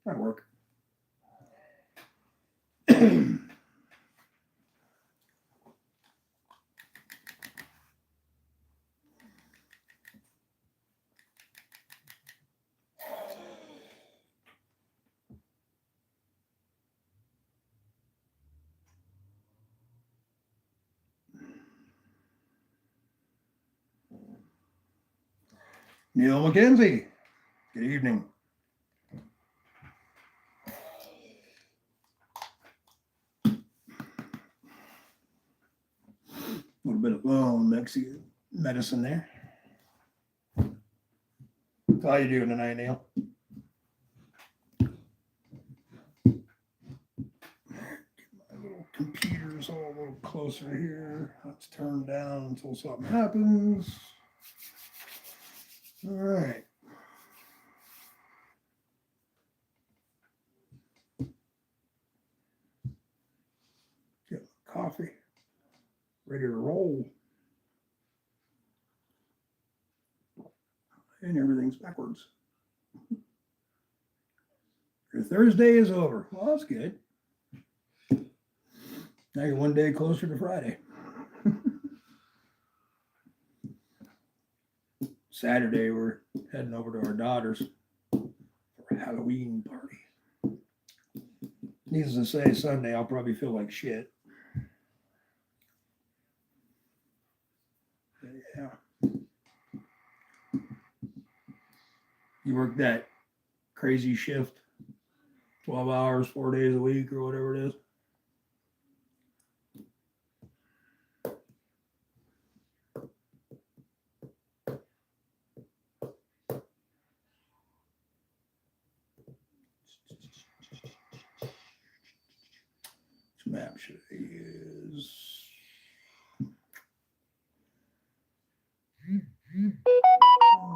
That'll work. Neil McKenzie, good evening. A little bit of lone Mexican medicine there. How you doing tonight, Neil? My little computer's all a little closer here. Let's turn down until something happens. All right. Get coffee. Ready to roll. And everything's backwards. Your Thursday is over. Well, that's good. Now you're one day closer to Friday. Saturday, we're heading over to our daughter's for a Halloween party. Needless to say, Sunday, I'll probably feel like shit. But yeah. You work that crazy shift, 12 hours, 4 days a week, or whatever it is. Which map should I use?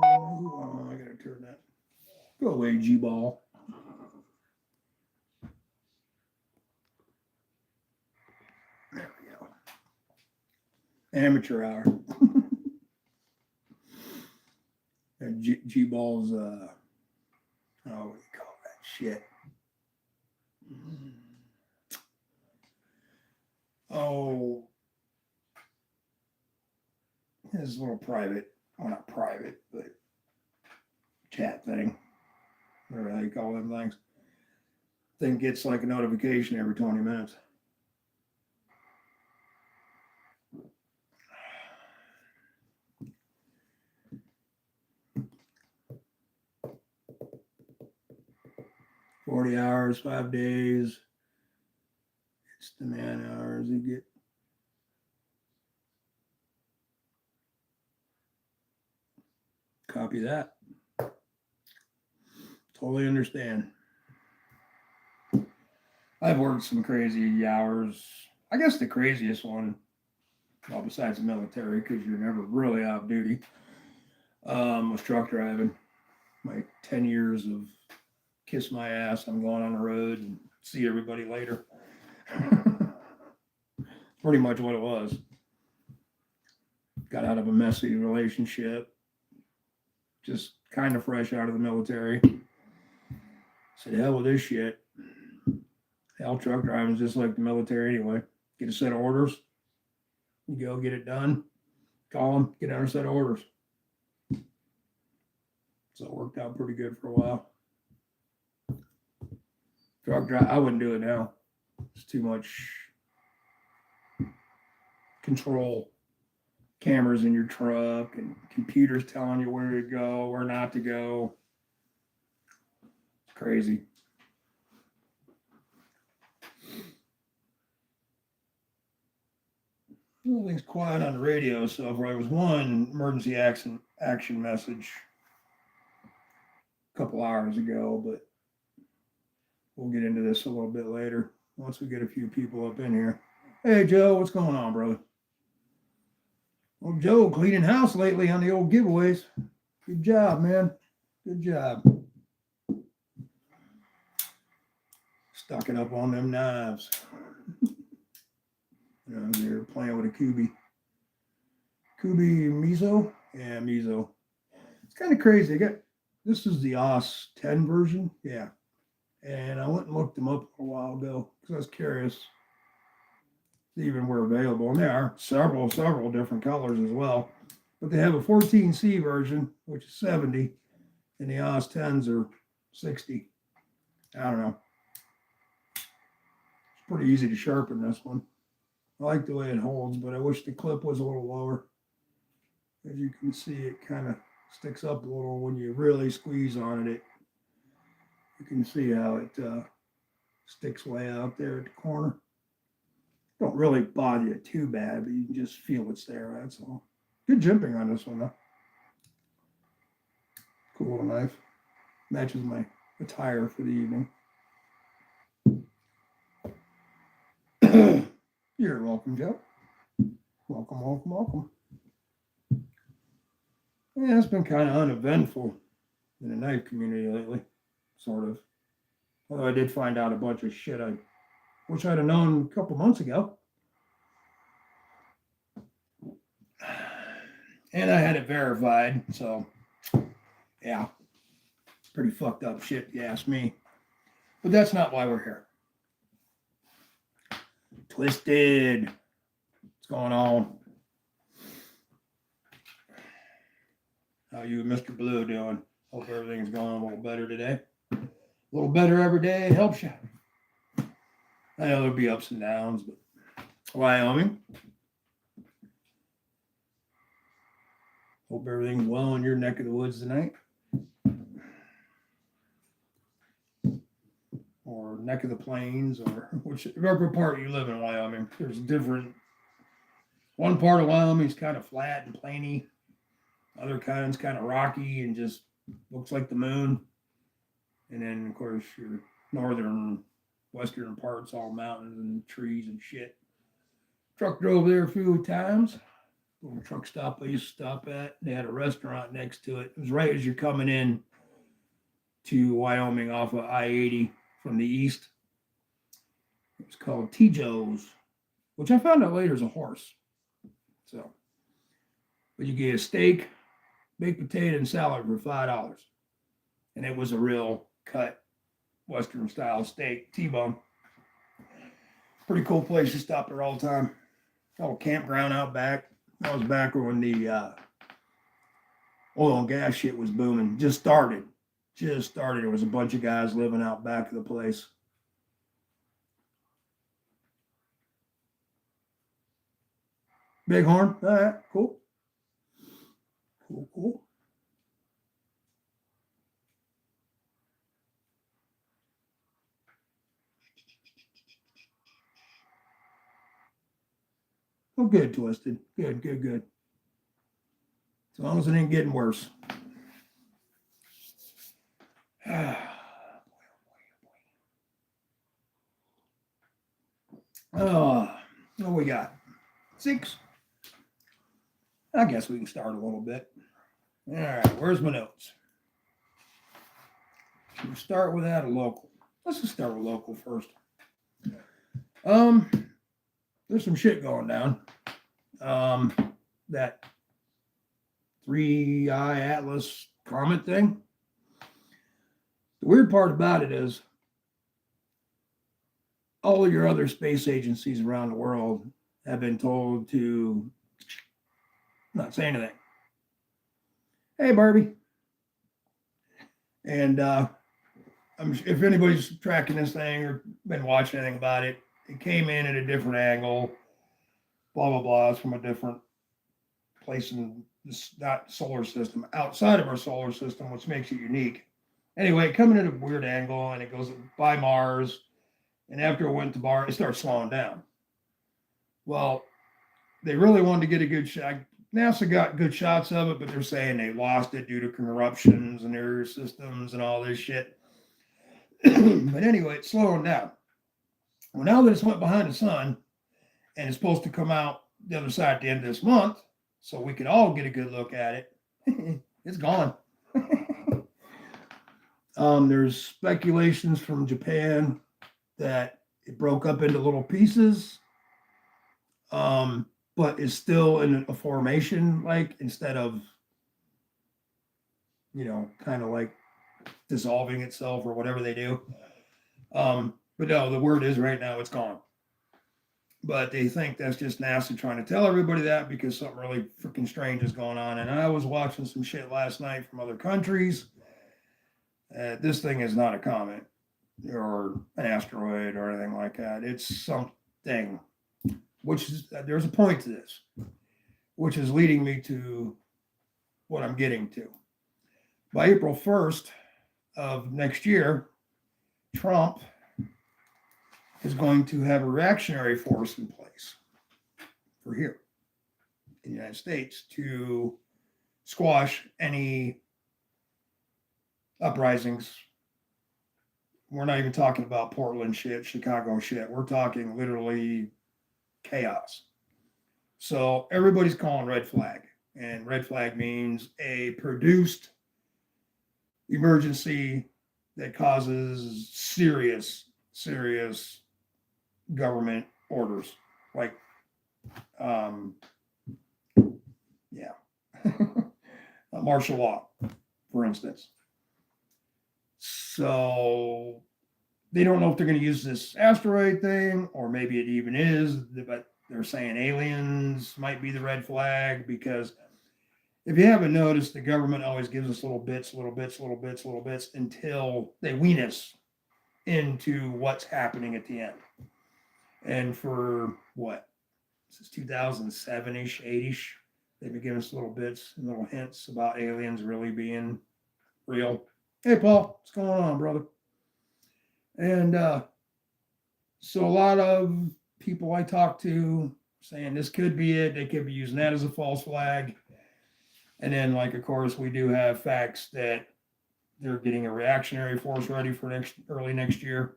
Oh, I gotta turn that. Go away, G-ball. There we go. Amateur hour. G-ball's, what do you call that shit? Oh, his little private, well, not private, but chat thing, whatever they call them things. Thing gets like a notification every 20 minutes. $40 hours, 5 days. It's the man hours you get. Copy that. Totally understand. I've worked some crazy hours. I guess the craziest one, well, besides the military, because you're never really off duty, was truck driving. My 10 years of kiss my ass, I'm going on the road and see everybody later. Pretty much what it was. Got out of a messy relationship, just kind of fresh out of the military. Said, hell with this shit. Hell, truck driving is just like the military anyway. Get a set of orders. You go get it done. Call them, get out a set of orders. So it worked out pretty good for a while. Truck drive, I wouldn't do it now. It's too much control. Cameras in your truck and computers telling you where to go, where not to go. It's crazy. Everything's quiet on the radio, so there was one emergency action message a couple hours ago, but we'll get into this a little bit later once we get a few people up in here. Hey, Joe, what's going on, brother? Well, Joe, cleaning house lately on the old giveaways. Good job, man. Good job. Stocking up on them knives. They're playing with a Kubi. Kubi Miso? Yeah, Miso. It's kind of crazy. This is the OS 10 version. Yeah. And I went and looked them up a while ago because I was curious they even were available. And there are several different colors as well. But they have a 14C version, which is 70, and the OS 10s are 60. I don't know. It's pretty easy to sharpen this one. I like the way it holds, but I wish the clip was a little lower. As you can see, it kind of sticks up a little when you really squeeze on it. You can see how it sticks way out there at the corner. Don't really bother you too bad, but you can just feel it's there, that's all. Good jimping on this one, though. Cool little knife. Matches my attire for the evening. You're welcome, Joe. Welcome. Yeah, it's been kind of uneventful in the knife community lately, sort of. Although I did find out a bunch of shit I wish I'd have known a couple months ago. And I had it verified, so yeah. Pretty fucked up shit, if you ask me. But that's not why we're here. Twisted. What's going on? How you and Mr. Blue doing? Hope everything's going a little better today. A little better every day helps you. I know there'll be ups and downs, but Wyoming. Hope everything's well in your neck of the woods tonight. Or neck of the plains, or whichever part you live in Wyoming. There's different. One part of Wyoming's kind of flat and plainy. Other kind's kind of rocky and just looks like the moon. And then, of course, your northern, western parts, all mountains and trees and shit. Truck drove there a few times. Little truck stop I used to stop at. They had a restaurant next to it. It was right as you're coming in to Wyoming off of I-80 from the east. It was called T. Joe's, which I found out later is a horse. So, but you get a steak, baked potato, and salad for $5. And it was a real cut Western style steak, T-bone. Pretty cool place to stop there all the time. Little campground out back. That was back when the oil and gas shit was booming. Just started. There was a bunch of guys living out back of the place. Bighorn. All right, cool. Cool. Oh, good, Twisted. Good. As long as it ain't getting worse. What we got? 6. I guess we can start a little bit. All right, where's my notes? Should we start with that or local? Let's just start with local first. There's some shit going down. That 3i Atlas comet thing. The weird part about it is all of your other space agencies around the world have been told to not say anything. Hey, Barbie. And if anybody's tracking this thing or been watching anything about it, it came in at a different angle, blah, blah, blah. It's from a different place in this not solar system, outside of our solar system, which makes it unique. Anyway, coming at a weird angle, and it goes by Mars. And after it went to Mars, it starts slowing down. Well, they really wanted to get a good shot. NASA got good shots of it, but they're saying they lost it due to corruptions and their systems and all this shit. But anyway, it's slowing down. Well, now that it's went behind the sun and it's supposed to come out the other side at the end of this month, so we can all get a good look at it, it's gone. There's speculations from Japan that it broke up into little pieces, but is still in a formation, like instead of, kind of like dissolving itself or whatever they do. But no, the word is right now it's gone. But they think that's just NASA trying to tell everybody that because something really freaking strange is going on. And I was watching some shit last night from other countries. This thing is not a comet or an asteroid or anything like that. It's something, which is, there's a point to this, which is leading me to what I'm getting to. By April 1st of next year, Trump is going to have a reactionary force in place for here in the United States to squash any uprisings. We're not even talking about Portland shit, Chicago shit. We're talking literally chaos. So everybody's calling red flag. And red flag means a produced emergency that causes serious government orders. Like, martial law, for instance. So they don't know if they're going to use this asteroid thing, or maybe it even is, but they're saying aliens might be the red flag, because if you haven't noticed, the government always gives us little bits until they wean us into what's happening at the end. And for what? This is 2007-ish, 8-ish. They've been giving us little bits and little hints about aliens really being real. Hey, Paul, what's going on, brother? And so a lot of people I talk to saying this could be it. They could be using that as a false flag. And then, like, of course, we do have facts that they're getting a reactionary force ready for early next year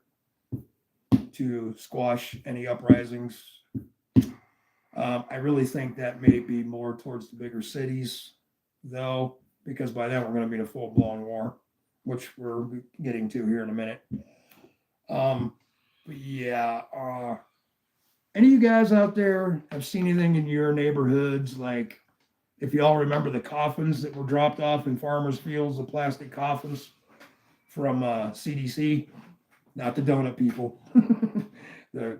to squash any uprisings. I really think that may be more towards the bigger cities, though, because by then we're going to be in a full-blown war, which we're getting to here in a minute. But yeah, any of you guys out there have seen anything in your neighborhoods? Like, if you all remember the coffins that were dropped off in farmers' fields, the plastic coffins from CDC, not the donut people, the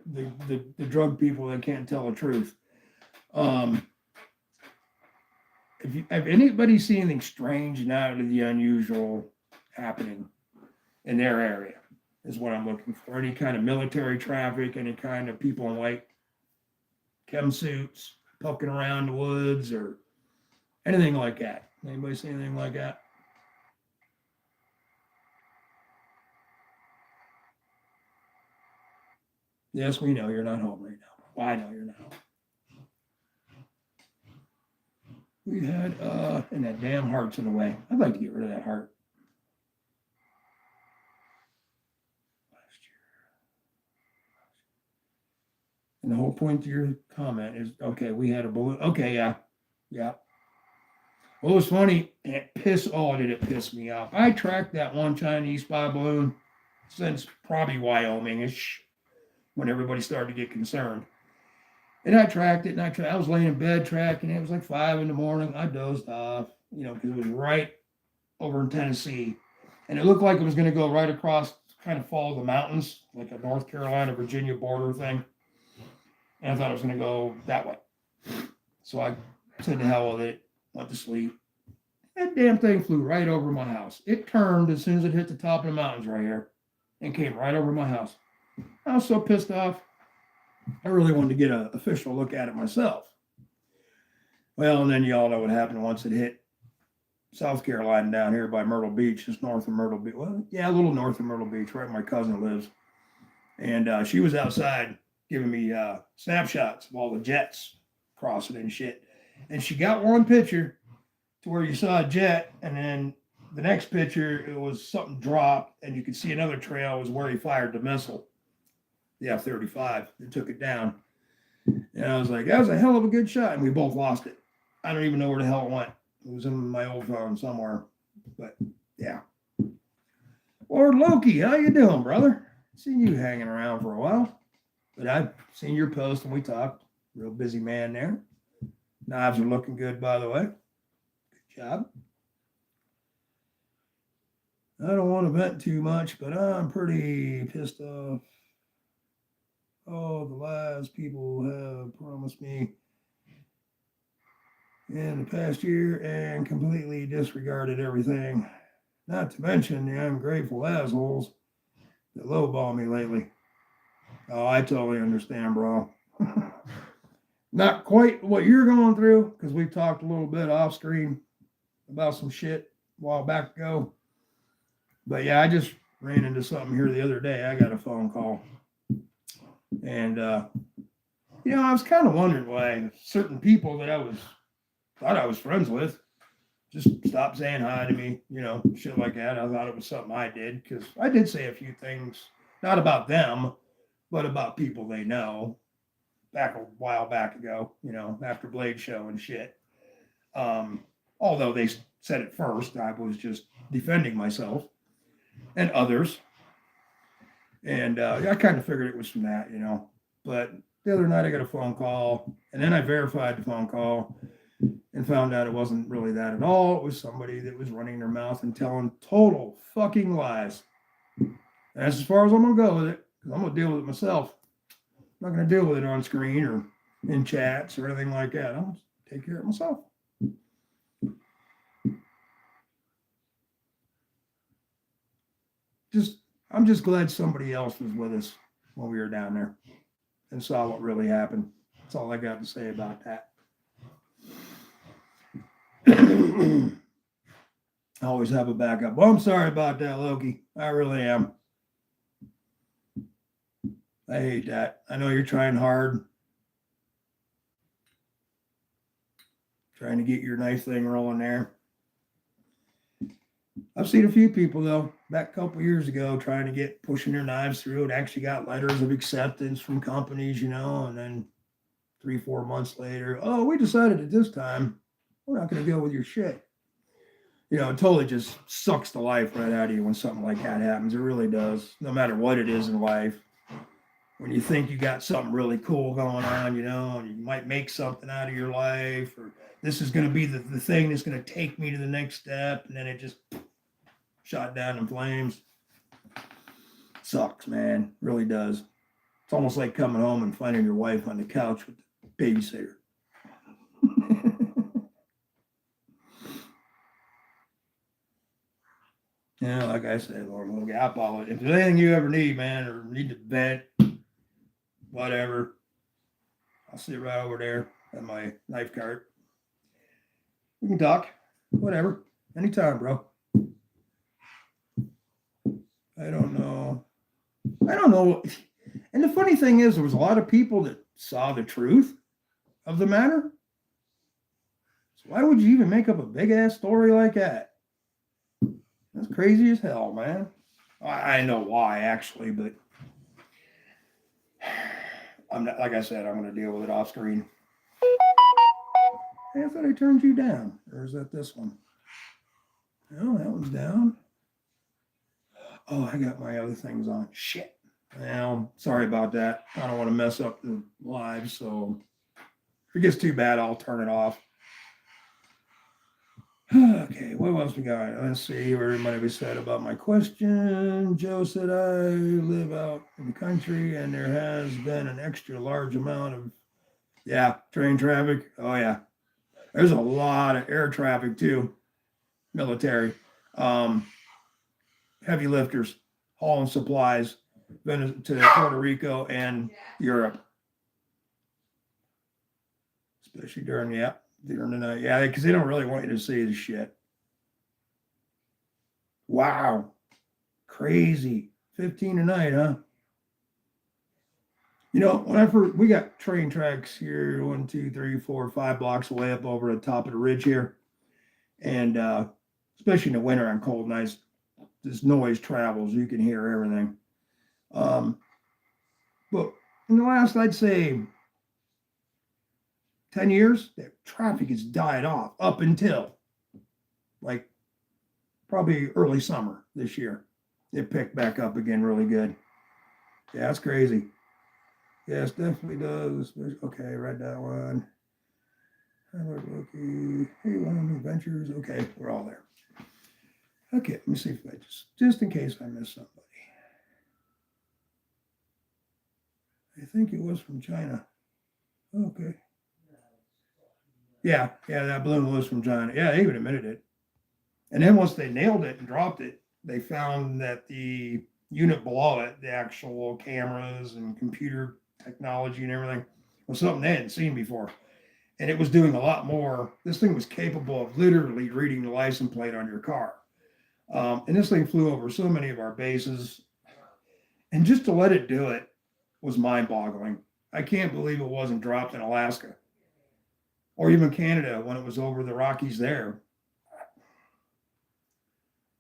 drug people that can't tell the truth. Have anybody seen anything strange and out of the unusual happening in their area? Is what I'm looking for. Any kind of military traffic, any kind of people in white chem suits poking around the woods, or anything like that? Anybody see anything like that? Yes, we know you're not home right now. Well, I know you're not home. We had, and that damn heart's in the way. I'd like to get rid of that heart. Last year. And the whole point of your comment is, okay, we had a balloon. Okay, yeah. Well, it was funny. Did it piss me off. I tracked that one Chinese spy balloon since probably Wyoming-ish, when everybody started to get concerned. And I tracked it, and I was laying in bed tracking it. It was like 5 a.m. I dozed off, because it was right over in Tennessee. And it looked like it was going to go right across, kind of follow the mountains, like a North Carolina, Virginia border thing. And I thought it was going to go that way. So I said to hell with it, went to sleep. That damn thing flew right over my house. It turned as soon as it hit the top of the mountains right here and came right over my house. I was so pissed off. I really wanted to get an official look at it myself. Well, and then you all know what happened once it hit South Carolina down here by Myrtle Beach, just north of Myrtle Beach. Well, yeah, a little north of Myrtle Beach, right where my cousin lives. And she was outside giving me snapshots of all the jets crossing and shit. And she got one picture to where you saw a jet, and then the next picture, it was something dropped, and you could see another trail was where he fired the missile. The F-35 that took it down. And I was like, that was a hell of a good shot. And we both lost it. I don't even know where the hell it went. It was in my old phone somewhere. But yeah. Lord Loki, how you doing, brother? Seen you hanging around for a while. But I've seen your post and we talked. Real busy man there. Knives are looking good, by the way. Good job. I don't want to vent too much, but I'm pretty pissed off. Oh, the lies people have promised me in the past year and completely disregarded everything. Not to mention the ungrateful assholes that lowball me lately. Oh, I totally understand, bro. Not quite what you're going through, because we talked a little bit off screen about some shit a while back ago. But yeah, I just ran into something here the other day. I got a phone call. And, I was kind of wondering why certain people that thought I was friends with just stopped saying hi to me, shit like that. I thought it was something I did because I did say a few things, not about them, but about people they know back a while back ago, after Blade Show and shit. Although they said it first, I was just defending myself and others. And I kind of figured it was from that, But the other night I got a phone call, and then I verified the phone call and found out it wasn't really that at all. It was somebody that was running their mouth and telling total fucking lies. And that's as far as I'm going to go with it, because I'm going to deal with it myself. I'm not going to deal with it on screen or in chats or anything like that. I'll take care of it myself. I'm just glad somebody else was with us when we were down there and saw what really happened. That's all I got to say about that. I always have a backup. Well, I'm sorry about that, Loki. I really am. I hate that. I know you're trying hard. Trying to get your nice thing rolling there. I've seen a few people, though, back a couple years ago, trying to pushing their knives through. It actually got letters of acceptance from companies, and then 3-4 months later, oh, we decided at this time, we're not going to go with your shit. It totally just sucks the life right out of you when something like that happens. It really does, no matter what it is in life. When you think you got something really cool going on, and you might make something out of your life, or this is going to be the thing that's going to take me to the next step, and then it just shot down in flames. Sucks, man. Really does. It's almost like coming home and finding your wife on the couch with the babysitter. Like I said, Lord, I apologize. If there's anything you ever need, man, or need to vent, whatever, I'll sit right over there at my knife cart. We can talk, whatever, anytime, bro. I don't know. And the funny thing is, there was a lot of people that saw the truth of the matter. So why would you even make up a big ass story like that? That's crazy as hell, man. I know why, actually, but I'm not, like I said, I'm going to deal with it off screen. Hey, I thought I turned you down. Or is that this one? No, that one's down. Oh, I got my other things on. Shit. Well, sorry about that. I don't want to mess up the live, so if it gets too bad, I'll turn it off. Okay, what else we got? Let's see what everybody said about my question. Joe said, I live out in the country and there has been an extra large amount of, train traffic. Oh, yeah. There's a lot of air traffic, too. Military. Heavy lifters hauling supplies to Puerto Rico and Europe. Especially during the night. Yeah, because they don't really want you to see the shit. Wow. Crazy. 15 a night, huh? We got train tracks here, 1, 2, 3, 4, 5 blocks away up over the top of the ridge here. And especially in the winter on cold nights, this noise travels. You can hear everything. But in the last, I'd say, 10 years, the traffic has died off up until like probably early summer this year. It picked back up again really good. Yeah, it's crazy. Yes, definitely does. Okay, read that one. Hey, one of new ventures. Okay, we're all there. Okay, let me see if I just in case I miss somebody. I think it was from China. Okay. Yeah, that balloon was from China. Yeah, they even admitted it. And then once they nailed it and dropped it, they found that the unit below it, the actual cameras and computer technology and everything, was something they hadn't seen before. And it was doing a lot more. This thing was capable of literally reading the license plate on your car. And this thing flew over so many of our bases. And just to let it do it was mind boggling. I can't believe it wasn't dropped in Alaska or even Canada when it was over the Rockies there.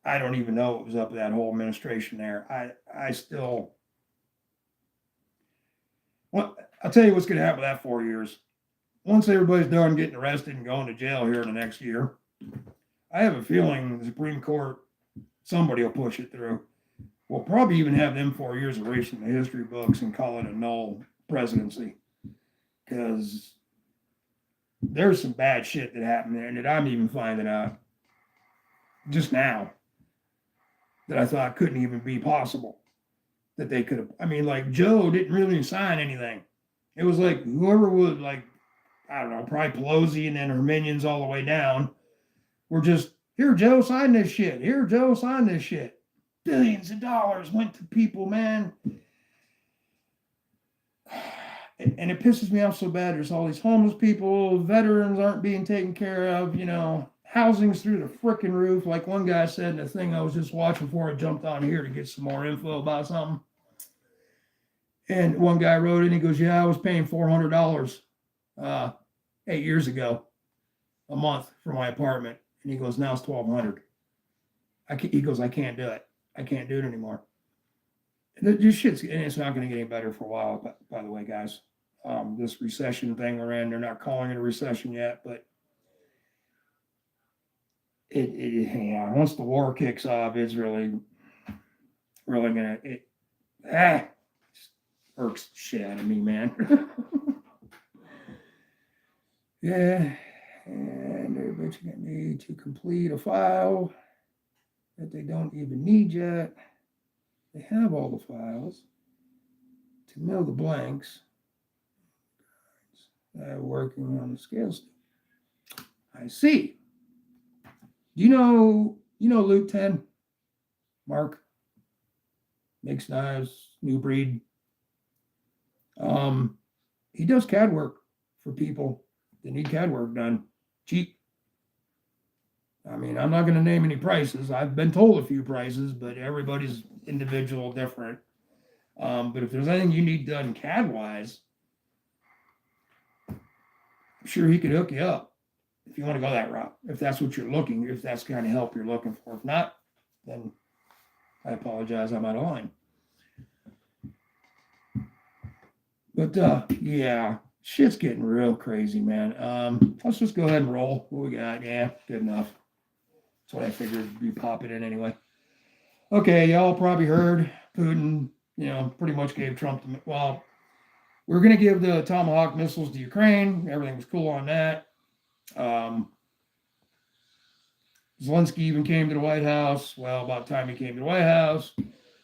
I don't even know what was up with that whole administration there. I still, well, I'll tell you what's going to happen with that 4 years. Once everybody's done getting arrested and going to jail here in the next year, I have a feeling the Supreme Court, somebody will push it through. We'll probably even have them 4 years erased from the history books and call it a null presidency. Because there's some bad shit that happened there and that I'm even finding out just now that I thought couldn't even be possible. That they could have, I mean, like Joe didn't really sign anything. It was like whoever would, like, I don't know, probably Pelosi and then her minions all the way down were just, here, Joe, sign this shit. Here, Joe, sign this shit. Billions of dollars went to people, man. And it pisses me off so bad. There's all these homeless people, veterans aren't being taken care of, housing's through the frickin' roof. Like one guy said in the thing I was just watching before I jumped on here to get some more info about something. And one guy wrote in, he goes, yeah, I was paying $400 8 years ago a month for my apartment. And he goes, now it's $1,200. He goes, I can't do it. I can't do it anymore. And this shit's, and it's not going to get any better for a while, by the way, guys. This recession thing we're in, they're not calling it a recession yet, but once the war kicks off, it's really gonna irks the shit out of me, man. Yeah, and they're bitching at me to complete a file that they don't even need yet. They have all the files to mill the blanks. Working on the scales. I see. Do you know Luke 10? Mark makes knives, new breed. He does CAD work for people that need CAD work done cheap. I mean, I'm not going to name any prices. I've been told a few prices, but everybody's individual, different. But if there's anything you need done CAD wise, I'm sure he could hook you up if you want to go that route. If that's what you're looking, if that's the kind of help you're looking for. If not, then I apologize. I'm out of line. But yeah, shit's getting real crazy, man. Let's just go ahead and roll. What we got? Yeah, good enough. That's what I figured would be popping in anyway. Okay, y'all probably heard Putin, pretty much gave Trump we're going to give the Tomahawk missiles to Ukraine. Everything was cool on that. Zelensky even came to the White House. Well, about the time he came to the White House,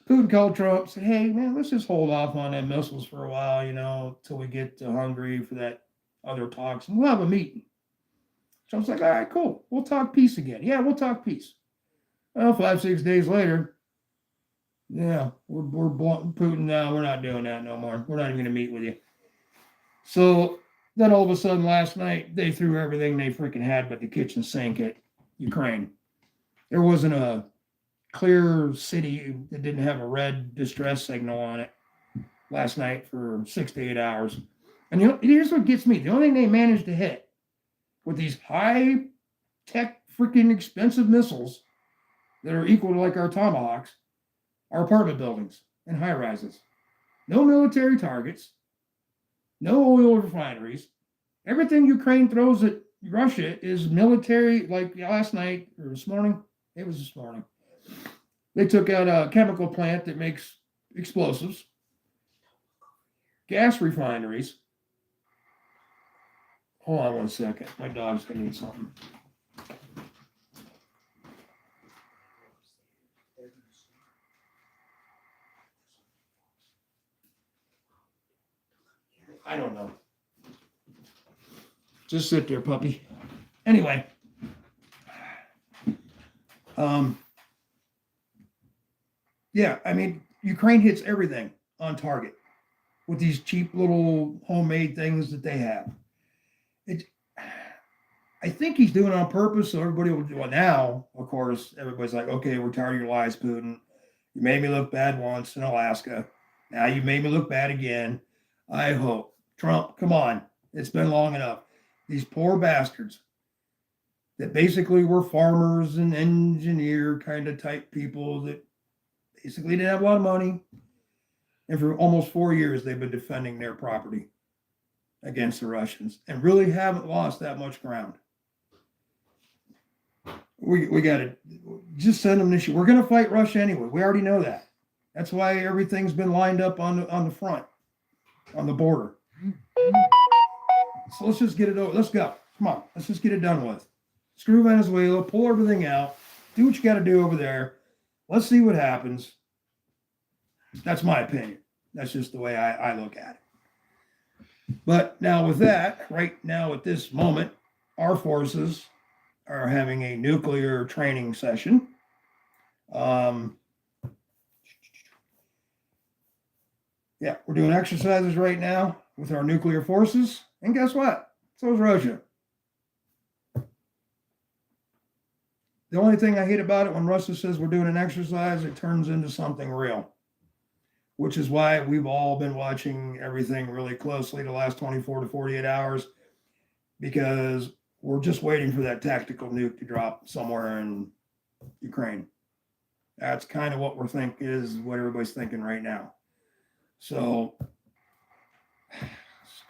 Putin called Trump, said, hey, man, let's just hold off on them missiles for a while, till we get to Hungary for that other talks, and we'll have a meeting. Trump's like, all right, cool. We'll talk peace again. Yeah, we'll talk peace. Well, 5-6 days later, yeah, we're Putin now. We're not doing that no more. We're not even going to meet with you. So then all of a sudden last night, they threw everything they freaking had but the kitchen sink at Ukraine. There wasn't a clear city that didn't have a red distress signal on it last night for 6 to 8 hours. And here's what gets me. The only thing they managed to hit with these high-tech freaking expensive missiles that are equal to like our Tomahawks are apartment buildings and high-rises. No military targets. No oil refineries. Everything Ukraine throws at Russia is military, like last night or this morning. It was this morning. They took out a chemical plant that makes explosives, gas refineries. Hold on 1 second. My dog's going to need something. I don't know. Just sit there, puppy. Anyway. Yeah, I mean, Ukraine hits everything on target with these cheap little homemade things that they have. It, I think he's doing it on purpose, so everybody will do it now. Of course, everybody's like, okay, we're tired of your lies, Putin. You made me look bad once in Alaska. Now you made me look bad again. I hope. Trump, come on. It's been long enough. These poor bastards that basically were farmers and engineer kind of type people that basically didn't have a lot of money. And for almost 4 years, they've been defending their property against the Russians and really haven't lost that much ground. We got to just send them this year. We're going to fight Russia anyway. We already know that. That's why everything's been lined up on the front, on the border. So let's just get it over. Let's go. Come on. Let's just get it done with. Screw Venezuela. Pull everything out. Do what you got to do over there. Let's see what happens. That's my opinion. That's just the way I look at it. But now with that, right now at this moment, our forces are having a nuclear training session. Yeah, we're doing exercises right now with our nuclear forces. And guess what? So is Russia. The only thing I hate about it when Russia says we're doing an exercise, it turns into something real, which is why we've all been watching everything really closely the last 24 to 48 hours, because we're just waiting for that tactical nuke to drop somewhere in Ukraine. That's kind of what we're thinking is what everybody's thinking right now. So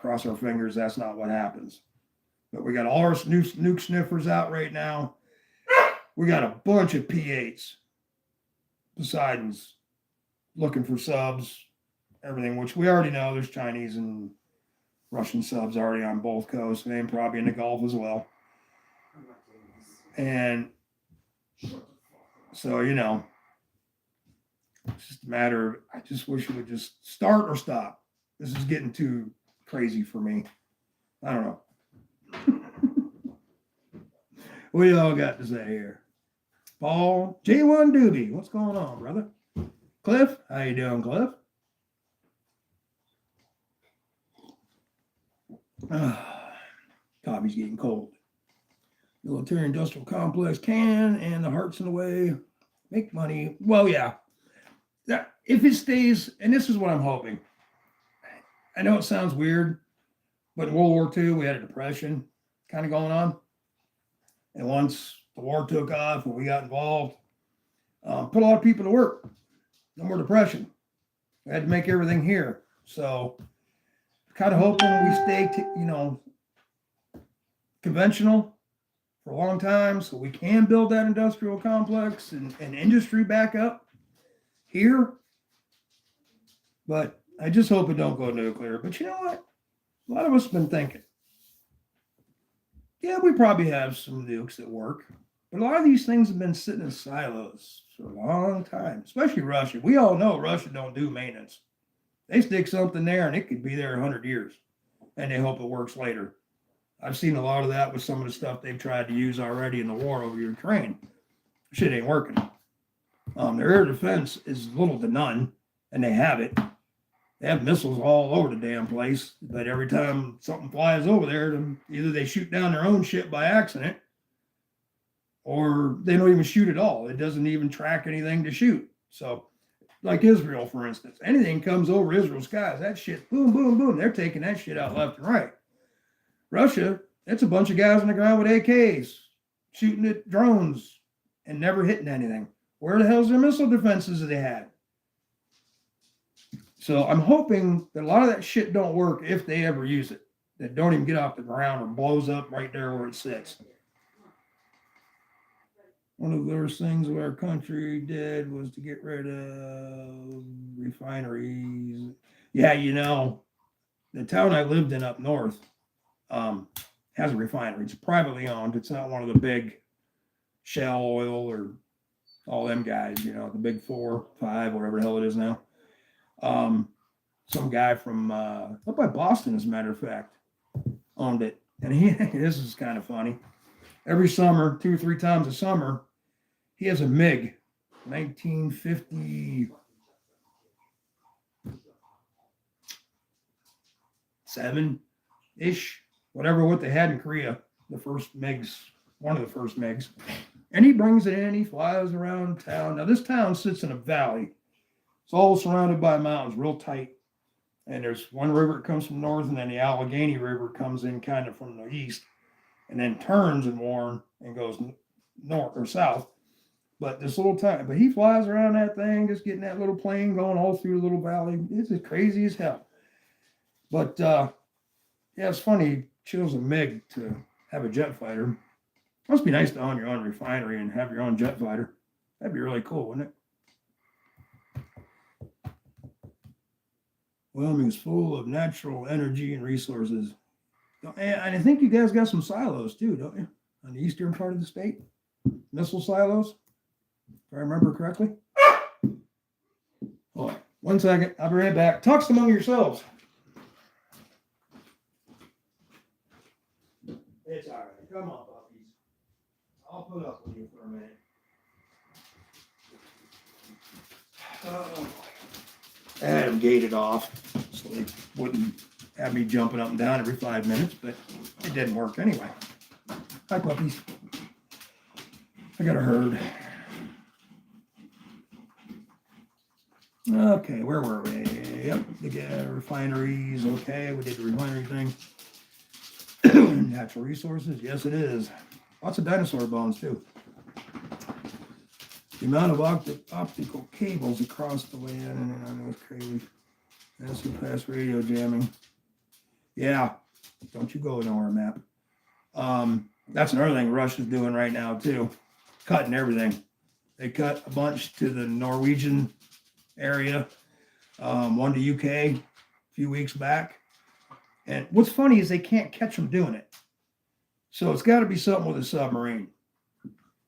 cross our fingers that's not what happens. But we got all our nuke sniffers out right now. We got a bunch of P8s, Poseidons, looking for subs, everything, which we already know there's Chinese and Russian subs already on both coasts, and probably in the Gulf as well. And so, it's just a matter of, I just wish it would just start or stop. This is getting too crazy for me. I don't know. What do y'all got to say here? Paul, J1 Doobie, what's going on, brother? Cliff, how you doing, Cliff? Coffee's getting cold. Military industrial complex can, and the heart's in the way. Make money. Well, yeah. If it stays, and this is what I'm hoping. I know it sounds weird, but in World War II, we had a depression kind of going on. And once the war took off and we got involved, put a lot of people to work. No more depression. We had to make everything here. So kind of hoping we stay, conventional for a long time so we can build that industrial complex and industry back up here. But I just hope it don't go nuclear. But you know what? A lot of us have been thinking, yeah, we probably have some nukes that work. But a lot of these things have been sitting in silos for a long time, especially Russia. We all know Russia don't do maintenance. They stick something there and it could be there 100 years. And they hope it works later. I've seen a lot of that with some of the stuff they've tried to use already in the war over Ukraine. Shit ain't working. Their air defense is little to none, and they have it. They have missiles all over the damn place, but every time something flies over there, either they shoot down their own ship by accident, or they don't even shoot at all. It doesn't even track anything to shoot. So, like Israel, for instance, anything comes over Israel's skies, that shit, boom, boom, boom, they're taking that shit out left and right. Russia, it's a bunch of guys on the ground with AKs, shooting at drones and never hitting anything. Where the hell's their missile defenses that they had? So I'm hoping that a lot of that shit don't work if they ever use it. That don't even get off the ground or blows up right there where it sits. One of those things our country did was to get rid of refineries. Yeah, the town I lived in up north has a refinery. It's privately owned. It's not one of the big Shell Oil or all them guys, the big 4, 5, whatever the hell it is now. some guy from up by Boston, as a matter of fact, owned it. And this is kind of funny. Every summer, 2 or 3 times a summer, he has a MiG, 1957-ish, whatever what they had in Korea, the first MiGs, one of the first MiGs. And he brings it in, he flies around town. Now, this town sits in a valley. It's all surrounded by mountains, real tight. And there's one river that comes from north, and then the Allegheny River comes in kind of from the east, and then turns in Warren and goes north or south. But this little town, but he flies around that thing, just getting that little plane going all through the little valley. It's as crazy as hell. But yeah, it's funny. He chose a MiG to have a jet fighter. Must be nice to own your own refinery and have your own jet fighter. That'd be really cool, wouldn't it? Wyoming is full of natural energy and resources. And I think you guys got some silos too, don't you? On the eastern part of the state? Missile silos, if I remember correctly. Hold on 1 second. I'll be right back. Talk among yourselves. It's all right. Come on, puppies. I'll put up with you for a minute. Oh, I had them gated off so they wouldn't have me jumping up and down every 5 minutes, but it didn't work anyway. Hi, puppies. I got a herd. Okay, where were we? Yep, the refineries. Okay, we did the refinery thing. Natural resources. Yes, it is. Lots of dinosaur bones, too. The amount of optical cables across the land, and I know it's crazy. That's past radio jamming. Yeah, don't you go nowhere, map. That's another thing Russia's doing right now, too. Cutting everything. They cut a bunch to the Norwegian area, one to UK a few weeks back. And what's funny is they can't catch them doing it. So it's got to be something with a submarine.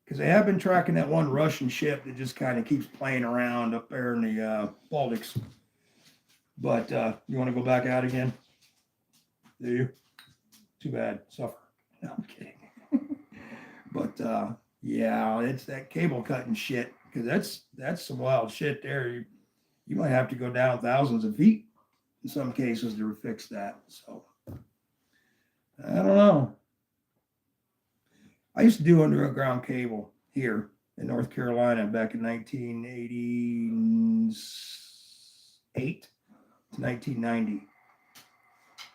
Because they have been tracking that one Russian ship that just kind of keeps playing around up there in the Baltics. But you want to go back out again? Do you? Too bad. Suffer. No, I'm kidding. But yeah, it's that cable cutting shit. Because that's some wild shit there. You might have to go down thousands of feet in some cases to fix that. So I don't know. I used to do underground cable here in North Carolina back in 1988 to 1990.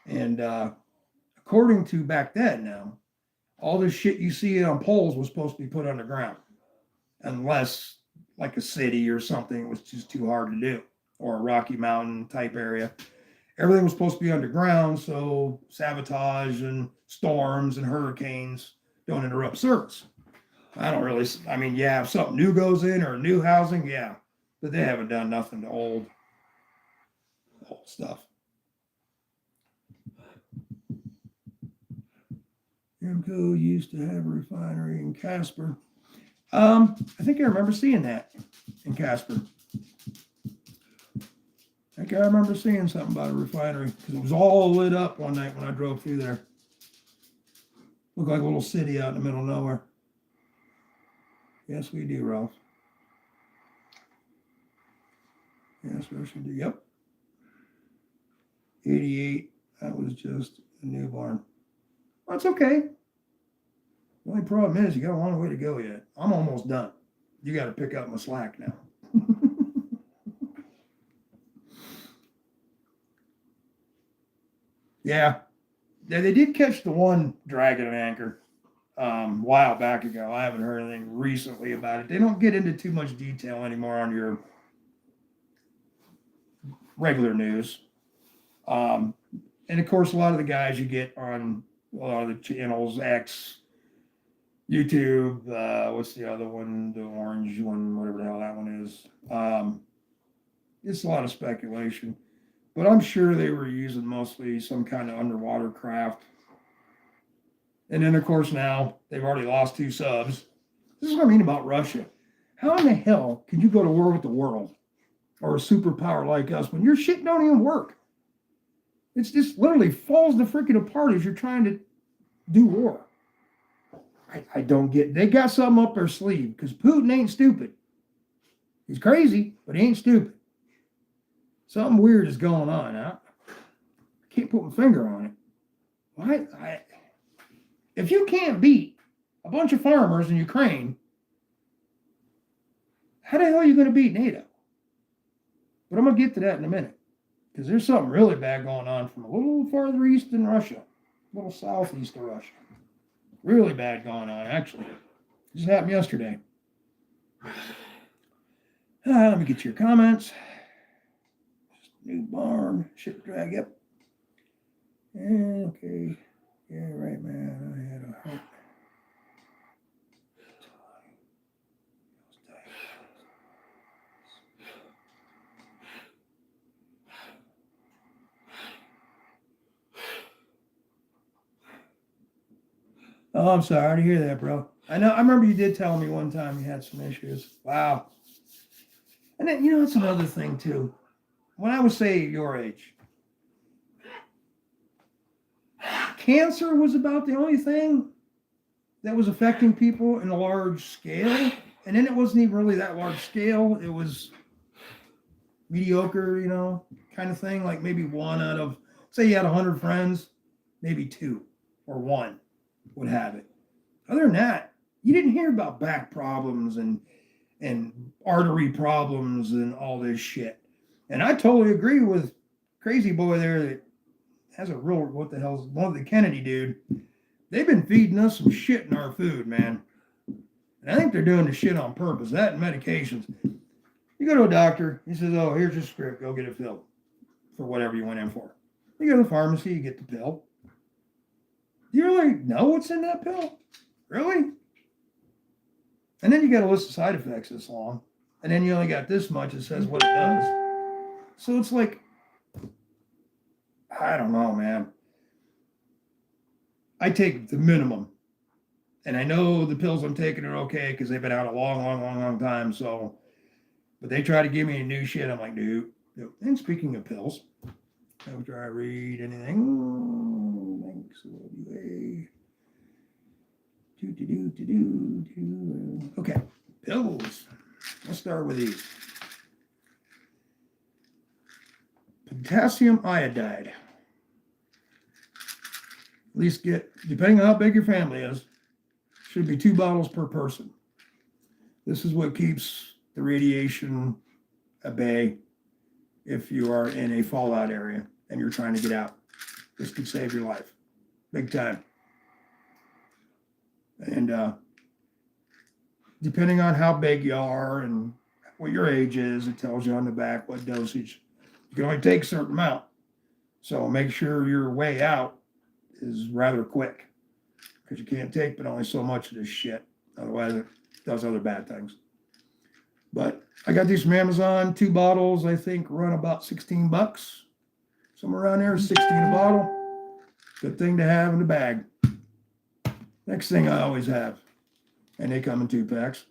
And according to back then now, all this shit you see on poles was supposed to be put underground. Unless like a city or something was just too hard to do, or a Rocky Mountain type area. Everything was supposed to be underground, so sabotage and storms and hurricanes don't interrupt service. I mean, yeah, if something new goes in or new housing, yeah, but they haven't done nothing to old stuff. Aramco used to have a refinery in Casper. I think I remember seeing that in Casper. I think I remember seeing something about a refinery because it was all lit up one night when I drove through there. Looked like a little city out in the middle of nowhere. Yes, we do, Ralph. Yes, Russian do. Yep. 88. That was just a newborn. That's okay. The only problem is you got a long way to go yet. I'm almost done. You got to pick up my slack now. Yeah. They did catch the one dragging an anchor a while back ago. I haven't heard anything recently about it. They don't get into too much detail anymore on your regular news. And of course, a lot of the guys you get on a lot of the channels, X, YouTube, what's the other one? The orange one, whatever the hell that one is. It's a lot of speculation. But I'm sure they were using mostly some kind of underwater craft. And then, of course, now they've already lost 2 subs. This is what I mean about Russia. How in the hell can you go to war with the world or a superpower like us when your shit don't even work. It's just literally falls the freaking apart as you're trying to do war. I don't get. They got something up their sleeve because Putin ain't stupid. He's crazy, but he ain't stupid. Something weird is going on. I can't put my finger on it. Why? If you can't beat a bunch of farmers in Ukraine, how the hell are you going to beat NATO? But I'm going to get to that in a minute because there's something really bad going on from a little farther east than Russia, a little southeast of Russia. Really bad going on, actually. This happened yesterday. Let me get your comments. New barn, ship drag, yep. Okay. Yeah, right, man. I had a heart. Oh, I'm sorry to hear that, bro. I remember you did tell me one time you had some issues. Wow. And then, that's another thing, too. When I was, say, your age, cancer was about the only thing that was affecting people in a large scale. And then it wasn't even really that large scale. It was mediocre, kind of thing. Like maybe one out of, say you had 100 friends, maybe 2 or 1 would have it. Other than that, you didn't hear about back problems and artery problems and all this shit. And I totally agree with Crazy Boy there that has a real, what the hell's, one of the Kennedy dude. They've been feeding us some shit in our food, man. And I think they're doing the shit on purpose. That and medications. You go to a doctor, he says, oh, here's your script, go get a pill for whatever you went in for. You go to the pharmacy, you get the pill. Do you really know what's in that pill? Really? And then you got a list of side effects this long. And then you only got this much that says what it does. So it's like, I don't know, man. I take the minimum. And I know the pills I'm taking are okay because they've been out a long time. So, but they try to give me a new shit. I'm like, nope. And speaking of pills, after I read anything, thanks. Okay, pills. Let's start with these. Potassium iodide. At least get, depending on how big your family is, should be 2 bottles per person. This is what keeps the radiation at bay if you are in a fallout area and you're trying to get out. This could save your life. Big time. And depending on how big you are and what your age is, it tells you on the back what dosage. You can only take a certain amount. So make sure your way out is rather quick because you can't take but only so much of this shit. Otherwise, it does other bad things. But I got these from Amazon, 2 bottles, I think run about $16. Somewhere around there, 16 a bottle. Good thing to have in the bag. Next thing I always have, and they come in 2 packs.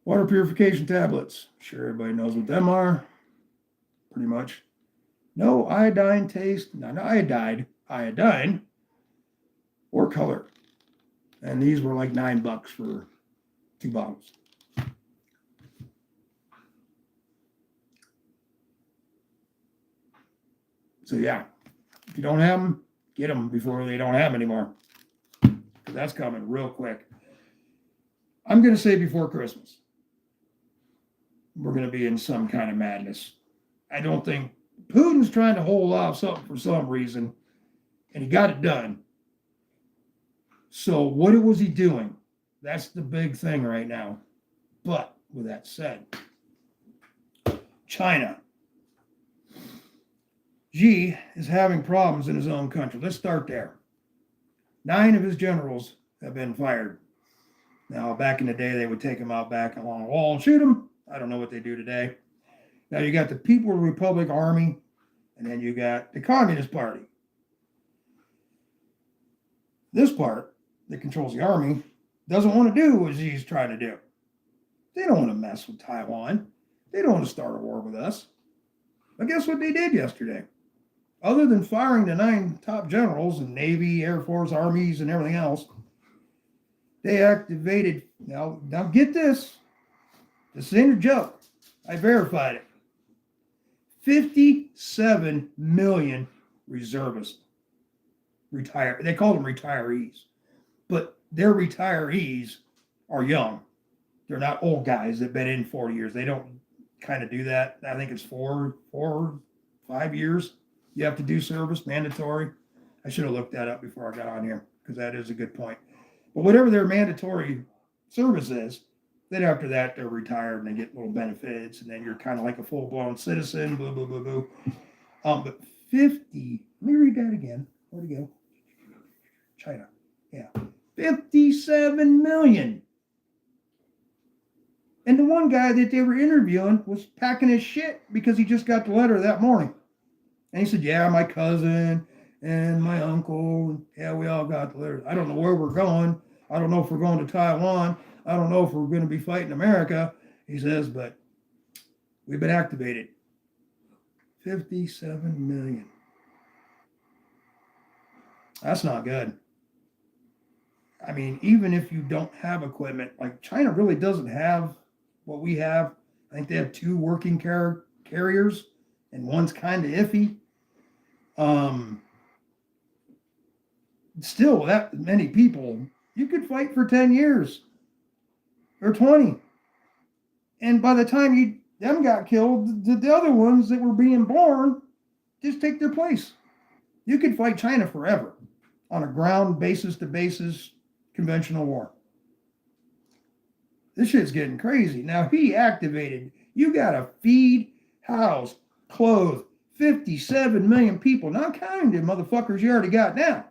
Water purification tablets. Sure, everybody knows what them are. Pretty much. No iodine taste, not iodine, or color. And these were like $9 for 2 bottles. So yeah, if you don't have them, get them before they don't have them anymore. That's coming real quick. I'm going to say before Christmas, we're going to be in some kind of madness. I don't think Putin's trying to hold off something for some reason, and he got it done. So what was he doing? That's the big thing right now. But with that said, China. Xi is having problems in his own country. Let's start there. 9 of his generals have been fired. Now, back in the day, they would take him out back along the wall and shoot him. I don't know what they do today. Now, you got the People's Republic Army, and then you got the Communist Party. This part that controls the army doesn't want to do what Xi's trying to do. They don't want to mess with Taiwan. They don't want to start a war with us. But guess what they did yesterday? Other than firing the 9 top generals in Navy, Air Force, Armies, and everything else, they activated, now get this. This ain't a joke. I verified it. 57 million reservists retire. They call them retirees, but their retirees are young. They're not old guys that've been in 40 years. They don't kind of do that. I think it's 5 years. You have to do service, mandatory. I should have looked that up before I got on here because that is a good point. But whatever their mandatory service is, then after that, they're retired and they get little benefits, and then you're kind of like a full-blown citizen, blah, blah, blah, blah. But 50, let me read that again. Where'd it go? China. Yeah. 57 million. And the one guy that they were interviewing was packing his shit because he just got the letter that morning. And he said, yeah, my cousin and my uncle, yeah, we all got the letter. I don't know where we're going. I don't know if we're going to Taiwan. I don't know if we're going to be fighting America, he says, but we've been activated. 57 million. That's not good. I mean, even if you don't have equipment, like China really doesn't have what we have. I think they have 2 working carriers, and one's kind of iffy. Still, that many people, you could fight for 10 years. Or 20. And by the time them got killed, the other ones that were being born just take their place. You could fight China forever on a ground basis to basis conventional war. This shit's getting crazy. Now he activated, you gotta feed, house, clothe 57 million people, not counting the motherfuckers you already got now.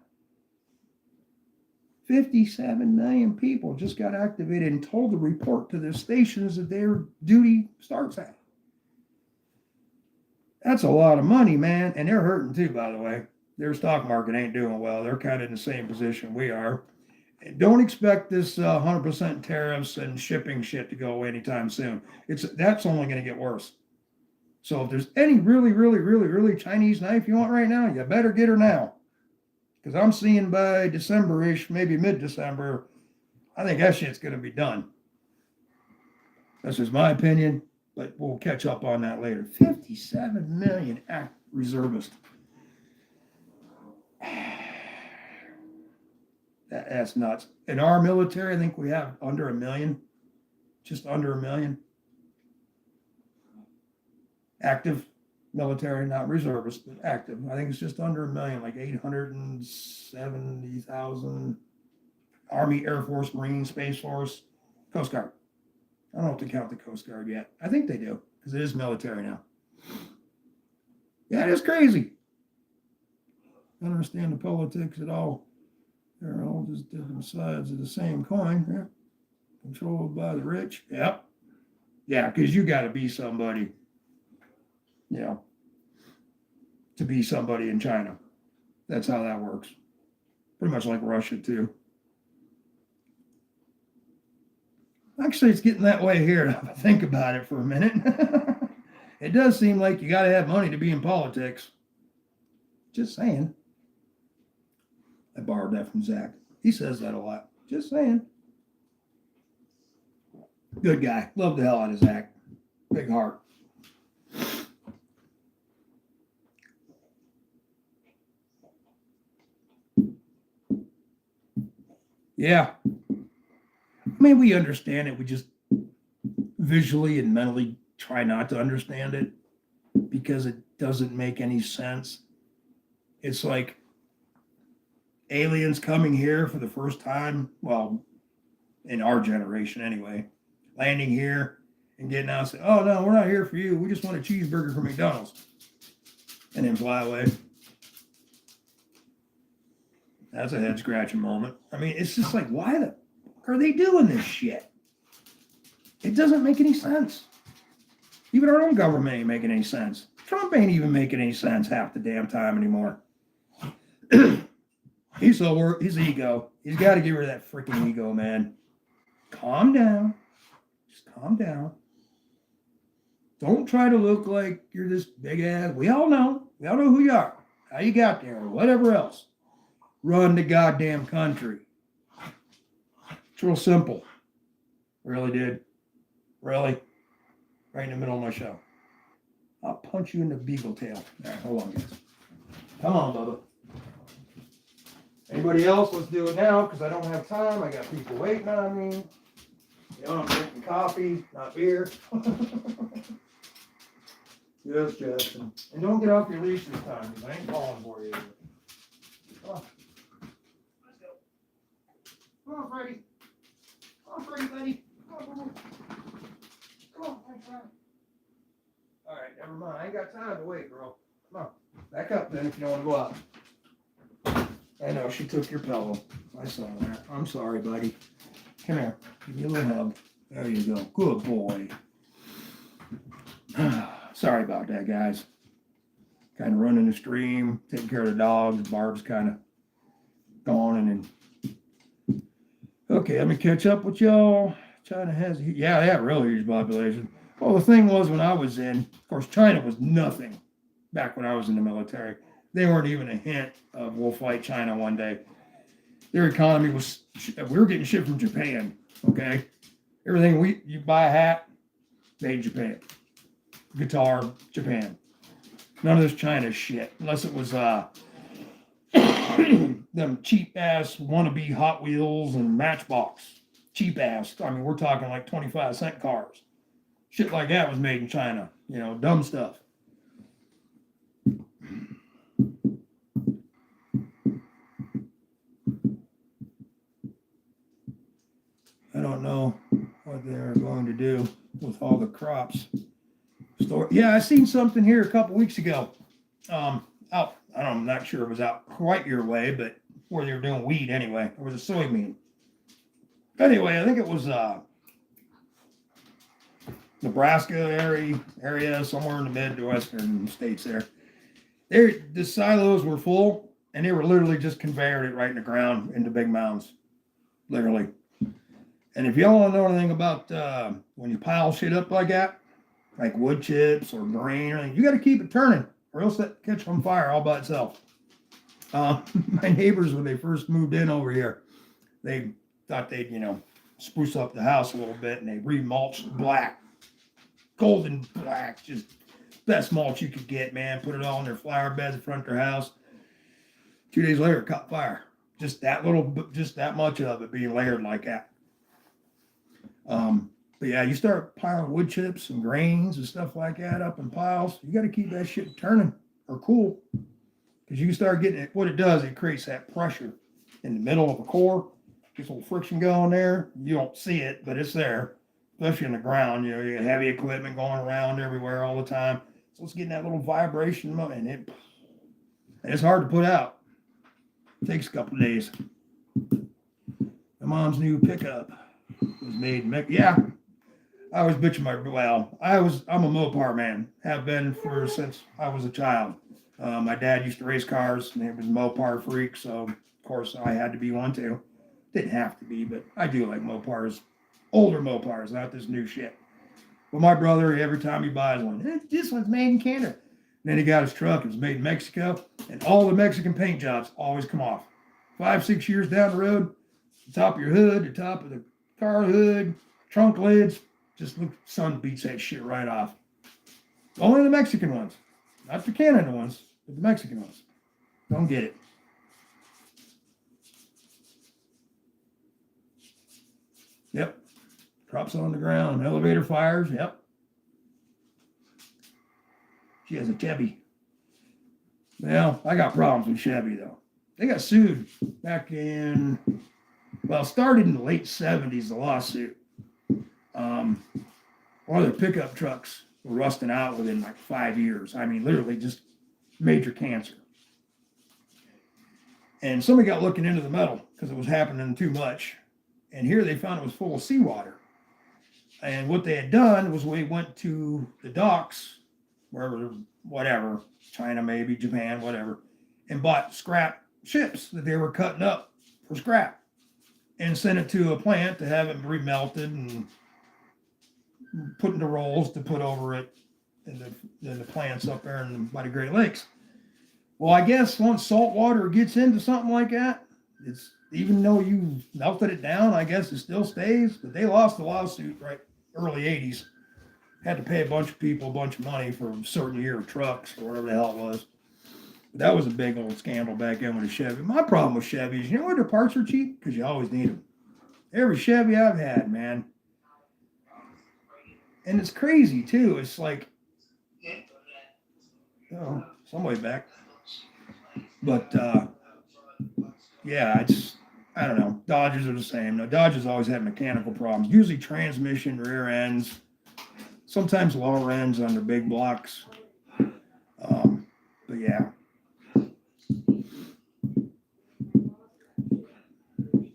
57 million people just got activated and told to report to their stations that their duty starts at. That's a lot of money, man. And they're hurting too, by the way. Their stock market ain't doing well. They're kind of in the same position we are. And don't expect this 100% tariffs and shipping shit to go away anytime soon. That's only going to get worse. So if there's any really Chinese knife you want right now, you better get her now. Because I'm seeing by December-ish, maybe mid-December, I think that shit's going to be done. That's just my opinion, but we'll catch up on that later. 57 million reservists. That's nuts. In our military, I think we have under 1 million. Just under 1 million. Active military, not reservists, but active. I think it's just under 1 million, like 870,000. Army, Air Force, Marine, Space Force, Coast Guard. I don't have to count the Coast Guard yet. I think they do, because it is military now. Yeah, it is crazy. I don't understand the politics at all. They're all just different sides of the same coin. Yeah. Controlled by the rich. Yep. Yeah, because you got to be somebody. You know, to be somebody in China. That's how that works. Pretty much like Russia, too. Actually, it's getting that way here. If I think about it for a minute. It does seem like you got to have money to be in politics. Just saying. I borrowed that from Zach. He says that a lot. Just saying. Good guy. Love the hell out of Zach. Big heart. Yeah. I mean, we understand it. We just visually and mentally try not to understand it because it doesn't make any sense. It's like aliens coming here for the first time, well, in our generation anyway, landing here and getting out and say, oh, no, we're not here for you. We just want a cheeseburger from McDonald's. And then fly away. That's a head-scratching moment. I mean, it's just like, why the fuck are they doing this shit? It doesn't make any sense. Even our own government ain't making any sense. Trump ain't even making any sense half the damn time anymore. He's so worried. His ego. He's got to get rid of that freaking ego, man. Calm down. Just calm down. Don't try to look like you're this big ass. We all know. We all know who you are, how you got there, or whatever else. Run the goddamn country. It's real simple. Really, dude. Really? Right in the middle of my show. I'll punch you in the beagle tail. All right, hold on, guys. Come on, Bubba. Anybody else? Let's do it now because I don't have time. I got people waiting on me. You know, I'm drinking coffee, not beer. Yes, Jackson. And don't get off your leash this time because I ain't calling for you. Come on. Let's go. Come on, Freddie. Come on, Freddie, buddy. Come on, Bubba. Come on, thanks, man. All right, never mind. I ain't got time to wait, girl. Come on. Back up then if you don't want to go out. I know, she took your pillow. I saw that. I'm sorry, buddy. Come here. Give me a little hug. There you go. Good boy. Sorry about that, guys. Kind of running the stream, taking care of the dogs. Barb's kind of gone and then. Okay, let me catch up with y'all. China has, yeah, they have a real huge population. Well, the thing was when I was in, of course, China was nothing back when I was in the military. They weren't even a hint of we'll fight China one day. Their economy was, we were getting shit from Japan, okay? Everything you buy a hat, made in Japan. Guitar, Japan. None of this China shit, unless it was them cheap ass wannabe Hot Wheels and Matchbox. Cheap ass. I mean, we're talking like 25-cent cars. Shit like that was made in China. You know, dumb stuff. I don't know what they're going to do with all the crops. Yeah, I seen something here a couple weeks ago. Out, I'm not sure it was out quite your way, but where they were doing weed anyway. It was a soybean. Anyway, I think it was Nebraska area, somewhere in the Midwestern states there. The silos were full, and they were literally just conveyored it right in the ground into big mounds. Literally. And if y'all don't know anything about when you pile shit up like that, like wood chips or grain or anything, you got to keep it turning or else that catch on fire all by itself. My neighbors, when they first moved in over here, they thought they'd, spruce up the house a little bit, and they remulched black, golden black, just best mulch you could get, man. Put it all in their flower beds in front of their house. 2 days later, it caught fire. Just that much of it being layered like that. But yeah, you start piling wood chips and grains and stuff like that up in piles. You got to keep that shit turning or cool, because you can start getting it. What it does, it creates that pressure in the middle of a core. Gets a little friction going there. You don't see it, but it's there, especially in the ground. You got heavy equipment going around everywhere all the time. So it's getting that little vibration, and it's hard to put out. It takes a couple of days. My mom's new pickup was made. Yeah, I was bitching I'm a Mopar man. Have been since I was a child. My dad used to race cars, and he was a Mopar freak, so of course I had to be one too. Didn't have to be, but I do like Mopars. Older Mopars, not this new shit. But my brother, every time he buys one, this one's made in Canada. And then he got his truck, it was made in Mexico, and all the Mexican paint jobs always come off. 5-6 years down the road, the top of your hood, the top of the car hood, trunk lids, just look, sun beats that shit right off. Only the Mexican ones. Not the Canada ones, but the Mexican ones. Don't get it. Yep. Drops on the ground. Elevator fires. Yep. She has a Chevy. Well, I got problems with Chevy, though. They got sued back in, started in the late 70s, the lawsuit. One of their pickup trucks were rusting out within like 5 years. I mean, literally just major cancer. And somebody got looking into the metal because it was happening too much. And here they found it was full of seawater. And what they had done was we went to the docks, wherever, whatever, China maybe, Japan, whatever, and bought scrap ships that they were cutting up for scrap and sent it to a plant to have it remelted and put into rolls to put over it than the plants up there by the Great Lakes. Well, I guess once salt water gets into something like that, it's even though you melted it down, I guess it still stays. But they lost the lawsuit right early '80s. Had to pay a bunch of people a bunch of money for a certain year of trucks or whatever the hell it was. But that was a big old scandal back then with a Chevy. My problem with Chevy is, you know why their parts are cheap? Because you always need them. Every Chevy I've had, man. And it's crazy too. It's like, oh, some way back. But yeah, it's, I don't know. Dodges are the same. No, Dodges always had mechanical problems. Usually transmission, rear ends, sometimes lower ends on their big blocks. But yeah.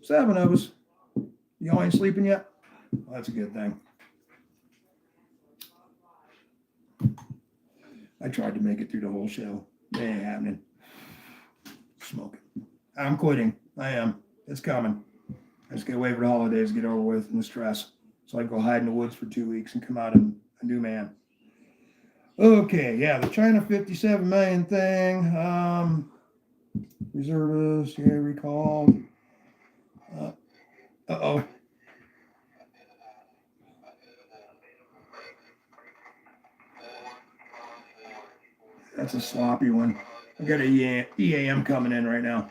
Seven of us. Y'all ain't sleeping yet? Well, that's a good thing. I tried to make it through the whole show. It ain't happening. Smoking. I'm quitting. I am. It's coming. I just gotta wait for the holidays, get over with, and the stress. So I go hide in the woods for 2 weeks and come out a new man. Okay, yeah, the China 57 million thing. Reservists, yeah, recalled. Uh-oh. That's a sloppy one. I got a EAM coming in right now.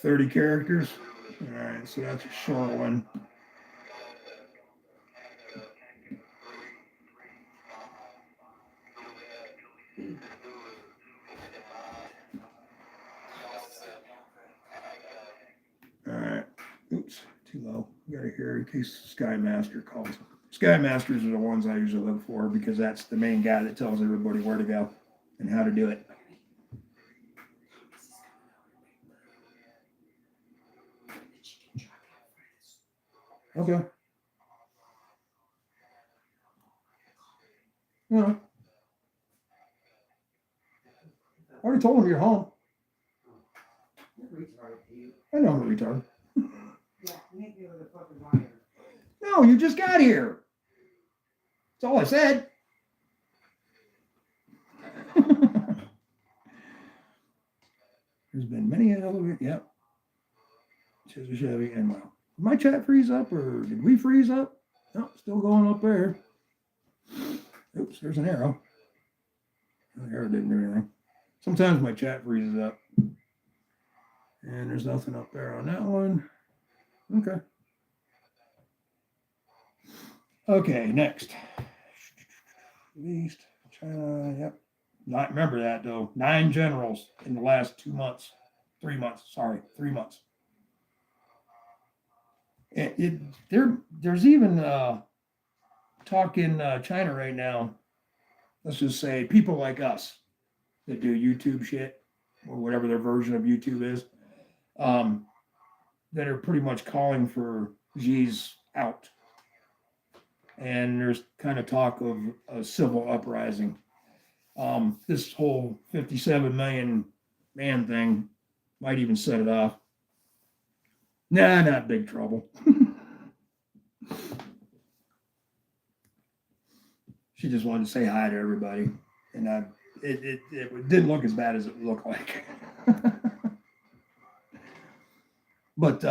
"30 characters. All right, so that's a short one. All right. Oops, too low. Got to hear in case Skymaster calls. Skymasters are the ones I usually look for because that's the main guy that tells everybody where to go and how to do it. Okay. Yeah. I already told him you're home. I know I'm a retard. No, you just got here. That's all I said. There's been many elevator. Yep. Chevy and wow. Did my chat freeze up or did we freeze up? No, still going up there. Oops, there's an arrow. The arrow didn't do anything. Sometimes my chat freezes up. And there's nothing up there on that one. Okay. Okay, next. East, China, yep. Not remember that though. 9 generals in the last 2 months. 3 months, sorry, 3 months. There's even talk in China right now. Let's just say people like us that do YouTube shit or whatever their version of YouTube is, that are pretty much calling for Xi's out. And there's kind of talk of a civil uprising. This whole 57 million man thing might even set it off. Nah, not big trouble. She just wanted to say hi to everybody, and it didn't look as bad as it looked like. But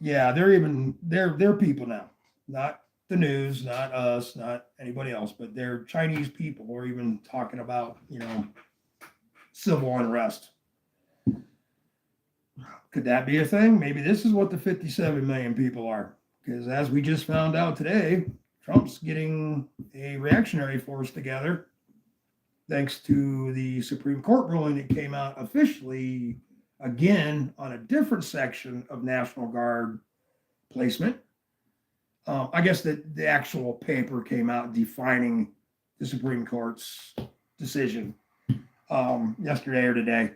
yeah, they're people now, not the news, not us, not anybody else, but they're Chinese people who are even talking about, civil unrest. Could that be a thing? Maybe this is what the 57 million people are. Because as we just found out today, Trump's getting a reactionary force together thanks to the Supreme Court ruling that came out officially again on a different section of National Guard placement. I guess that the actual paper came out defining the Supreme Court's decision yesterday or today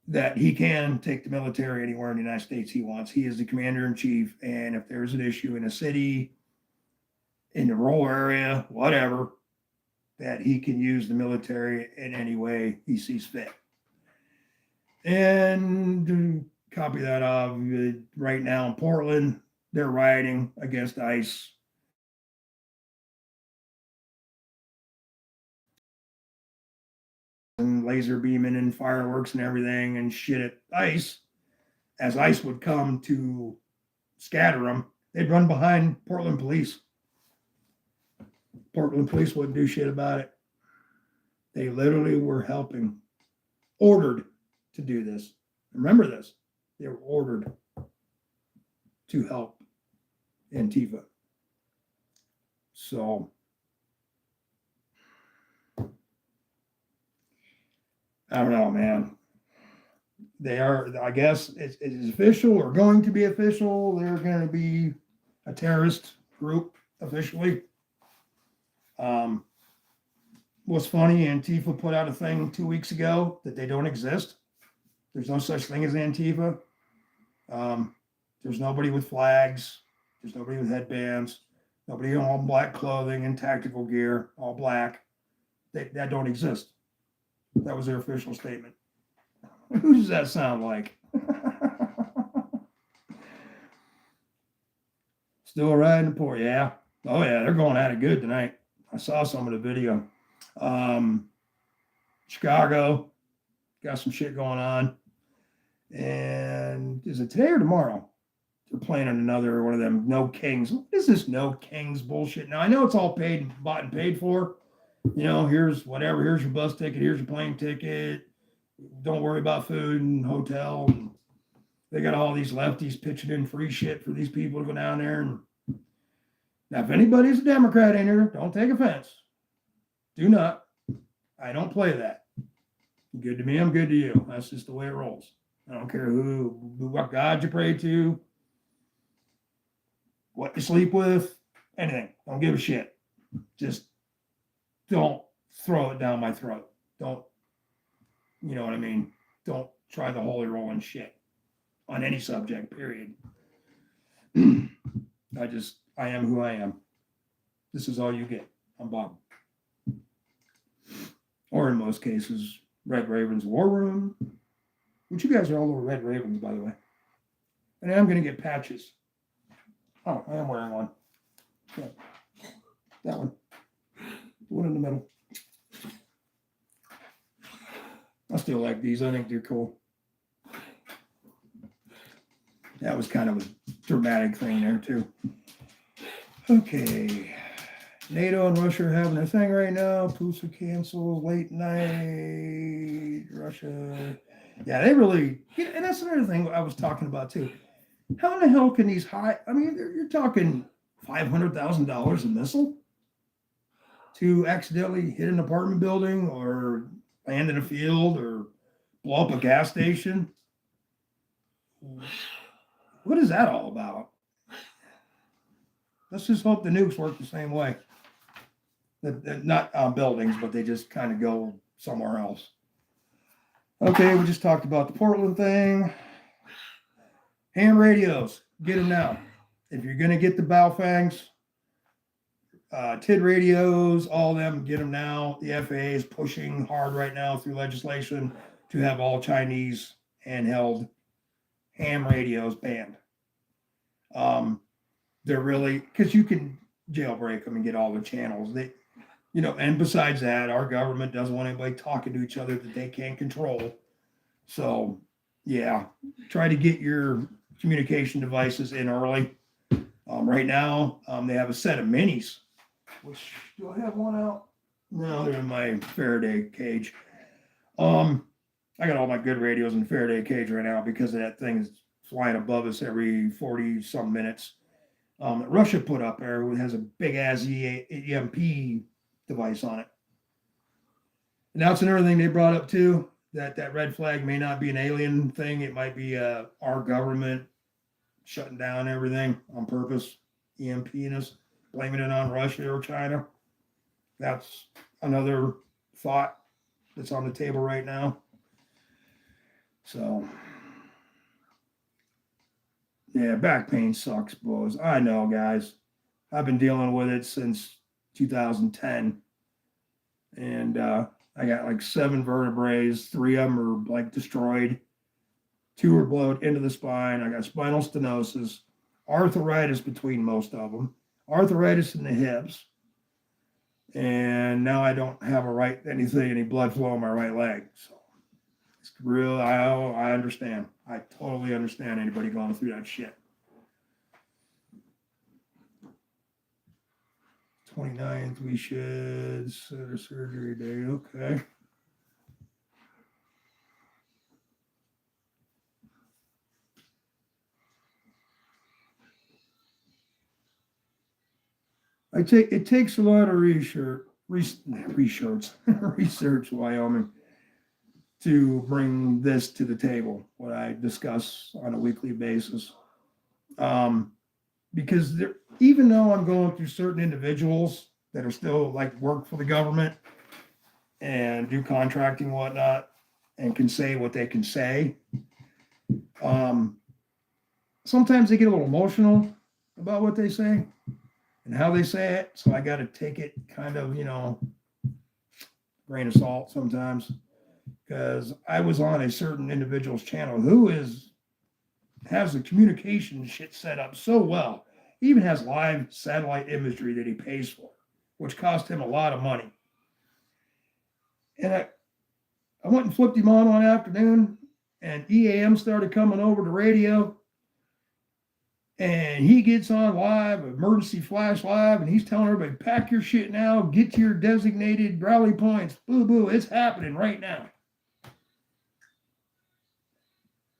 that he can take the military anywhere in the United States he wants. He is the commander in chief, and if there's an issue in a city, in the rural area, whatever, that he can use the military in any way he sees fit. And to copy that off, right now in Portland, they're rioting against ICE. And laser beaming and fireworks and everything and shit at ICE. As ICE would come to scatter them, they'd run behind Portland police. Portland police wouldn't do shit about it. They literally were helping, ordered to do this. Remember this. They were ordered to help Antifa. So I don't know, man. They are, I guess it is official or going to be official. They're going to be a terrorist group officially. What's funny, Antifa put out a thing 2 weeks ago that they don't exist. There's no such thing as Antifa. There's nobody with flags. There's nobody with headbands. Nobody in all black clothing and tactical gear, all black. That don't exist. That was their official statement. Who does that sound like? Still riding the port, yeah. Oh yeah, they're going at it good tonight. I saw some of the video. Chicago got some shit going on. And is it today or tomorrow? They're playing on another one of them No Kings. What is this No Kings bullshit? Now I know it's all paid, bought and paid for. You know, here's whatever. Here's your bus ticket. Here's your plane ticket. Don't worry about food and hotel. And they got all these lefties pitching in free shit for these people to go down there. And now, if anybody's a Democrat in here, don't take offense. Do not. I don't play that. Good to me, I'm good to you. That's just the way it rolls. I don't care what God you pray to, what you sleep with, anything. Don't give a shit. Just don't throw it down my throat. Don't, you know what I mean? Don't try the holy roll and shit on any subject, period. I am who I am. This is all you get. I'm Bob. Or in most cases, Red Ravens War Room, which you guys are all over Red Ravens, by the way. And I'm going to get patches. Oh, I am wearing one. Yeah. That one. The one in the middle. I still like these. I think they're cool. That was kind of a dramatic thing there, too. Okay. NATO and Russia are having a thing right now. Putin canceled late night. Russia. Yeah, they really, and that's another thing I was talking about too. How in the hell can these high, I mean, you're talking $500,000 a missile to accidentally hit an apartment building or land in a field or blow up a gas station. What is that all about? Let's just hope the nukes work the same way. Not on buildings, but they just kind of go somewhere else. Okay, we just talked about the Portland thing. Ham radios, get them now. If you're going to get the Baofangs, TID radios, all of them, get them now. The FAA is pushing hard right now through legislation to have all Chinese handheld ham radios banned. They're really, because you can jailbreak them and get all the channels. They, you know, and besides that, our government doesn't want anybody talking to each other that they can't control. So, yeah, try to get your communication devices in early. Right now, they have a set of minis, which, do I have one out? No, they're in my Faraday cage. I got all my good radios in Faraday cage right now because of that thing is flying above us every 40-some minutes. Russia put up there, who has a big-ass EMP device on it. And that's another thing they brought up, too, that red flag may not be an alien thing. It might be our government shutting down everything on purpose, EMPing us, blaming it on Russia or China. That's another thought that's on the table right now. So, yeah, back pain sucks, boys. I know, guys. I've been dealing with it since 2010. And I got like 7 vertebrae. 3 of them are like destroyed. 2 are blown into the spine. I got spinal stenosis. arthritis between most of them, arthritis in the hips, and now I don't have any blood flow in my right leg. So it's real. I understand. I totally understand anybody going through that shit. 29th, we should set a surgery date. Okay. It takes a lot of research, Wyoming, to bring this to the table, what I discuss on a weekly basis. Because even though I'm going through certain individuals that are still like work for the government and do contracting and whatnot and can say what they can say, sometimes they get a little emotional about what they say and how they say it. So I got to take it kind of, grain of salt sometimes, because I was on a certain individual's channel who has the communication shit set up so well. He even has live satellite imagery that he pays for, which cost him a lot of money. And I went and flipped him on one afternoon, and EAM started coming over to radio. And he gets on live, emergency flash live, and he's telling everybody, pack your shit now, get to your designated rally points. Boo, boo, it's happening right now.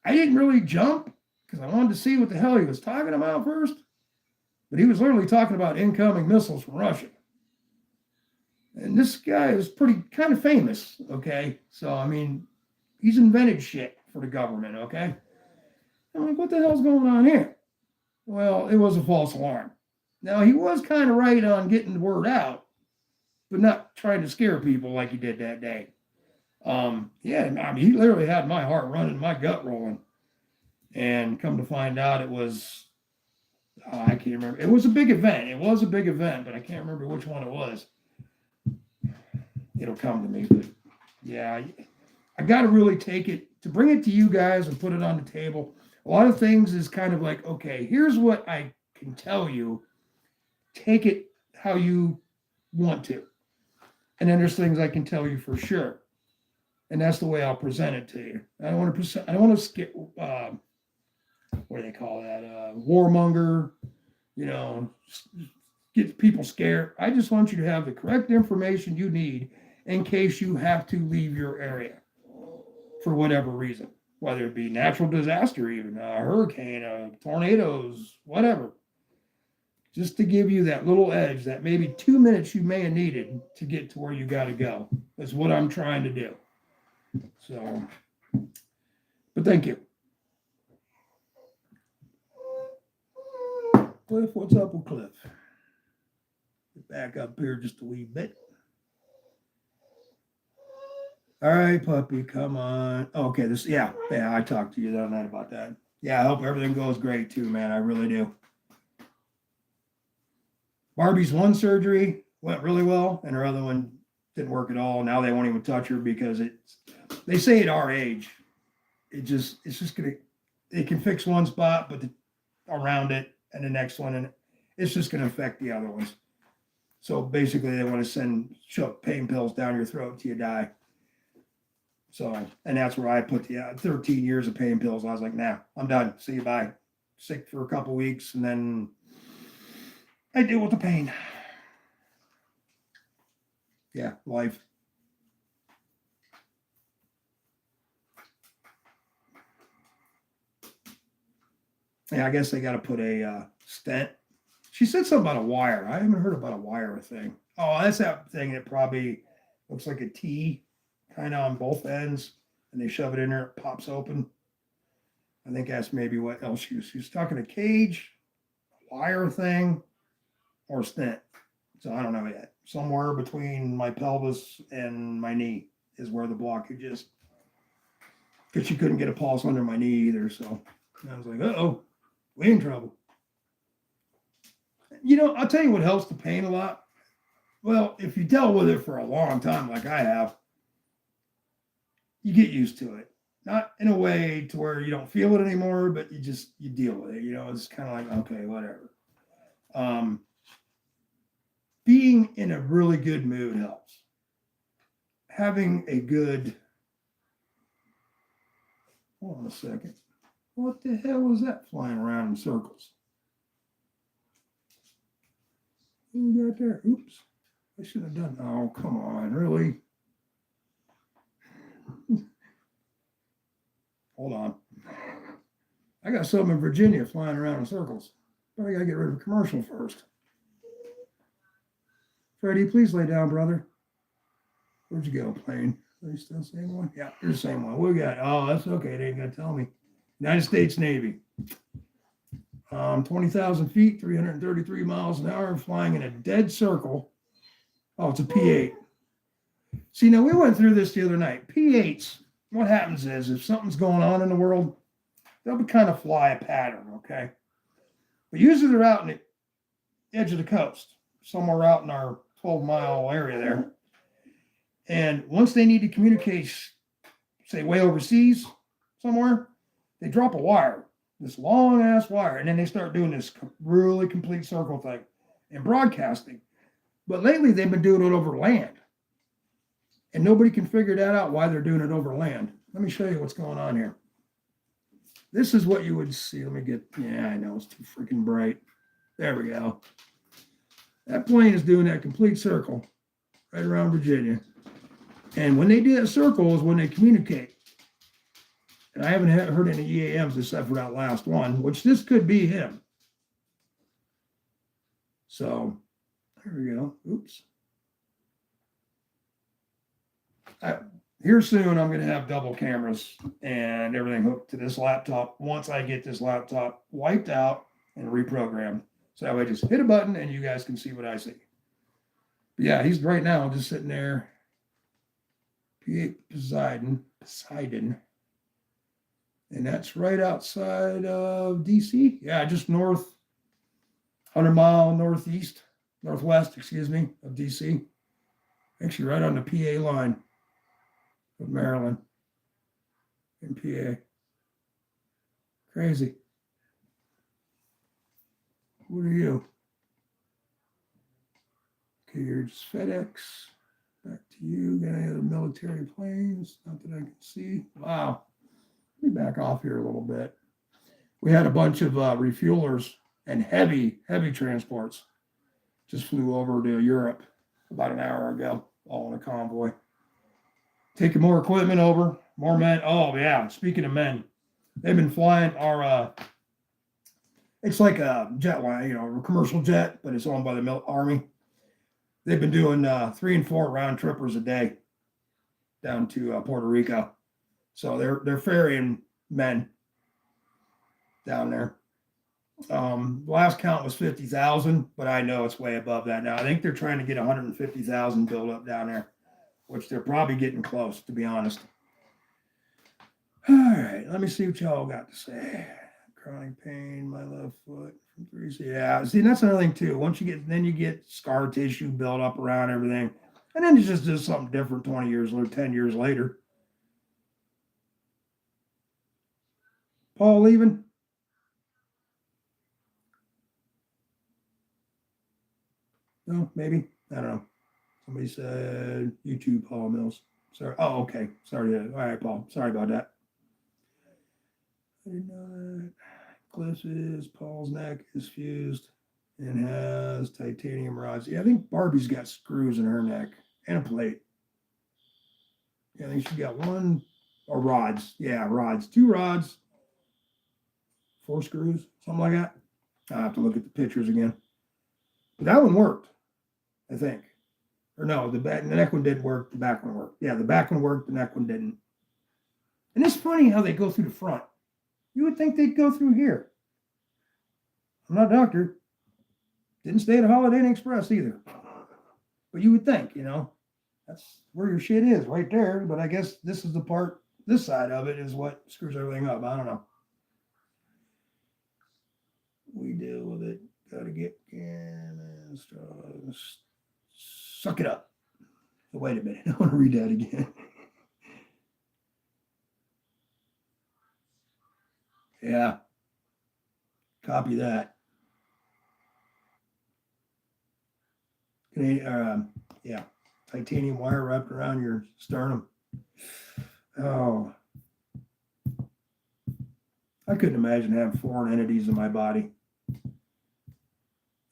I didn't really jump because I wanted to see what the hell he was talking about first. But he was literally talking about incoming missiles from Russia. And this guy is pretty kind of famous, okay? So, I mean, he's invented shit for the government, okay? I'm like, what the hell's going on here? Well, it was a false alarm. Now, he was kind of right on getting the word out, but not trying to scare people like he did that day. Yeah, I mean, he literally had my heart running, my gut rolling. And come to find out it was, I can't remember. It was a big event. It was a big event, but I can't remember which one it was. It'll come to me, but yeah, I got to really take it, to bring it to you guys and put it on the table. A lot of things is kind of like, okay, here's what I can tell you. Take it how you want to. And then there's things I can tell you for sure. And that's the way I'll present it to you. I don't want to skip, what do they call that? Warmonger, get people scared. I just want you to have the correct information you need in case you have to leave your area for whatever reason, whether it be natural disaster, even a hurricane, tornadoes, whatever. Just to give you that little edge, that maybe 2 minutes you may have needed to get to where you got to go. That's what I'm trying to do. So, but thank you. Cliff, what's up with Cliff? Get back up here just a wee bit. All right, puppy, come on. Okay, yeah, I talked to you the other night about that. Yeah, I hope everything goes great too, man. I really do. Barbie's one surgery went really well, and her other one didn't work at all. Now they won't even touch her because they say at our age, it's just gonna, it can fix one spot, but around it and the next one, and it's just gonna affect the other ones. So basically, they want to shove pain pills down your throat till you die. So, and that's where I put the 13 years of pain pills. I was like, nah, I'm done. See you, bye. Sick for a couple weeks, and then I deal with the pain. Yeah, life. Yeah, I guess they got to put a stent. She said something about a wire. I haven't heard about a wire thing. Oh, that's that thing that probably looks like a T, kind of on both ends, and they shove it in there, it pops open. I think that's maybe what else she was talking a cage, a wire thing, or a stent. So I don't know yet. Somewhere between my pelvis and my knee is where the blockage is. Because she couldn't get a pulse under my knee either. So I was like, uh-oh, we in trouble. I'll tell you what helps the pain a lot. Well, if you dealt with it for a long time like I have, you get used to it. not in a way to where you don't feel it anymore, but you deal with it. It's kind of like, okay, whatever. Um, Being in a really good mood helps. Having a good, hold on a second. What the hell was that flying around in circles? Who we got there? Oops. I should have done. Oh, come on, really? Hold on. I got some in Virginia flying around in circles, but I got to get rid of a commercial first. Freddie, please lay down, brother. Where'd you go, plane? Are you still the same one? Yeah, you're the same one. What we got? Oh, that's okay. They ain't gonna tell me. United States Navy. 20,000 feet, 333 miles an hour, flying in a dead circle. Oh, it's a P8. See, now we went through this the other night. P8s, what happens is if something's going on in the world, they'll kind of fly a pattern, okay? But usually they're out in the edge of the coast, somewhere out in our 12-mile area there. And once they need to communicate, say, way overseas somewhere, they drop a wire, this long-ass wire, and then they start doing this really complete circle thing and broadcasting. But lately, they've been doing it over land. And nobody can figure that out why they're doing it over land. Let me show you what's going on here. This is what you would see. Let me get, yeah, I know, it's too freaking bright. There we go. That plane is doing that complete circle right around Virginia. And when they do that circle is when they communicate. And I haven't heard any EAMs except for that last one, which this could be him. So, there we go. Oops. Here soon, I'm going to have double cameras and everything hooked to this laptop once I get this laptop wiped out and reprogrammed. So that way I just hit a button and you guys can see what I see. But yeah, he's right now just sitting there. P8 Poseidon. And that's right outside of DC. Yeah, just north, 100-mile northwest, of DC. Actually, right on the PA line of Maryland and PA. Crazy. What are you? Okay, you're just FedEx. Back to you. Got any other military planes? Not that I can see. Wow. Let me back off here a little bit. We had a bunch of refuelers and heavy transports. Just flew over to Europe about an hour ago, all in a convoy. Taking more equipment over, more men. Oh, yeah. Speaking of men, they've been flying our, it's like a jet line, a commercial jet, but it's owned by the Army. They've been doing 3 and 4 round trippers a day down to Puerto Rico. So they're ferrying men down there. Last count was 50,000, but I know it's way above that now. I think they're trying to get 150,000 built up down there, which they're probably getting close, to be honest. All right, let me see what y'all got to say. Chronic pain, my left foot from 3. Yeah, see, that's another thing too. Once you get scar tissue built up around everything, and then it just does something different 20 years or 10 years later. Paul leaving? No, maybe. I don't know. Somebody said YouTube Paul Mills. Sorry. Oh, okay. Sorry. All right, Paul. Sorry about that. I didn't know that. Paul's neck is fused and has titanium rods. Yeah, I think Barbie's got screws in her neck and a plate. Yeah, I think she got one, or rods. Yeah, rods. 2 rods, 4 screws, something like that. I'll have to look at the pictures again. But that one worked, I think. Or no, the neck one didn't work. The back one worked. Yeah, the back one worked. The neck one didn't. And it's funny how they go through the front. You would think they'd go through here. I'm not a doctor. Didn't stay at a Holiday Inn Express either. But you would think, that's where your shit is, right there. But I guess this is the part, this side of it is what screws everything up. I don't know. We deal with it. Gotta get suck it up. So wait a minute. I want to read that again. Yeah. Copy that. Yeah. Titanium wire wrapped around your sternum. Oh. I couldn't imagine having foreign entities in my body.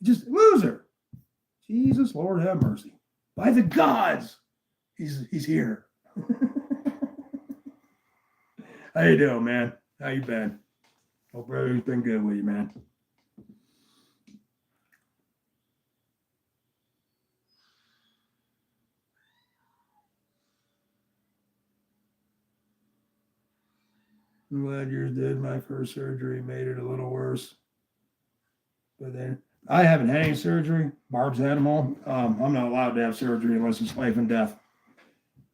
Just loser. Jesus, Lord have mercy. By the gods, he's here. How you doing, man? How you been? Hope everything's been good with you, man. I'm glad yours did. My first surgery made it a little worse. But then I haven't had any surgery. Barb's had them all. I'm not allowed to have surgery unless it's life and death.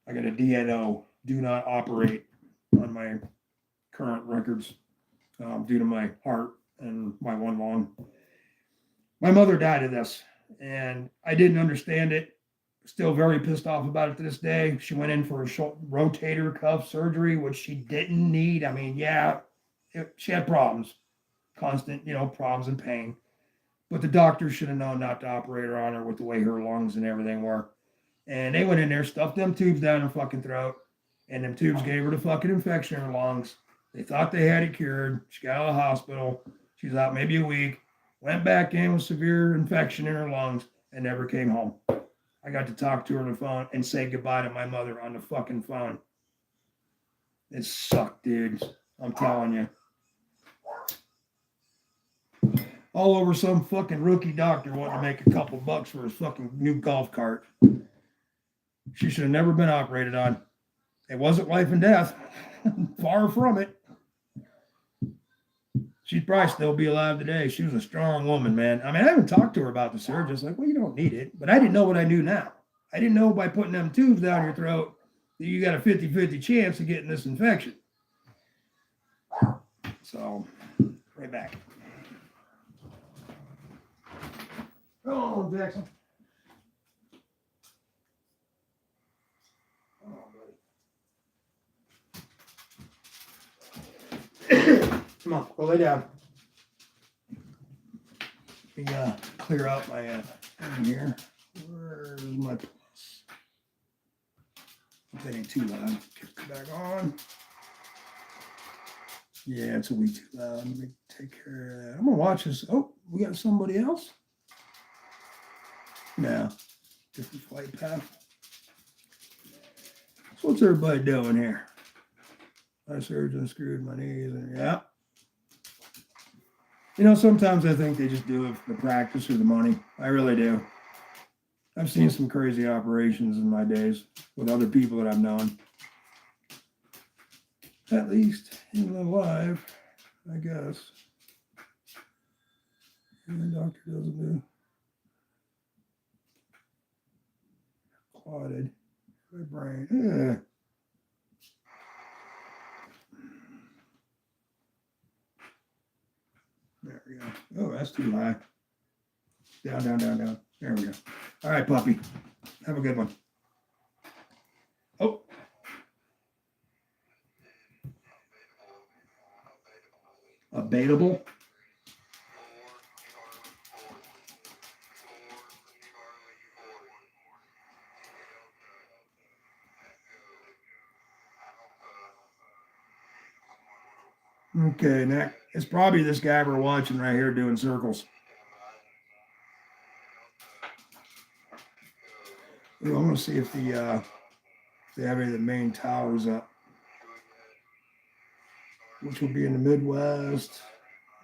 I got a DNO, do not operate, on my current records due to my heart and my one lung. My mother died of this, and I didn't understand it. Still very pissed off about it to this day. She went in for a rotator cuff surgery, which she didn't need. I mean, yeah, she had problems, constant, problems and pain. But the doctor should have known not to operate on her with the way her lungs and everything were. And they went in there, stuffed them tubes down her fucking throat, and them tubes gave her the fucking infection in her lungs. They thought they had it cured. She got out of the hospital. She was out maybe a week. Went back in with severe infection in her lungs and never came home. I got to talk to her on the phone and say goodbye to my mother on the fucking phone. It sucked, dudes. I'm telling you. All over some fucking rookie doctor wanting to make a couple bucks for his fucking new golf cart. She should have never been operated on. It wasn't life and death. Far from it. She'd probably still be alive today. She was a strong woman, man. I mean, I haven't talked to her about the surgery. It's like, well, you don't need it. But I didn't know what I knew now. I didn't know by putting them tubes down your throat that you got a 50-50 chance of getting this infection. So, right back. Oh, Jackson. Come on, go lay down. Let me clear out my thing here. Where's my plus? That ain't too loud. Kick it back on. Yeah, it's a wee too loud. Let me take care of that. I'm gonna watch this. Oh, we got somebody else? No. Different flight path. So what's everybody doing here? My surgeon screwed my knees and yeah. Sometimes I think they just do it for the practice or the money. I really do. I've seen some crazy operations in my days with other people that I've known. At least in alive, I guess. And the doctor doesn't do. Clotted. My brain. Ugh. There we go. Oh, that's too high. Down, down, down, down. There we go. All right, puppy. Have a good one. Oh. Abatable? Okay, now it's probably this guy we're watching right here doing circles. Ooh, I'm gonna see if they have any of the main towers up, which will be in the Midwest.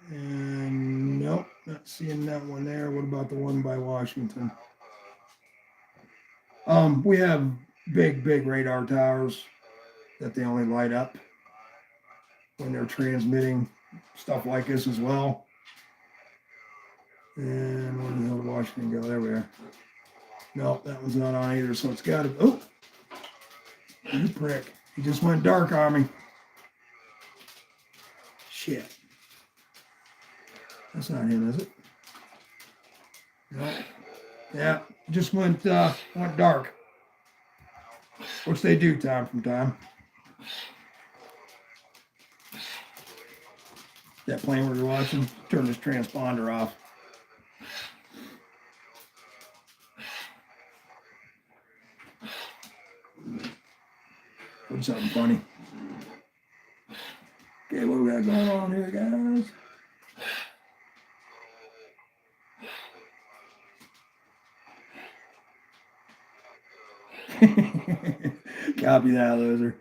And nope, not seeing that one there. What about the one by Washington? We have big radar towers that they only light up when they're transmitting stuff like this as well. And where the hell did Washington go? There we are. No, that one's not on either, so it's got to. Oh, you prick! He just went dark on me. Shit. That's not him, is it? No. Yeah, just went dark, which they do time from time. That plane we were watching, turn this transponder off. Put something funny. Okay, what we got going on here, guys? Copy that, loser.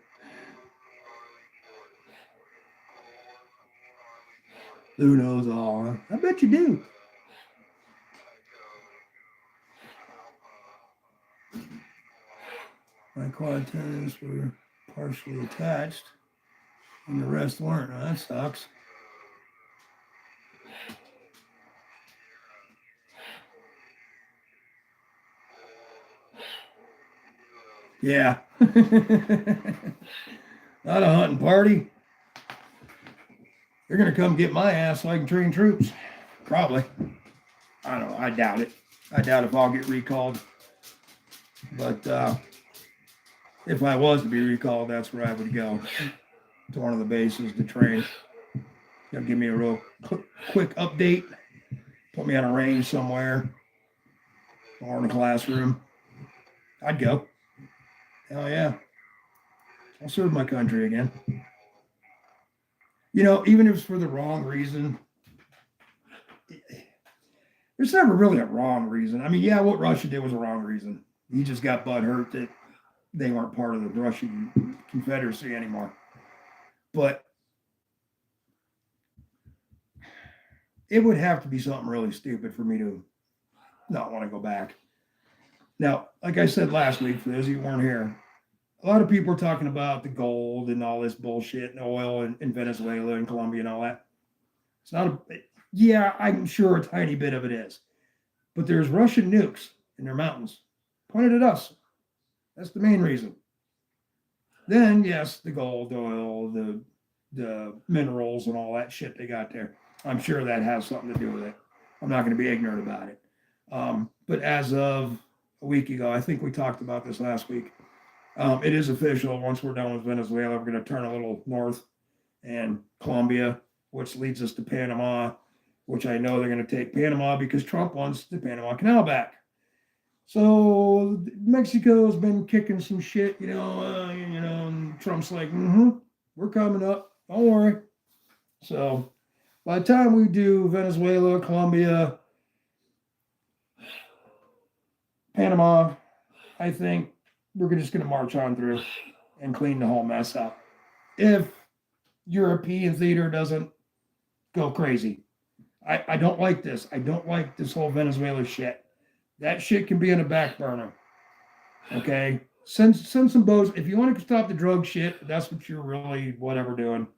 Who knows all? Huh? I bet you do. My quad tendons were partially attached, and the rest weren't. Oh, that sucks. Yeah. Not a hunting party. They're going to come get my ass so I can train troops. Probably. I don't know. I doubt it. I doubt if I'll get recalled. But if I was to be recalled, that's where I would go. To one of the bases to train. They'll give me a real quick update. Put me on a range somewhere. Or in a classroom. I'd go. Hell yeah. I'll serve my country again. You know, even if it's for the wrong reason, there's never really a wrong reason. I mean, yeah, what Russia did was a wrong reason. He just got butthurt that they weren't part of the Russian Confederacy anymore. But it would have to be something really stupid for me to not want to go back. Now, like I said last week, for those of you who weren't here, a lot of people are talking about the gold and all this bullshit and oil in Venezuela and Colombia and all that. It's not yeah, I'm sure a tiny bit of it is. But there's Russian nukes in their mountains pointed at us. That's the main reason. Then, yes, the gold, oil, the minerals and all that shit they got there. I'm sure that has something to do with it. I'm not going to be ignorant about it. But as of a week ago, I think we talked about this last week, it is official. Once we're done with Venezuela, we're going to turn a little north and Colombia, which leads us to Panama, which I know they're going to take Panama because Trump wants the Panama Canal back. So Mexico has been kicking some shit, and Trump's like, we're coming up. Don't worry. So by the time we do Venezuela, Colombia, Panama, I think we're just going to march on through and clean the whole mess up. If European theater doesn't go crazy. I don't like this. I don't like this whole Venezuela shit. That shit can be on a back burner. Okay? Send some boats. If you want to stop the drug shit, that's what you're really whatever doing.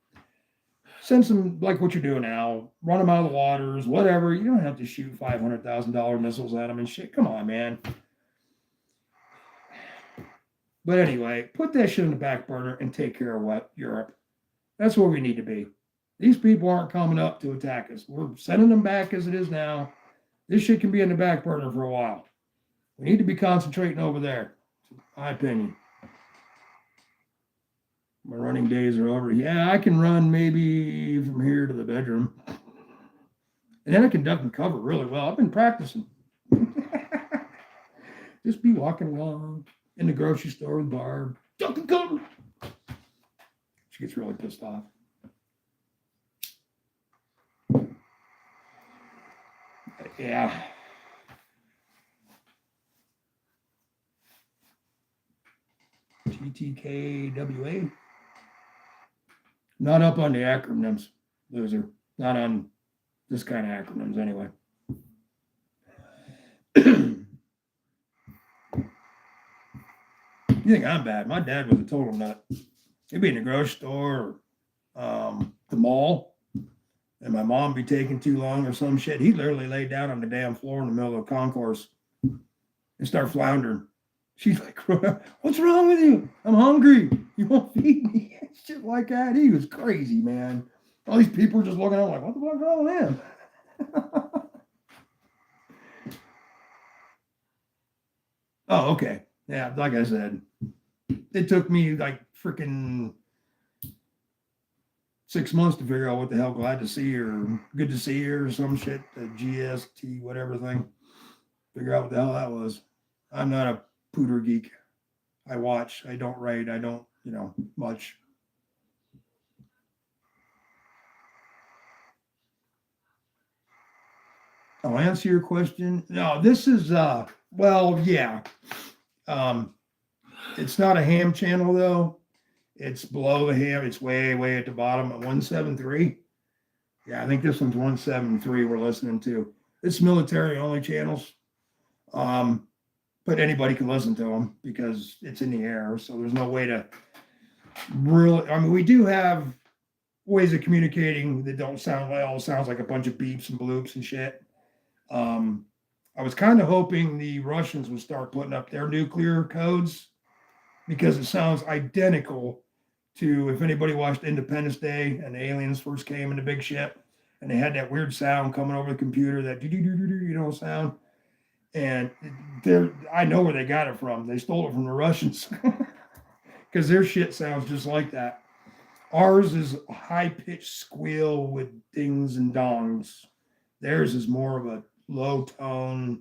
Send some, like what you're doing now. Run them out of the waters, whatever. You don't have to shoot $500,000 missiles at them and shit. Come on, man. But anyway, put that shit in the back burner and take care of what Europe. That's where we need to be. These people aren't coming up to attack us. We're sending them back as it is now. This shit can be in the back burner for a while. We need to be concentrating over there, my opinion. My running days are over. Yeah, I can run maybe from here to the bedroom. And then I can duck and cover really well. I've been practicing. Just be walking along in the grocery store with Barb. Duck and cover. She gets really pissed off. Yeah. GTKWA. Not up on the acronyms, loser. Not on this kind of acronyms, anyway. You think I'm bad? My dad was a total nut. He'd be in the grocery store or the mall, and my mom be taking too long or some shit. He'd literally lay down on the damn floor in the middle of the concourse and start floundering. She's like, what's wrong with you? I'm hungry. You won't feed me? Shit like that. He was crazy, man. All these people are just looking at him like, what the fuck's wrong with him? Oh, okay. Yeah, like I said, it took me like freaking 6 months to figure out what the hell glad to see you or good to see you or some shit, the GST, whatever thing. Figure out what the hell that was. I'm not a pooter geek. I watch, I don't write, I don't, much. I'll answer your question. No, this is, well, yeah. It's not a ham channel though. It's below the ham. It's way, way at the bottom at 173. Yeah, I think this one's 173 we're listening to. It's military only channels. But anybody can listen to them because it's in the air. So there's no way to really, I mean, we do have ways of communicating that don't sound well. It sounds like a bunch of beeps and bloops and shit. I was kind of hoping the Russians would start putting up their nuclear codes because it sounds identical to if anybody watched Independence Day and the aliens first came in the big ship and they had that weird sound coming over the computer, that sound. And I know where they got it from. They stole it from the Russians because their shit sounds just like that. Ours is a high-pitched squeal with dings and dongs. Theirs is more of a low tone,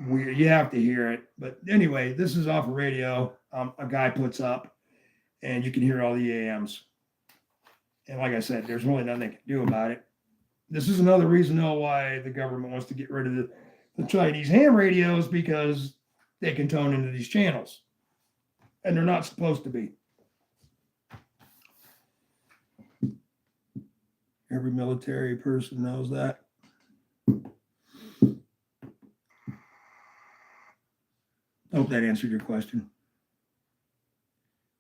weird. You have to hear it. But anyway, this is off a radio a guy puts up, and you can hear all the AMs. And like I said, there's really nothing they can do about it. This is another reason why the government wants to get rid of the Chinese ham radios, because they can tone into these channels. And they're not supposed to be. Every military person knows that. I hope that answered your question.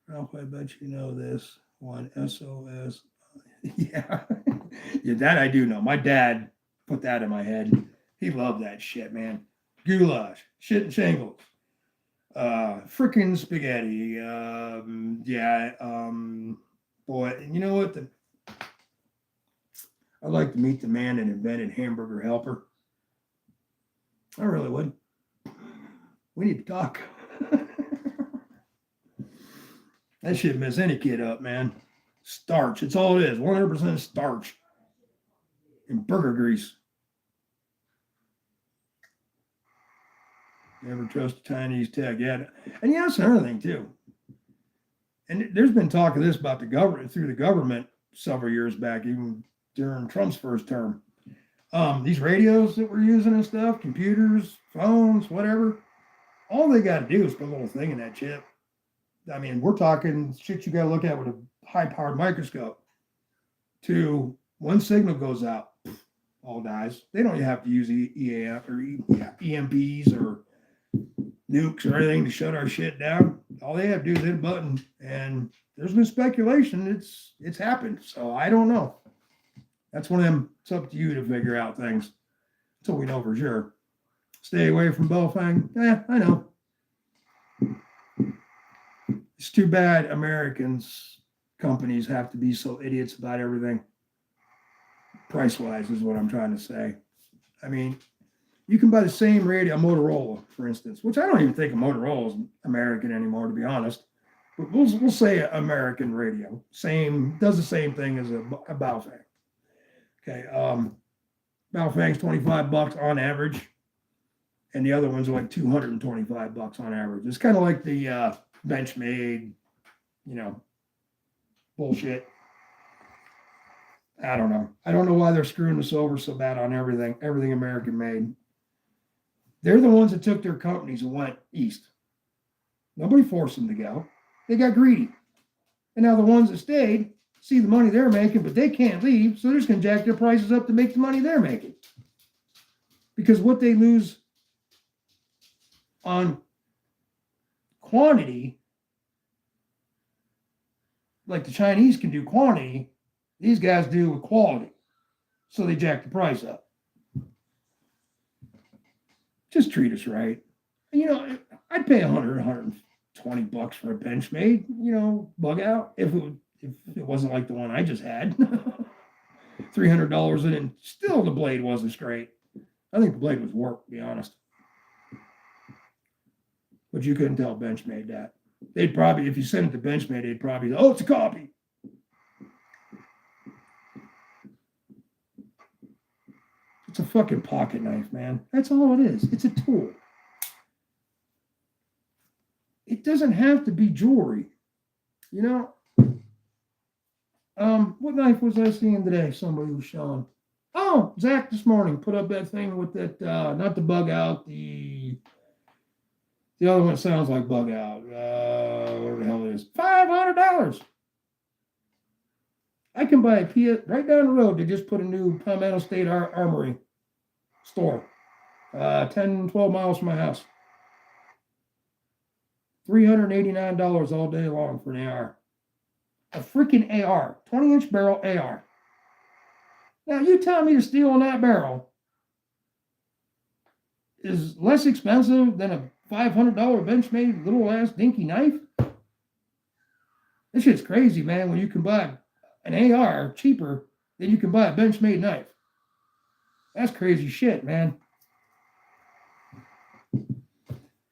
Ralph, I bet you know this one. SOS. Yeah. Yeah, that I do know. My dad put that in my head. He loved that shit, man. Goulash, shit and shingles, freaking spaghetti. Boy, you know what? I'd like to meet the man that invented Hamburger Helper. I really would. We need to talk. That shit mess any kid up, man. Starch. It's all it is. 100% starch. And burger grease. Never trust Chinese tech. Yeah. And yeah, that's another thing too. And there's been talk of this about the government, through the government several years back, even during Trump's first term. These radios that we're using and stuff, computers, phones, whatever, all they got to do is put a little thing in that chip. I mean, we're talking shit you got to look at with a high-powered microscope. To one signal goes out, all dies. They don't have to use EMPs or nukes or anything to shut our shit down. All they have to do is hit a button, and there's been speculation it's happened. So I don't know. That's one of them. It's up to you to figure out things until we know for sure. Stay away from Belfang. I know. It's too bad companies have to be so idiots about everything. Price-wise is what I'm trying to say. I mean, you can buy the same radio, a Motorola, for instance, which I don't even think a Motorola is American anymore, to be honest. But we'll say an American radio. Does the same thing as a Baofeng. Okay, Baofeng's $25 on average, and the other ones are like $225 on average. It's kind of like the Benchmade, bullshit. I don't know. I don't know why they're screwing us over so bad on everything American made. They're the ones that took their companies and went east. Nobody forced them to go. They got greedy. And now the ones that stayed see the money they're making, but they can't leave, so they're just going to jack their prices up to make the money they're making. Because what they lose on quantity, like the Chinese can do quantity, these guys do with quality. So they jack the price up. Just treat us right. I'd pay $120 for a Benchmade, bug out, if it wasn't like the one I just had. $300 in it, and still the blade wasn't straight. I think the blade was warped, to be honest. But you couldn't tell Benchmade that. They'd probably, if you sent it to Benchmade, they'd probably say, oh, it's a copy. fucking pocket knife, man. That's all it is. It's a tool. It doesn't have to be jewelry. You know, what knife was I seeing today? Somebody was showing. Oh, Zach this morning put up that thing with that, not the bug out, the other one sounds like bug out. Whatever the hell it is. $500. I can buy a Kia right down the road. They just put a new Palmetto State Armory store. 10, 12 miles from my house. $389 all day long for an AR. A freaking AR. 20-inch barrel AR. Now, you tell me to steal on that barrel is less expensive than a $500 Benchmade little-ass dinky knife? This shit's crazy, man, when you can buy an AR cheaper than you can buy a Benchmade knife. That's crazy shit, man.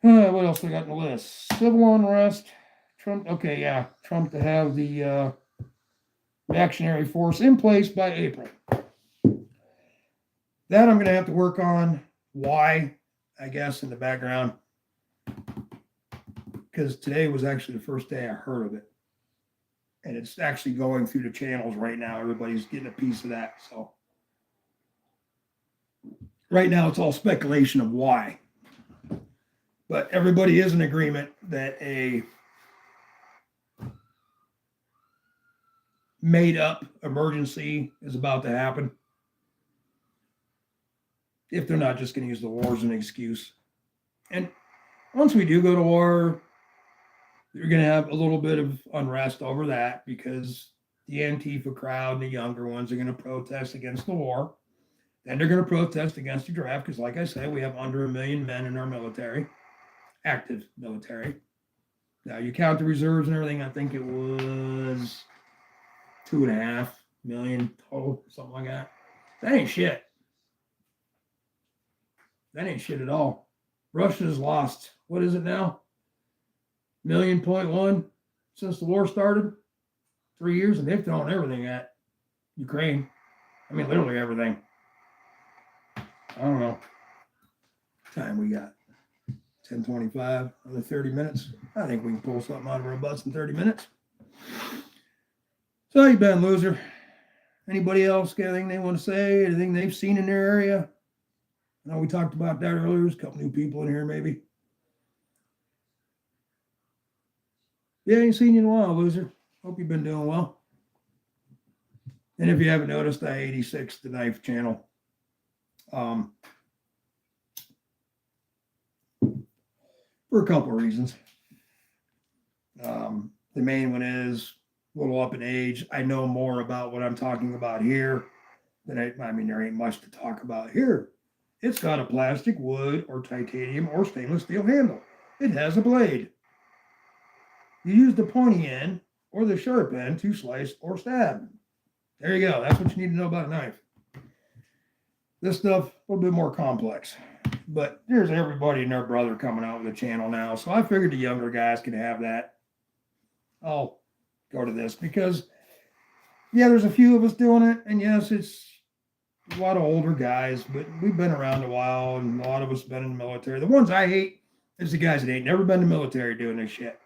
What else we got on the list? Civil unrest. Trump, okay, yeah. Trump to have the reactionary force in place by April. That I'm going to have to work on. Why, I guess, in the background. Because today was actually the first day I heard of it. And it's actually going through the channels right now. Everybody's getting a piece of that. So right now it's all speculation of why. But everybody is in agreement that a made up emergency is about to happen. If they're not just going to use the war as an excuse. And once we do go to war, you're going to have a little bit of unrest over that because the Antifa crowd and the younger ones are going to protest against the war. Then they're going to protest against the draft because, like I said, we have under 1 million men in our military, active military. Now, you count the reserves and everything, I think it was 2.5 million total, something like that. That ain't shit. That ain't shit at all. Russia's lost, what is it now? 1.1 million since the war started. 3 years, and they've thrown everything at Ukraine. I mean, literally everything. I don't know. Time we got 10:25, another 30 minutes. I think we can pull something out of our butts in 30 minutes. So how you been, loser? Anybody else got anything they want to say? Anything they've seen in their area? I know we talked about that earlier. There's a couple new people in here, maybe. Yeah, ain't seen you in a while, loser. Hope you've been doing well. And if you haven't noticed, I 86 the knife channel. For a couple of reasons. The main one is a little up in age. I know more about what I'm talking about here than I mean, there ain't much to talk about here. It's got a plastic, wood, or titanium, or stainless steel handle. It has a blade. You use the pointy end or the sharp end to slice or stab. There you go. That's what you need to know about a knife. This stuff, a little bit more complex. But there's everybody and their brother coming out with a channel now. So I figured the younger guys could have that. I'll go to this because, yeah, there's a few of us doing it. And yes, it's a lot of older guys, but we've been around a while and a lot of us have been in the military. The ones I hate is the guys that ain't never been in the military doing this shit.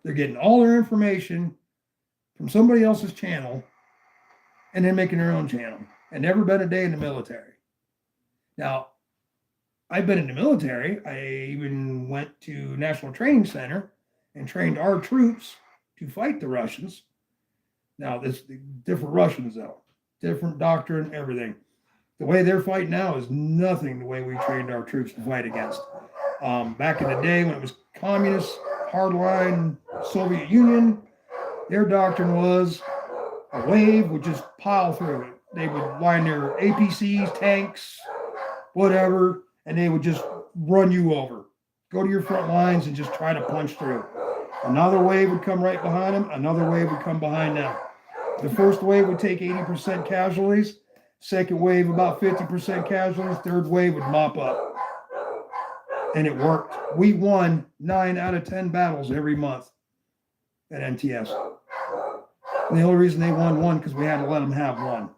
They're getting all their information from somebody else's channel and then making their own channel and never been a day in the military. Now, I've been in the military. I even went to National Training Center and trained our troops to fight the Russians. Now, this different Russians, though. Different doctrine, everything. The way they're fighting now is nothing the way we trained our troops to fight against. Back in the day when it was communist, hardline Soviet Union, their doctrine was a wave would just pile through it. They would line their APCs, tanks, whatever, and they would just run you over. Go to your front lines and just try to punch through. Another wave would come right behind them. Another wave would come behind them. The first wave would take 80% casualties. Second wave, about 50% casualties. Third wave would mop up. And it worked. We won 9 out of 10 battles every month at NTS. And the only reason they won one because we had to let them have one.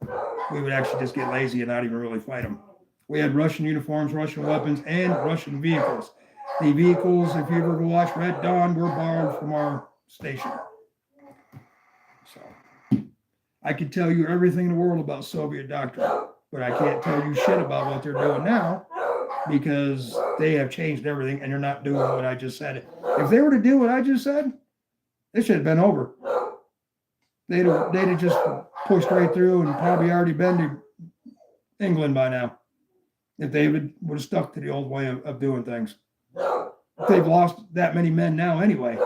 we would actually just get lazy and not even really fight them. We had Russian uniforms, Russian weapons, and Russian vehicles. The vehicles, if you ever watch Red Dawn, were borrowed from our station. So I could tell you everything in the world about Soviet doctrine, but I can't tell you shit about what they're doing now because they have changed everything and they're not doing what I just said. If they were to do what I just said, it should have been over. They'd have just pushed right through and probably already been to England by now. If they would have stuck to the old way of doing things. They've lost that many men now anyway.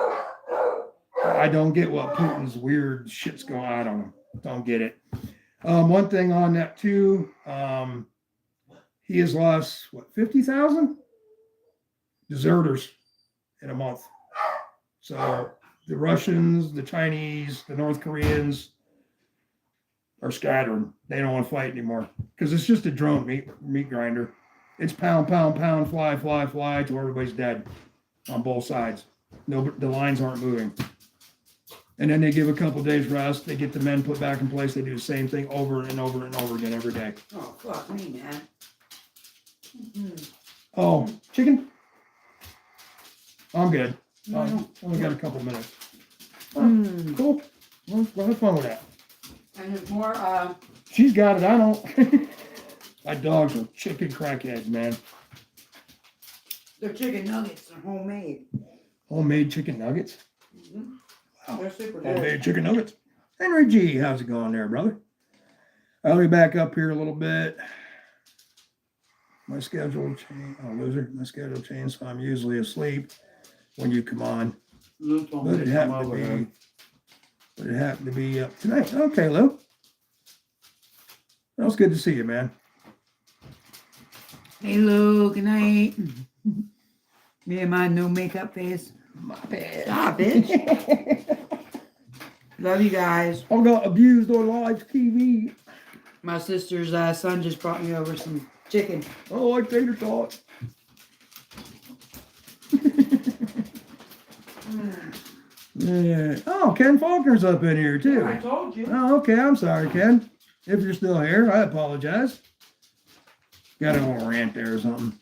I don't get what Putin's weird shit's going on. I don't get it. One thing on that too, he has lost, 50,000 deserters in a month. So the Russians, the Chinese, the North Koreans are scattering. They don't want to fight anymore because it's just a drone meat grinder. It's pound, pound, pound, fly, fly, fly till everybody's dead on both sides. No, the lines aren't moving. And then they give a couple days rest. They get the men put back in place. They do the same thing over and over and over again every day. Oh, fuck me, man. Mm-hmm. Oh, chicken? I'm good. Only got a couple minutes. Cool. Well, have fun with that. And there's more, She's got it. I don't. My dogs are chicken crackheads, man. they're chicken nuggets. They're homemade. Homemade chicken nuggets? Mm-hmm. Wow. They're super good. Homemade chicken nuggets. Henry G, how's it going there, brother? I'll be back up here a little bit. My schedule changed. Oh, loser. My schedule changed, so I'm usually asleep when you come on. But it happened to be up tonight. Okay, Lou. Well, it's good to see you, man. Hey, Lou. Good night. Me and my no makeup face. My bad. Stop, bitch. Love you guys. I got abused on live TV. My sister's son just brought me over some chicken. Oh, like tater tot. Yeah. Oh, Ken Faulkner's up in here too. I told you. Oh, okay. I'm sorry, Ken. If you're still here, I apologize. Got a little rant there or something.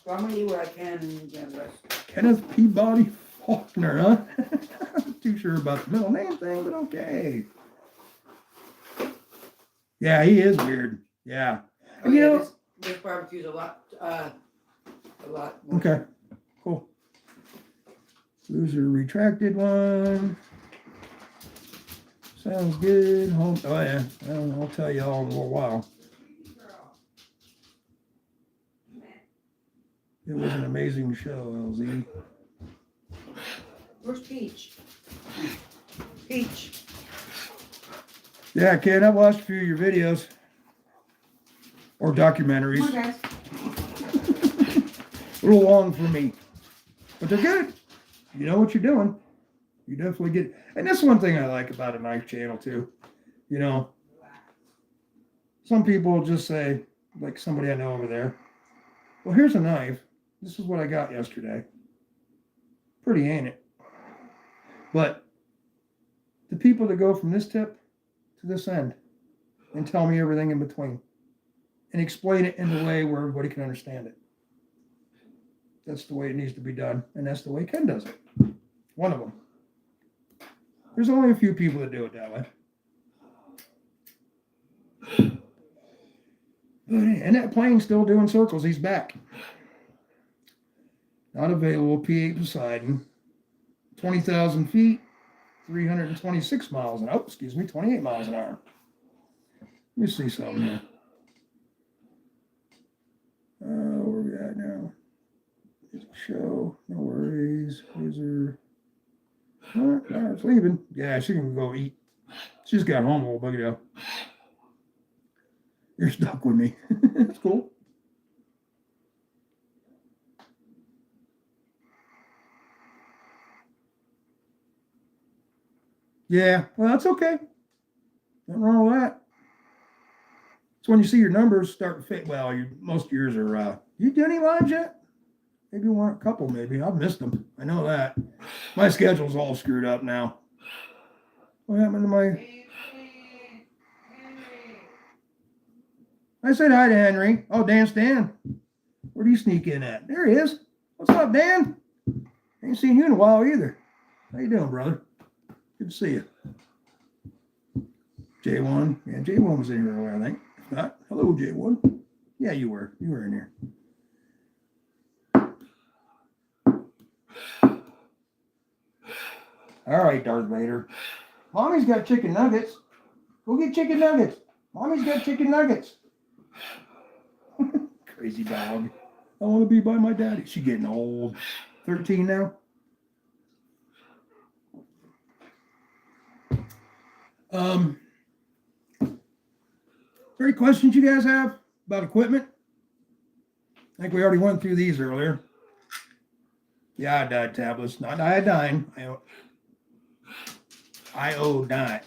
So I'm gonna eat what I can and get rest. Kenneth Peabody Faulkner, huh? I'm not too sure about the middle name thing, but okay. Yeah, he is weird. Yeah. Oh, You yeah, know. this barbecue's a lot more. Okay. Cool. Loser retracted one. Sounds good. Oh yeah. I'll tell you all in a little while. It was an amazing show, LZ. Where's Peach? Peach. Yeah, Ken, I watched a few of your videos. Or documentaries. Come on, guys. A little long for me. But they're good. You know what you're doing. You definitely get it. And that's one thing I like about a knife channel too. You know, some people just say, like somebody I know over there, well, here's a knife. This is what I got yesterday. Pretty, ain't it? But the people that go from this tip to this end and tell me everything in between and explain it in the way where everybody can understand it. That's the way it needs to be done. And that's the way Ken does it. One of them. There's only a few people that do it that way. And that plane's still doing circles. He's back. Not available. P8 Poseidon. 20,000 feet. 326 miles an hour. Oh, excuse me, 28 miles an hour. Let me see something here. Where are we at now? Show. No worries. User. No, it's leaving. Yeah, she can go eat. She's got home a little bit ago. You're stuck with me. That's cool. Yeah, well, that's okay. Nothing wrong with that. It's when you see your numbers start to fit. Well, most of yours are. You did any lives yet? Maybe one, a couple, maybe. I've missed them. I know that. My schedule's all screwed up now. What happened to my... I said hi to Henry. Oh, Dan Stan. Where'd he sneak in at? There he is. What's up, Dan? Ain't seen you in a while either. How you doing, brother? Good to see you. J1. Yeah, J1 was in here earlier, I think. If not, hello, J1. Yeah, you were. You were in here. All right, Darth Vader. Mommy's got chicken nuggets. Go get chicken nuggets. Mommy's got chicken nuggets. Crazy dog. I want to be by my daddy. She's getting old. 13 now. Any questions you guys have about equipment? I think we already went through these earlier. The iodide tablets, not iodine. Iodine.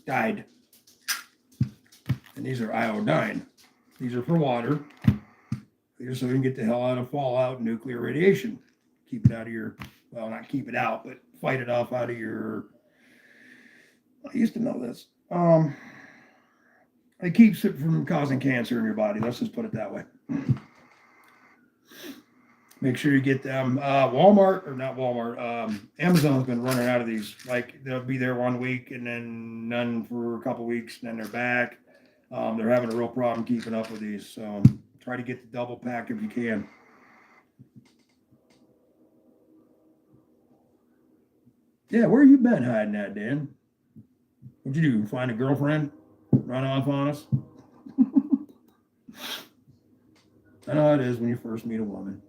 Died. And these are iodine. These are for water. These are so you can get the hell out of fallout and nuclear radiation. Keep it out of your, well, not keep it out, but fight it off out of your, I used to know this. It keeps it from causing cancer in your body. Let's just put it that way. Make sure you get them. Walmart, or not Walmart, Amazon's been running out of these. Like, they'll be there 1 week and then none for a couple weeks, and then they're back. They're having a real problem keeping up with these. So try to get the double pack if you can. Yeah, where you been hiding at, Dan? What'd you do? Find a girlfriend? Run off on us? I know how it is when you first meet a woman.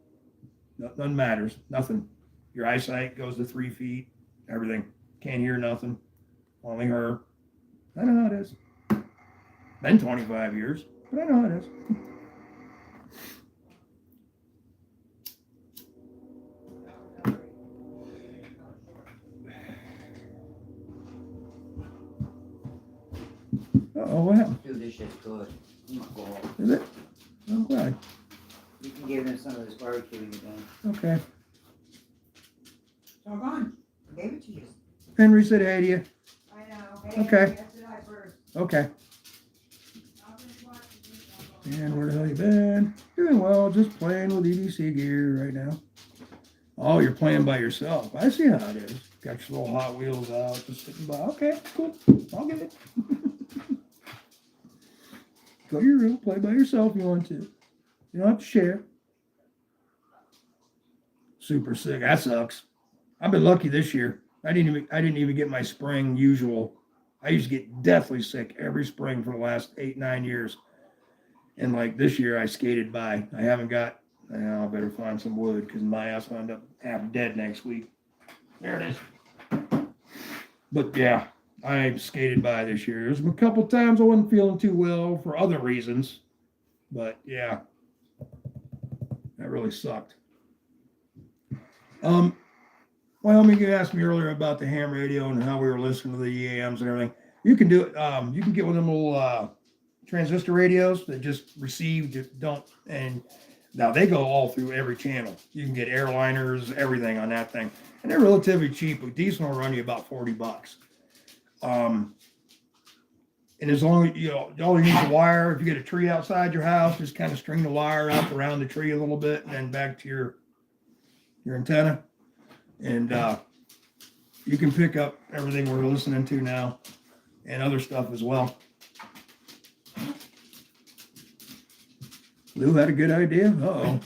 Nothing matters. Nothing. Your eyesight goes to 3 feet. Everything. Can't hear nothing. Only her. I know how it is. Been 25 years, but I know how it is. Uh-oh, what happened? Dude, this shit's good. Oh my God. Is it? I'm glad. You can give him some of this barbecue when you're done. Okay. It's all gone. I gave it to you. Henry said hey to you. I know. Okay. That's it, I first. Okay. And where the hell you been? Doing well, just playing with EDC gear right now. Oh, you're playing by yourself. I see how it is. Got your little Hot Wheels out, just sitting by. Okay, cool. I'll get it. Go to your room, play by yourself if you want to. You don't have to share. Super sick. That sucks. I've been lucky this year. I didn't even get my spring usual. I used to get deathly sick every spring for the last 8-9 years. And like this year, I skated by. I haven't got. I better find some wood because my ass will end up half dead next week. There it is. But yeah, I skated by this year. There's a couple times I wasn't feeling too well for other reasons. But yeah, that really sucked. Well, you asked me earlier about the ham radio and how we were listening to the EAMs and everything. You can do it. You can get one of them little transistor radios that just receive, don't, and now they go all through every channel. You can get airliners, everything on that thing, and they're relatively cheap. A diesel will run you about $40. And as long as all you need is a wire. If you get a tree outside your house, just kind of string the wire up around the tree a little bit, and then back to your antenna, and you can pick up everything we're listening to now and other stuff as well. Lou had a good idea. Uh-oh.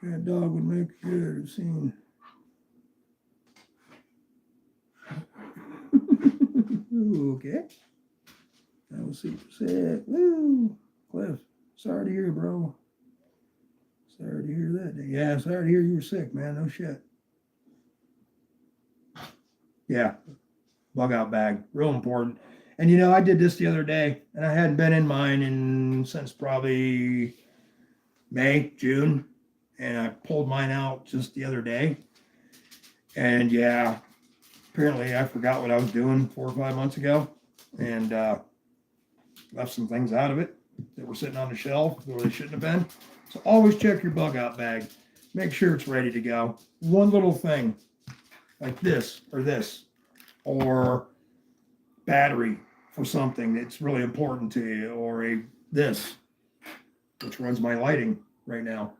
That dog would make a good scene. Okay. That was super sick. Woo! Cliff, sorry to hear, bro. Sorry to hear that. Yeah, sorry to hear you were sick, man. No shit. Yeah. Bug out bag. Real important. And I did this the other day, and I hadn't been in mine since probably May, June, and I pulled mine out just the other day. And yeah, apparently I forgot what I was doing 4 or 5 months ago, and left some things out of it that were sitting on the shelf where they shouldn't have been. So always check your bug out bag. Make sure it's ready to go. One little thing like this or this. or battery for something that's really important to you, or this, which runs my lighting right now.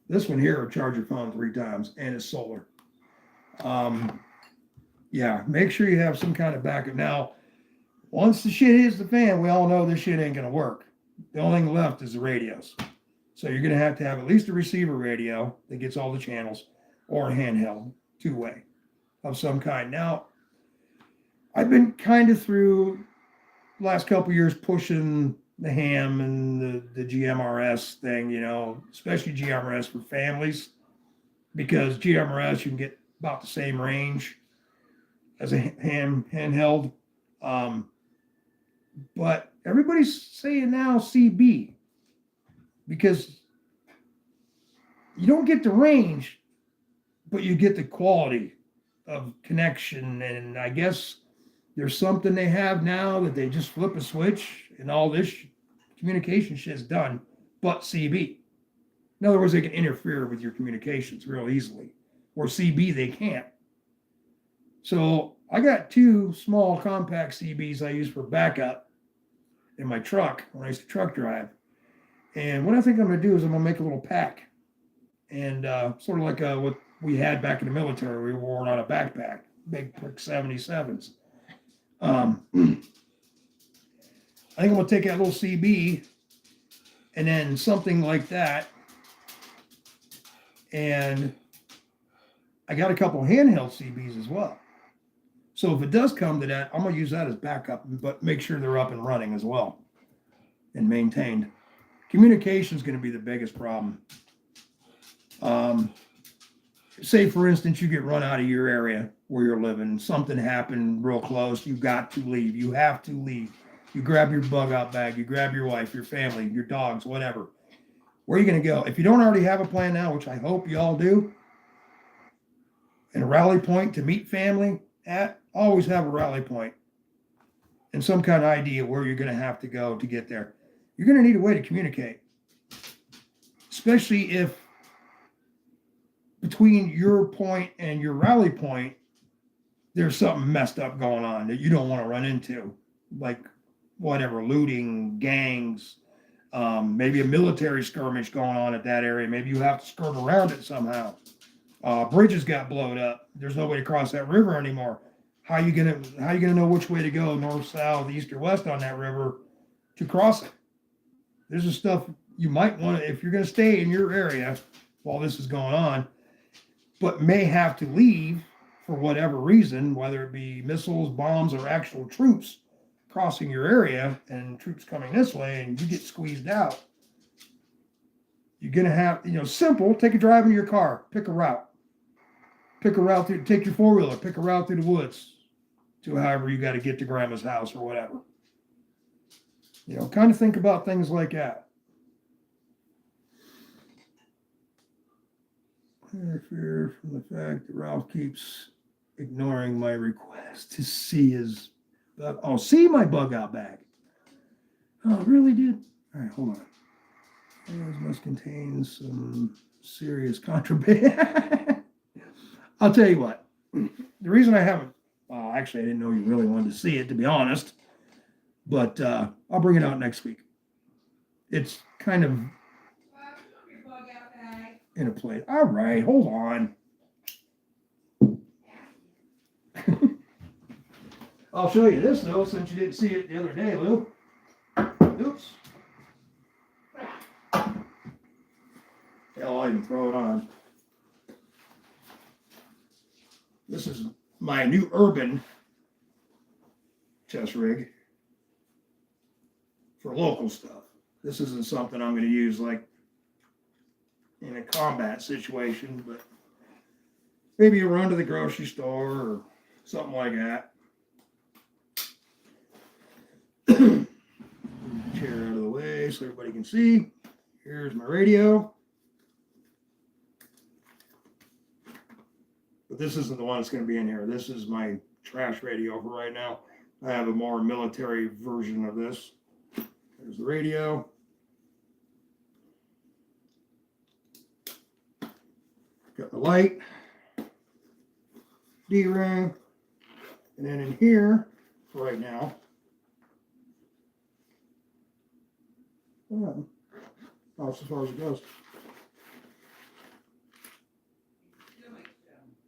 This one here will charge your phone 3 times, and it's solar. Yeah, make sure you have some kind of backup. Now, once the shit hits the fan, we all know this shit ain't gonna work. The only thing left is the radios. So you're gonna have to have at least a receiver radio that gets all the channels, or a handheld 2-way of some kind. Now, I've been kind of through the last couple of years pushing the ham and the GMRS thing, especially GMRS for families, because GMRS you can get about the same range as a handheld. But everybody's saying now CB, because you don't get the range, but you get the quality of connection. And I guess there's something they have now that they just flip a switch and all this communication shit's done, but CB. In other words, they can interfere with your communications real easily. Or CB, they can't. So I got 2 small compact CBs I use for backup in my truck when I used to truck drive. And what I think I'm going to do is I'm going to make a little pack. And sort of like what we had back in the military. We wore it on a backpack, big Prick 77s. I think I'm going to take that little CB and then something like that. And I got a couple handheld CBs as well. So if it does come to that, I'm going to use that as backup, but make sure they're up and running as well and maintained. Communication is going to be the biggest problem. Say, for instance, you get run out of your area where you're living, something happened real close, you got to leave, you have to leave. You grab your bug out bag, you grab your wife, your family, your dogs, whatever. Where are you going to go? If you don't already have a plan now, which I hope you all do, and a rally point to meet family at, always have a rally point and some kind of idea where you're going to have to go to get there. You're going to need a way to communicate, especially if between your point and your rally point, there's something messed up going on that you don't want to run into, like whatever, looting, gangs, maybe a military skirmish going on at that area. Maybe you have to skirt around it somehow. Bridges got blown up. There's no way to cross that river anymore. How you gonna know which way to go, north, south, east, or west on that river to cross it? There's the stuff you might want to, if you're going to stay in your area while this is going on, but may have to leave for whatever reason, whether it be missiles, bombs, or actual troops crossing your area and troops coming this way and you get squeezed out. You're going to have, simple, take a drive in your car, pick a route. Pick a route through, take your 4-wheeler, pick a route through the woods to however you got to get to grandma's house or whatever. Kind of think about things like that. I fear from the fact that Ralph keeps ignoring my request to see his bug. Oh, see my bug out bag. Oh, it really did? All right, hold on. Those must contain some serious contraband. I'll tell you what. The reason I haven't, actually, I didn't know you really wanted to see it, to be honest. But I'll bring it out next week. It's kind of in a plate. All right, hold on. I'll show you this, though, since you didn't see it the other day, Lou. Oops. Hell, I'll even throw it on. This is my new urban chest rig for local stuff. This isn't something I'm going to use like in a combat situation, but maybe a run to the grocery store or something like that. Chair out of the way so everybody can see. Here's my radio. But this isn't the one that's going to be in here. This is my trash radio for right now. I have a more military version of this. There's the radio. Got the light. D-ring. And then in here, for right now, oh, that's as far as it goes.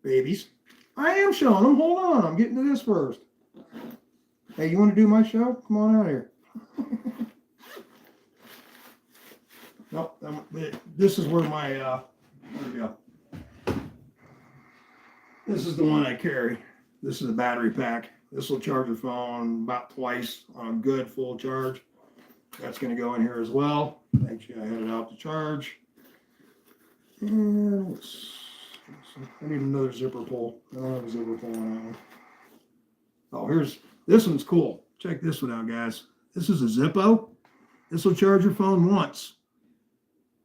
Babies. I am showing them. Hold on. I'm getting to this first. Hey, you want to do my show? Come on out here. Nope. This is where my, there we go. This is the one I carry. This is a battery pack. This will charge your phone about twice on a good full charge. That's going to go in here as well. Make sure I had it out to charge. And I need another zipper pull. I don't have a zipper pull on that one. Oh, this one's cool. Check this one out, guys. This is a Zippo. This will charge your phone once.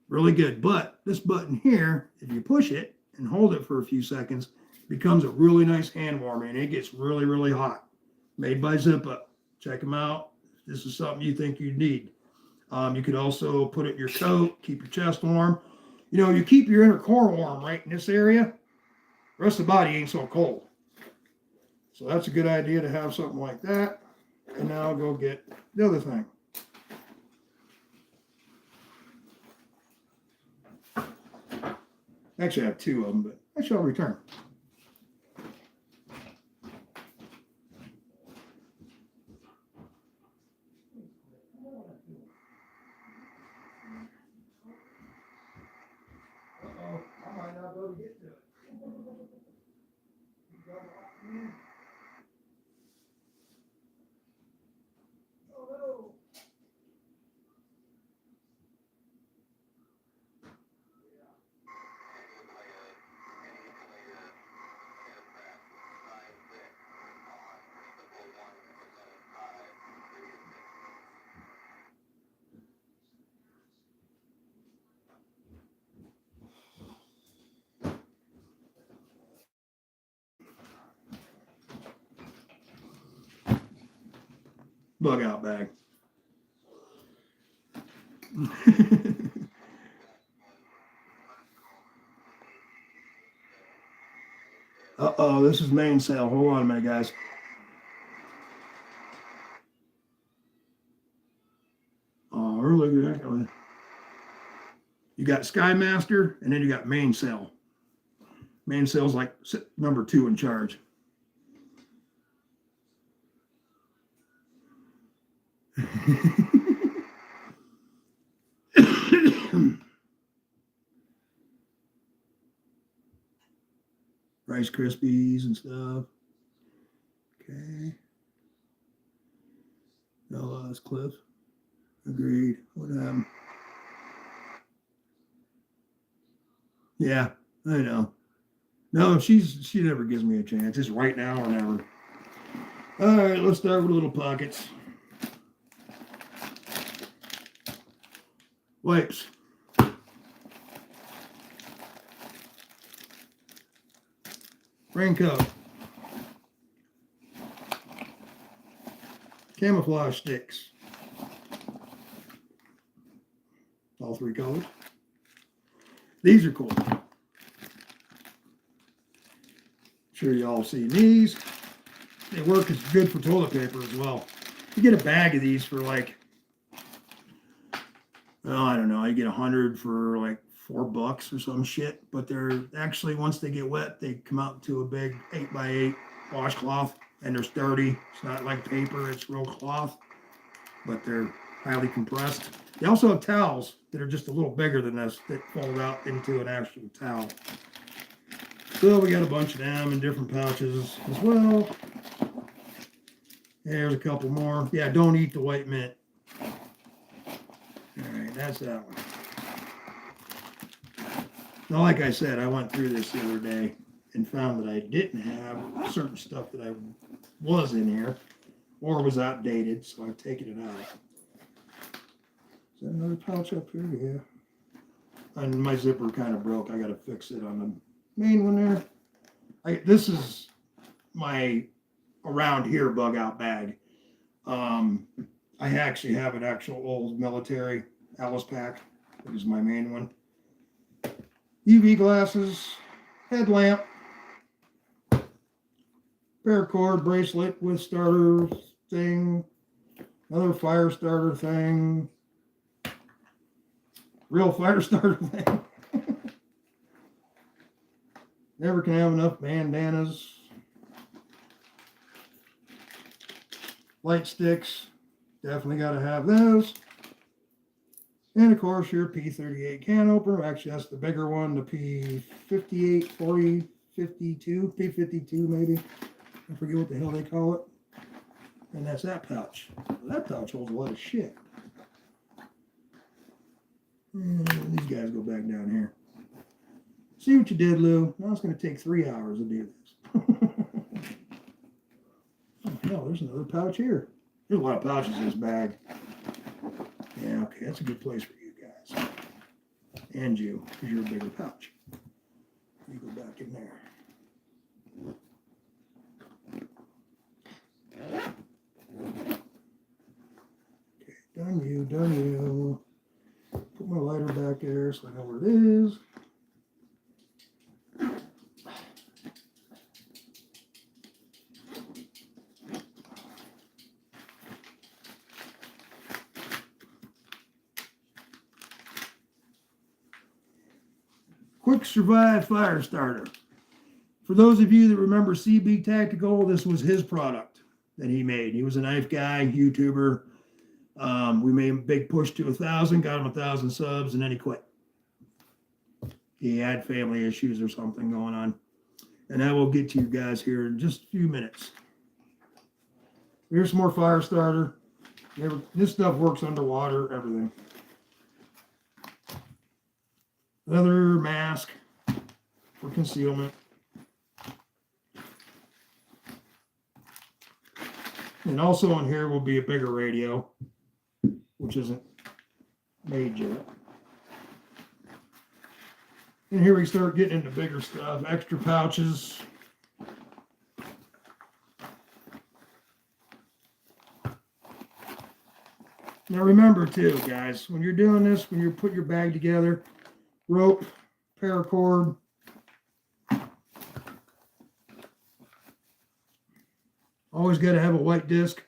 Really good. But this button here, if you push it and hold it for a few seconds, becomes a really nice hand warmer, and it gets really, really hot. Made by Zippo. Check them out. This is something you think you need. You could also put it in your coat, keep your chest warm. You know, you keep your inner core warm right in this area. The rest of the body ain't so cold. So that's a good idea to have something like that. And now I'll go get the other thing. Actually, I have two of them, but I shall return. Uh-oh, I might not be able to get to it. Oh no. Bug out bag. Uh-oh, this is mainsail. Hold on a minute, guys. Oh, really good. You got Skymaster, and then you got mainsail. Mainsail's like number 2 in charge. Rice Krispies and stuff. Okay. No, that's Cliff. Agreed. What happened? Yeah, I know. No, she never gives me a chance. It's right now or never. All right, let's start with little pockets. Wipes. Raincoat. Camouflage sticks. All 3 colors. These are cool. Sure you all seen these. They work as good for toilet paper as well. You get a bag of these for like, oh, I don't know, you get 100 for like $4 or some shit, but they're actually, once they get wet, they come out into a big 8x8 washcloth, and they're sturdy. It's not like paper, it's real cloth, but they're highly compressed. They also have towels that are just a little bigger than this that fold out into an actual towel. So we got a bunch of them in different pouches as well. There's a couple more. Yeah, don't eat the white mint. All right, that's that one. Now, like I said, I went through this the other day and found that I didn't have certain stuff that I was in here or was outdated, so I've taken it out. Is that another pouch up here? Yeah. And my zipper kind of broke. I got to fix it on the main one there. This is my around here bug out bag. I actually have an actual old military Alice pack. That is my main one. UV glasses, headlamp, paracord bracelet with starter thing, another fire starter thing, real fire starter thing. Never can have enough bandanas. Light sticks, definitely got to have those. And of course your P38 can opener. Actually, that's the bigger one, the P58, 40, 52, P52 maybe. I forget what the hell they call it. And that's that pouch. That pouch holds a lot of shit. And these guys go back down here. See what you did, Lou. Now it's going to take 3 hours to do this. Oh, hell, there's another pouch here. There's a lot of pouches in this bag. Yeah, okay, that's a good place for you guys. And you, because you're a bigger pouch. You go back in there. Okay, done you, done you. Put my lighter back there so I know where it is. Quick Survive fire starter. For those of you that remember CB Tactical, this was his product that he made. He was a knife guy, YouTuber. We made a big push to 1,000, got him 1,000 subs, and then he quit. He had family issues or something going on. And I will get to you guys here in just a few minutes. Here's some more fire starter. This stuff works underwater, everything. Another mask for concealment. And also on here will be a bigger radio, which isn't made yet. And here we start getting into bigger stuff, extra pouches. Now remember too, guys, when you're doing this, when you're putting your bag together, rope, paracord, always got to have a white disc.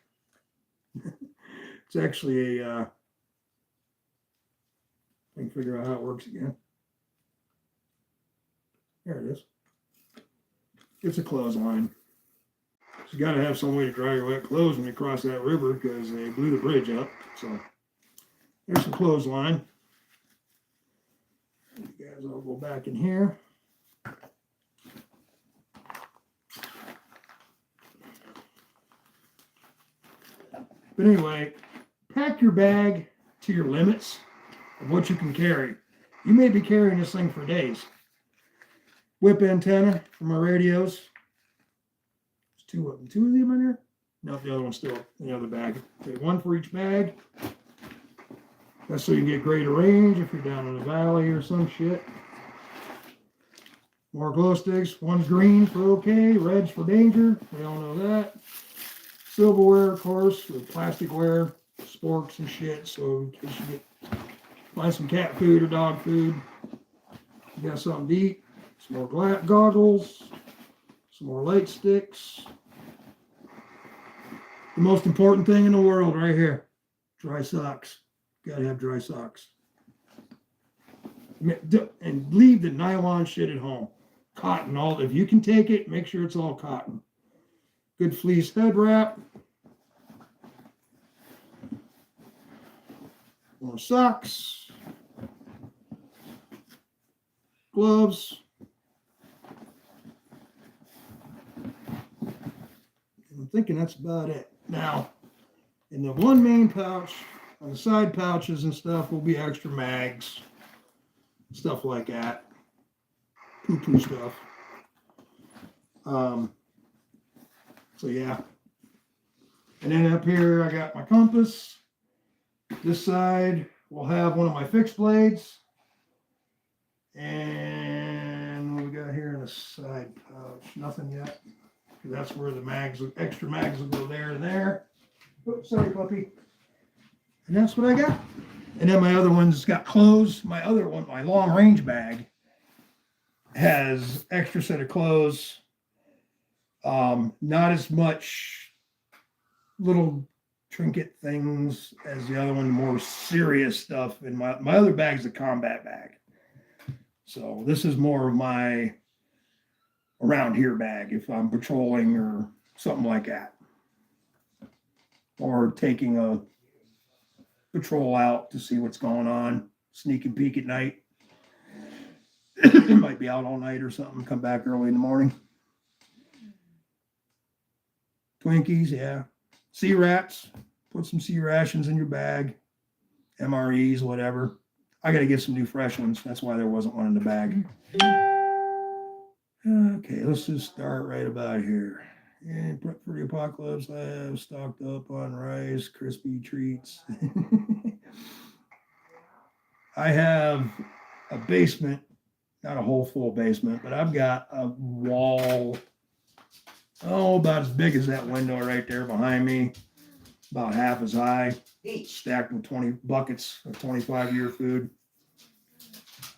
It's actually a, I can figure out how it works again. There it is. It's a clothesline. You got to have some way to dry your wet clothes when you cross that river because they blew the bridge up. So there's some clothesline. You guys all go back in here. But anyway, pack your bag to your limits of what you can carry. You may be carrying this thing for days. Whip antenna for my radios. There's two of them in here? No, the other one's still in the other bag. Okay, one for each bag. That's so you can get greater range if you're down in the valley or some shit. More glow sticks. One's green for okay, red's for danger. We all know that. Silverware, of course, with plasticware, sporks and shit. So in case you find some cat food or dog food, you got something to eat. Some more goggles, some more light sticks. The most important thing in the world right here, dry socks. Gotta have dry socks. And leave the nylon shit at home. Cotton, if you can take it, make sure it's all cotton. Good fleece head wrap. More socks. Gloves. I'm thinking that's about it. Now, in the one main pouch, on the side pouches and stuff will be extra mags, stuff like that, poo-poo stuff. So yeah. And then up here, I got my compass. This side will have one of my fixed blades. And what we got here in the side pouch? Nothing yet. That's where the extra mags will go there and there. Oops, sorry, puppy. And that's what I got. And then my other one's got clothes. My other one, my long range bag, has extra set of clothes, Not as much little trinket things as the other one, more serious stuff. And my other bag's a combat bag. So this is more of my around here bag if I'm patrolling or something like that. Or taking a patrol out to see what's going on, sneak and peek at night. Might be out all night or something, come back early in the morning. Twinkies, yeah. Sea rats, put some sea rations in your bag. MREs, whatever. I got to get some new fresh ones. That's why there wasn't one in the bag. Okay, let's just start right about here. And prep for the apocalypse. I have stocked up on rice, crispy treats. I have a basement, not a whole full basement, but I've got a wall, about as big as that window right there behind me, about half as high, stacked with 20 buckets of 25-year food.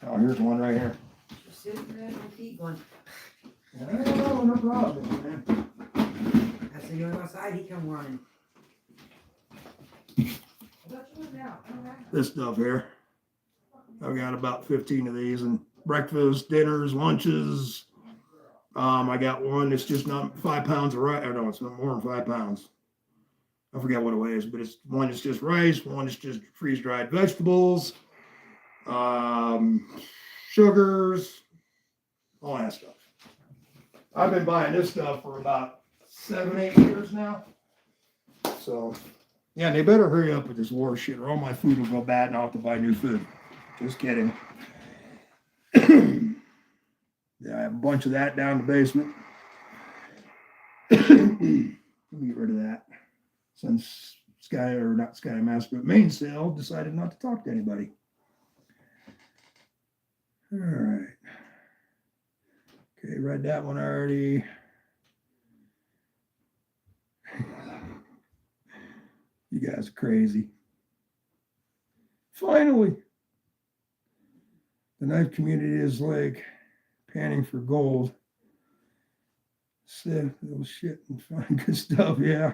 Oh, here's one right here. No, no problem, man. I said, you want to go outside? He come running. This stuff here. I've got about 15 of these, and breakfast, dinners, lunches. I got one that's just not 5 pounds of rice. No, it's not more than 5 pounds. I forget what it weighs, but it's one that's just rice, one that's just freeze-dried vegetables, sugars, all that stuff. I've been buying this stuff for about 7-8 years now. So, yeah, they better hurry up with this war shit, or all my food will go bad and I'll have to buy new food. Just kidding. Yeah, I have a bunch of that down in the basement. Let me get rid of that. Since Sky Master, but Mainsail decided not to talk to anybody. All right. Okay, read that one already. You guys are crazy. Finally, the knife community is like panning for gold. Sift little shit and find good stuff, yeah.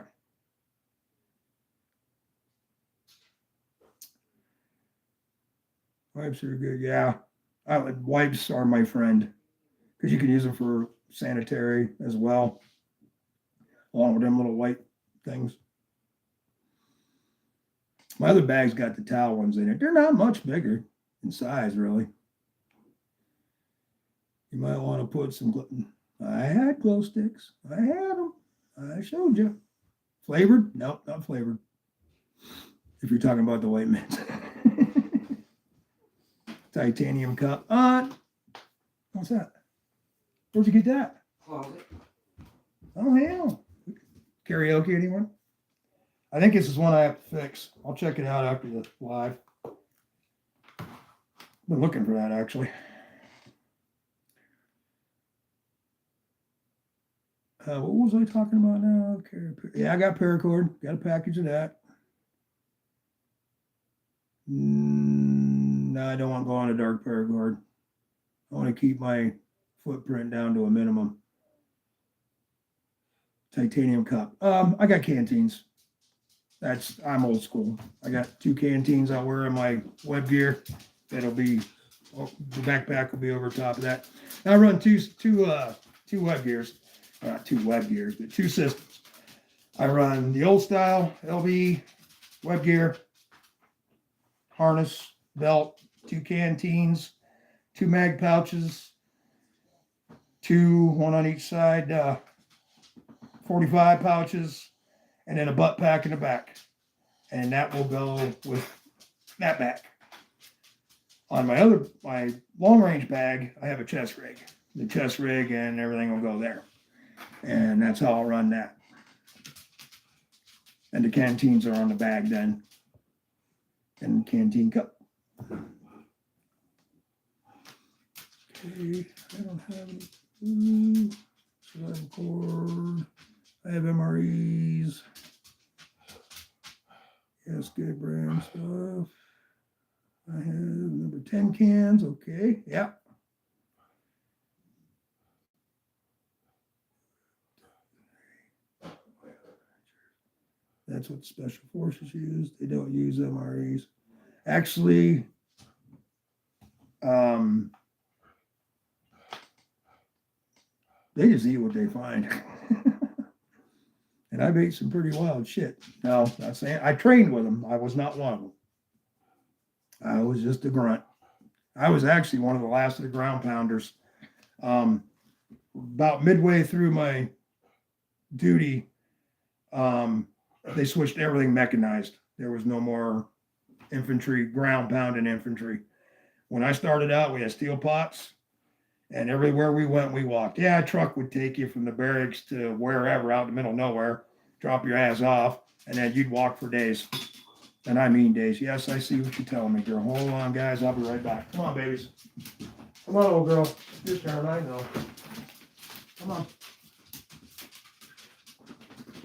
Wipes are good, yeah. Wipes are my friend because you can use them for sanitary as well, along with them little white things. My other bag's got the towel ones in it. They're not much bigger in size, really. You might want to put some. I had glow sticks. I had them. I showed you. Flavored? Nope, not flavored. If you're talking about the white mint. Titanium cup. What's that? Where'd you get that? Closet. Oh, hell. Karaoke, anyone? I think this is one I have to fix. I'll check it out after the live. Been looking for that, actually. What was I talking about now? Okay. Yeah, I got paracord. Got a package of that. No, I don't want to go on a dark paracord. I want to keep my footprint down to a minimum. Titanium cup. I got canteens. I'm old school. I got 2 canteens I'll wear in my web gear. That'll be the backpack will be over top of that. I run two web gears. Not 2 web gears, but 2 systems. I run the old style LV web gear, harness, belt, 2 canteens, 2 mag pouches, 1 on each side, 45 pouches, and then a butt pack in the back. And that will go with that back. On my long range bag, I have a chest rig. The chest rig and everything will go there. And that's how I'll run that. And the canteens are on the bag then. And canteen cup. Okay, I don't have any slide cord. I have MREs. Yes, good brand stuff. I have number 10 cans. Okay, yeah. That's what special forces use. They don't use MREs. Actually, they just eat what they find. And I've ate some pretty wild shit. No, not saying I trained with them. I was not one of them. I was just a grunt. I was actually one of the last of the ground pounders. About midway through my duty, they switched everything mechanized. There was no more infantry, ground pounding infantry. When I started out, we had steel pots, and everywhere we went, we walked. Yeah, a truck would take you from the barracks to wherever out in the middle of nowhere, drop your ass off, and then you'd walk for days. And I mean days. Yes, I see what you're telling me, girl. Hold on, guys. I'll be right back. Come on, babies. Come on, old girl. It's your turn. I know. Come on.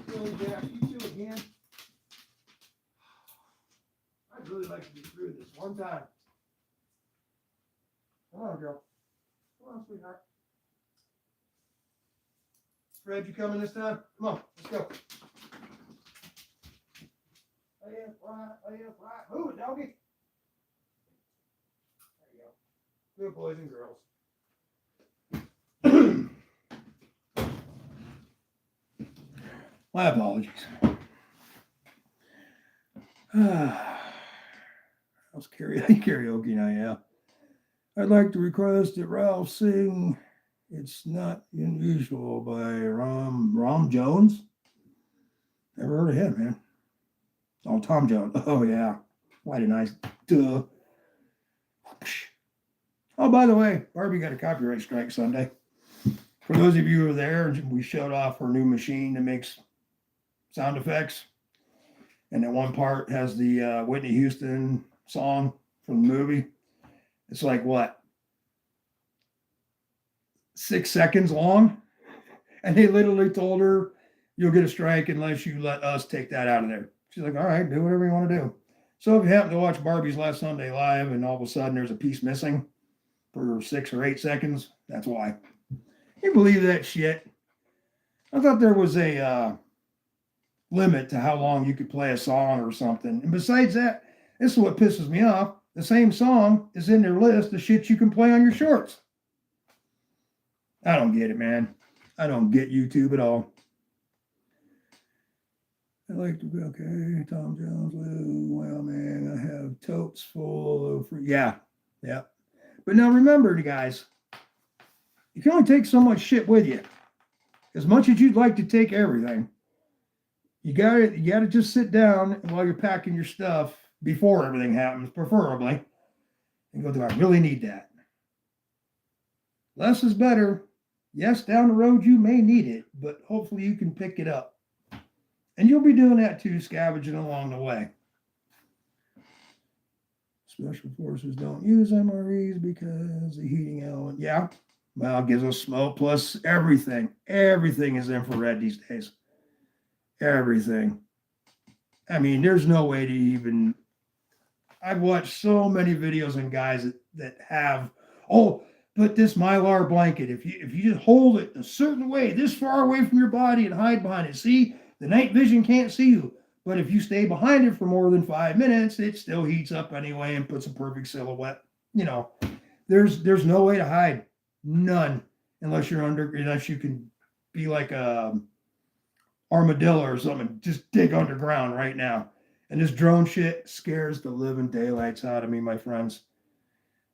Really, Jack, you two again? I'd really like to be through this one time. Come on, girl. Come on, sweetheart. Fred, you coming this time? Come on, let's go. Left, right. Move it, doggy. There you go. Good boys and girls. My apologies. How's karaoke now? Yeah. I'd like to request that Ralph sing "It's Not Unusual" by Rom Jones. Never heard of him, man. Oh, Tom Jones. Oh, yeah. Why didn't I? Duh. Oh, by the way, Barbie got a copyright strike Sunday. For those of you who were there, we showed off her new machine that makes sound effects. And that one part has the Whitney Houston song from the movie. It's like, what? 6 seconds long? And they literally told her, you'll get a strike unless you let us take that out of there. She's like, all right, do whatever you want to do. So if you happen to watch Barbie's Last Sunday Live and all of a sudden there's a piece missing for 6 or 8 seconds, that's why. You believe that shit? I thought there was a limit to how long you could play a song or something. And besides that, this is what pisses me off. The same song is in their list of shit you can play on your shorts. I don't get it, man. I don't get YouTube at all. I like to be okay. Tom Jones, well, man, I have totes full of free. Yeah. But now remember, guys, you can only take so much shit with you. As much as you'd like to take everything, you gotta just sit down while you're packing your stuff before everything happens, preferably, and go, do I really need that? Less is better. Yes, down the road you may need it, but hopefully you can pick it up. And you'll be doing that too, scavenging along the way. Special forces don't use MREs because the heating element. Yeah, well, it gives us smoke plus everything. Everything is infrared these days. Everything. I mean, there's no way to even. I've watched so many videos on guys that have, but this Mylar blanket, if you just hold it a certain way, this far away from your body and hide behind it, see, the night vision can't see you. But if you stay behind it for more than 5 minutes, it still heats up anyway and puts a perfect silhouette. You know, there's no way to hide. None. Unless you can be like a armadillo or something. Just dig underground right now. And this drone shit scares the living daylights out of me, my friends.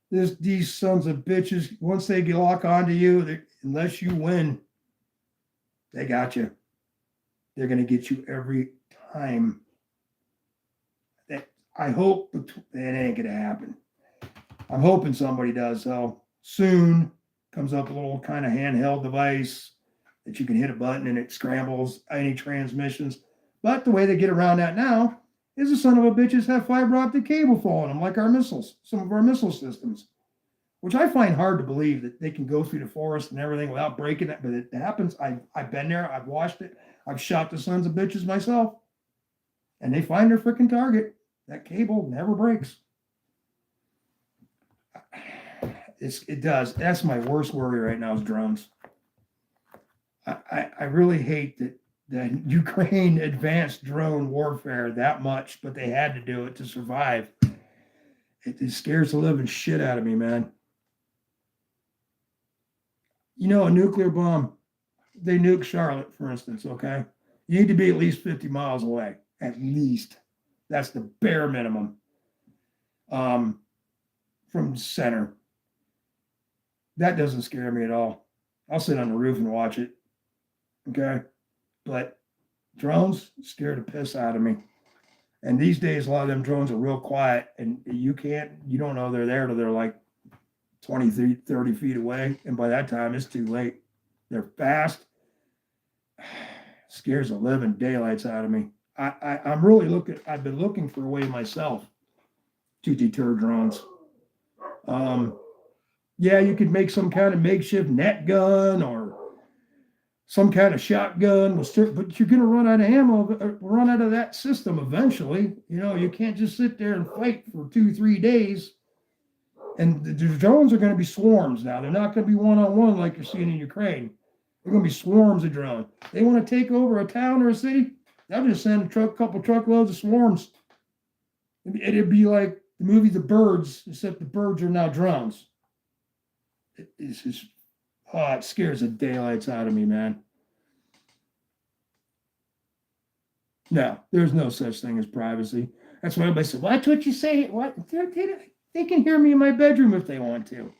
These sons of bitches, once they lock onto you, unless you win, they got you. They're going to get you every time. I hope it ain't going to happen. I'm hoping somebody does. So soon comes up a little kind of handheld device that you can hit a button and it scrambles any transmissions. But the way they get around that now is the son of a bitches have fiber optic cable following them, like our missiles, some of our missile systems, which I find hard to believe that they can go through the forest and everything without breaking it. But it happens. I've been there. I've watched it. I've shot the sons of bitches myself. And they find their freaking target. That cable never breaks. It does. That's my worst worry right now is drones. I really hate that the Ukraine advanced drone warfare that much, but they had to do it to survive. It scares the living shit out of me, man. You know, a nuclear bomb, they nuke Charlotte, for instance, okay? You need to be at least 50 miles away, at least. That's the bare minimum from center. That doesn't scare me at all. I'll sit on the roof and watch it, okay? But drones scare the piss out of me. And these days, a lot of them drones are real quiet, and you don't know they're there till they're like 20, 30 feet away. And by that time, it's too late. They're fast. Scares the living daylights out of me. I've been looking for a way myself to deter drones. Yeah, you could make some kind of makeshift net gun or some kind of shotgun, but you're going to run out of ammo, run out of that system eventually. You know, you can't just sit there and fight for 2-3 days. And the drones are going to be swarms now. They're not going to be one-on-one like you're seeing in Ukraine. They're going to be swarms of drones. They want to take over a town or a city, they'll just send a couple truckloads of swarms. It'd be like the movie The Birds, except the birds are now drones. It's just, it scares the daylights out of me, man. No, there's no such thing as privacy. That's why everybody said, "Watch what you say." What? They can hear me in my bedroom if they want to.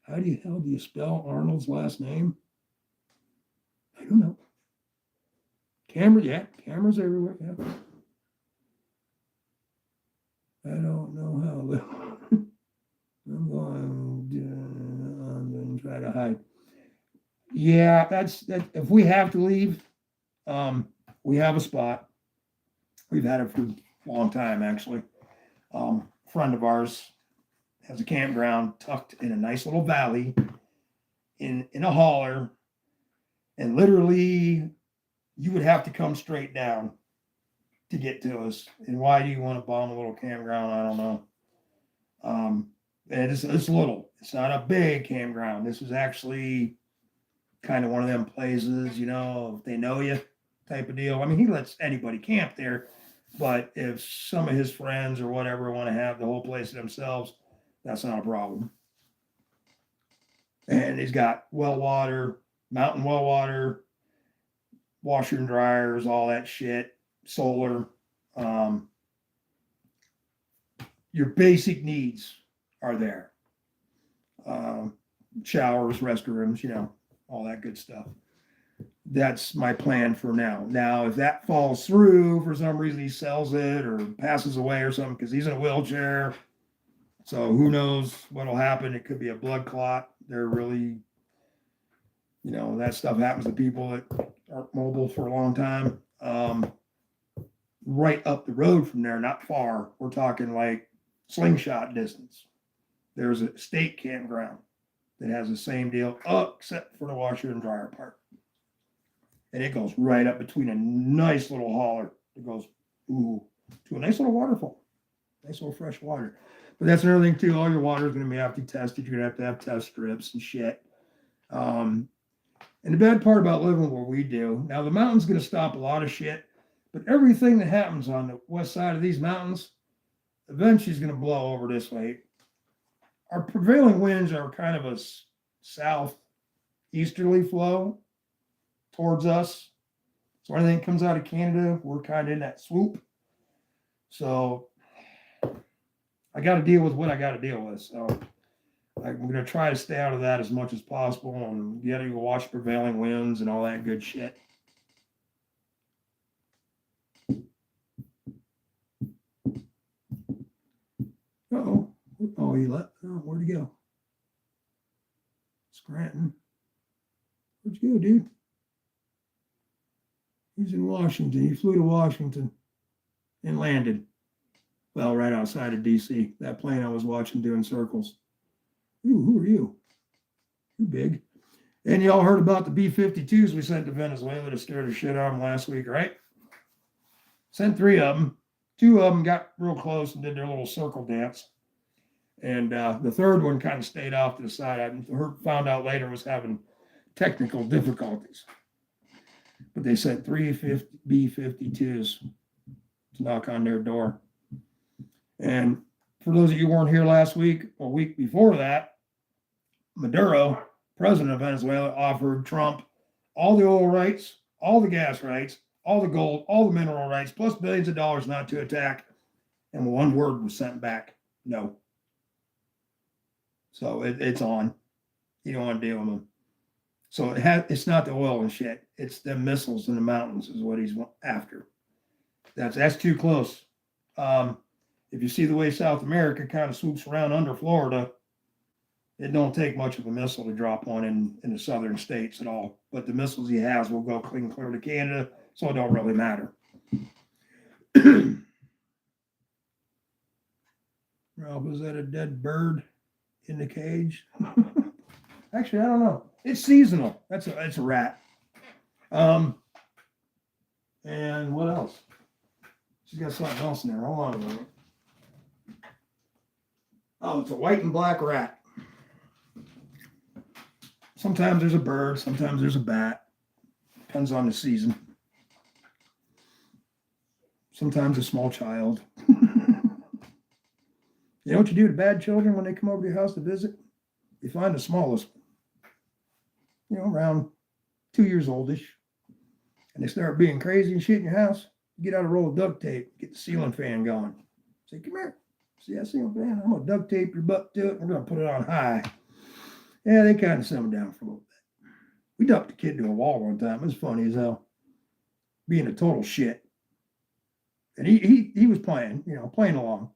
How the hell do you spell Arnold's last name? I don't know. Cameras everywhere. Yeah. I don't know how. I'm going to try to hide. Yeah, that's that. If we have to leave, we have a spot. We've had it for a long time, actually. Friend of ours has a campground tucked in a nice little valley in a holler, and literally you would have to come straight down to get to us. And why do you want to bomb a little campground? I don't know. And it's little. It's not a big campground. This is actually kind of one of them places, you know, if they know you type of deal. I mean, he lets anybody camp there, but if some of his friends or whatever want to have the whole place to themselves, that's not a problem. And he's got well water, mountain well water, washer and dryers, all that shit, solar. Your basic needs are there. Showers, restrooms, you know, all that good stuff. That's my plan for now. Now, if that falls through for some reason, he sells it or passes away or something because he's in a wheelchair. So who knows what'll happen? It could be a blood clot. They're really, you know, that stuff happens to people that aren't mobile for a long time. Right up the road from there, not far. We're talking like slingshot distance. There's a state campground that has the same deal, except for the washer and dryer part. And it goes right up between a nice little holler. It goes to a nice little waterfall, nice little fresh water. But that's another thing too. All your water is going to have to be tested. You're going to have test strips and shit. And the bad part about living where we do, now the mountain's going to stop a lot of shit, but everything that happens on the west side of these mountains eventually is going to blow over this way. Our prevailing winds are kind of a southeasterly flow towards us. So anything that comes out of Canada, we're kind of in that swoop. So I got to deal with what I got to deal with. So I'm going to try to stay out of that as much as possible and get to watch prevailing winds and all that good shit. Uh-oh. Oh, he left. Oh, where'd he go? Scranton. Where'd you go, dude? He's in Washington. He flew to Washington and landed. Well, right outside of D.C. That plane I was watching doing circles. Ooh, who are you? You big. And y'all heard about the B-52s we sent to Venezuela to scare the shit out of them last week, right? Sent 3 of them. 2 of them got real close and did their little circle dance. And the third one kind of stayed off to the side. I found out later was having technical difficulties. But they sent 3 B-52s to knock on their door. And for those of you who weren't here last week or week before that, Maduro, president of Venezuela, offered Trump all the oil rights, all the gas rights, all the gold, all the mineral rights, plus billions of dollars not to attack. And one word was sent back: no. So it's on. You don't want to deal with them. So it's not the oil and shit. It's the missiles in the mountains is what he's after. That's too close. If you see the way South America kind of swoops around under Florida, it don't take much of a missile to drop one in the southern states at all. But the missiles he has will go clear to Canada, so it don't really matter. Ralph, is that a dead bird in the cage? Actually, I don't know. It's seasonal. It's a rat. And what else? She's got something else in there. Hold on a minute. Oh, it's a white and black rat. Sometimes there's a bird, sometimes there's a bat. Depends on the season. Sometimes a small child. You know what you do to bad children when they come over to your house to visit? You find the smallest one, around 2 years oldish, and they start being crazy and shit in your house. You get out a roll of duct tape, get the ceiling fan going. Say, come here. See that ceiling fan? I'm going to duct tape your butt to it, and we're going to put it on high. Yeah, they kind of simmer down for a little bit. We dumped a kid to a wall one time. It was funny as hell. Being a total shit. And he was playing, playing along.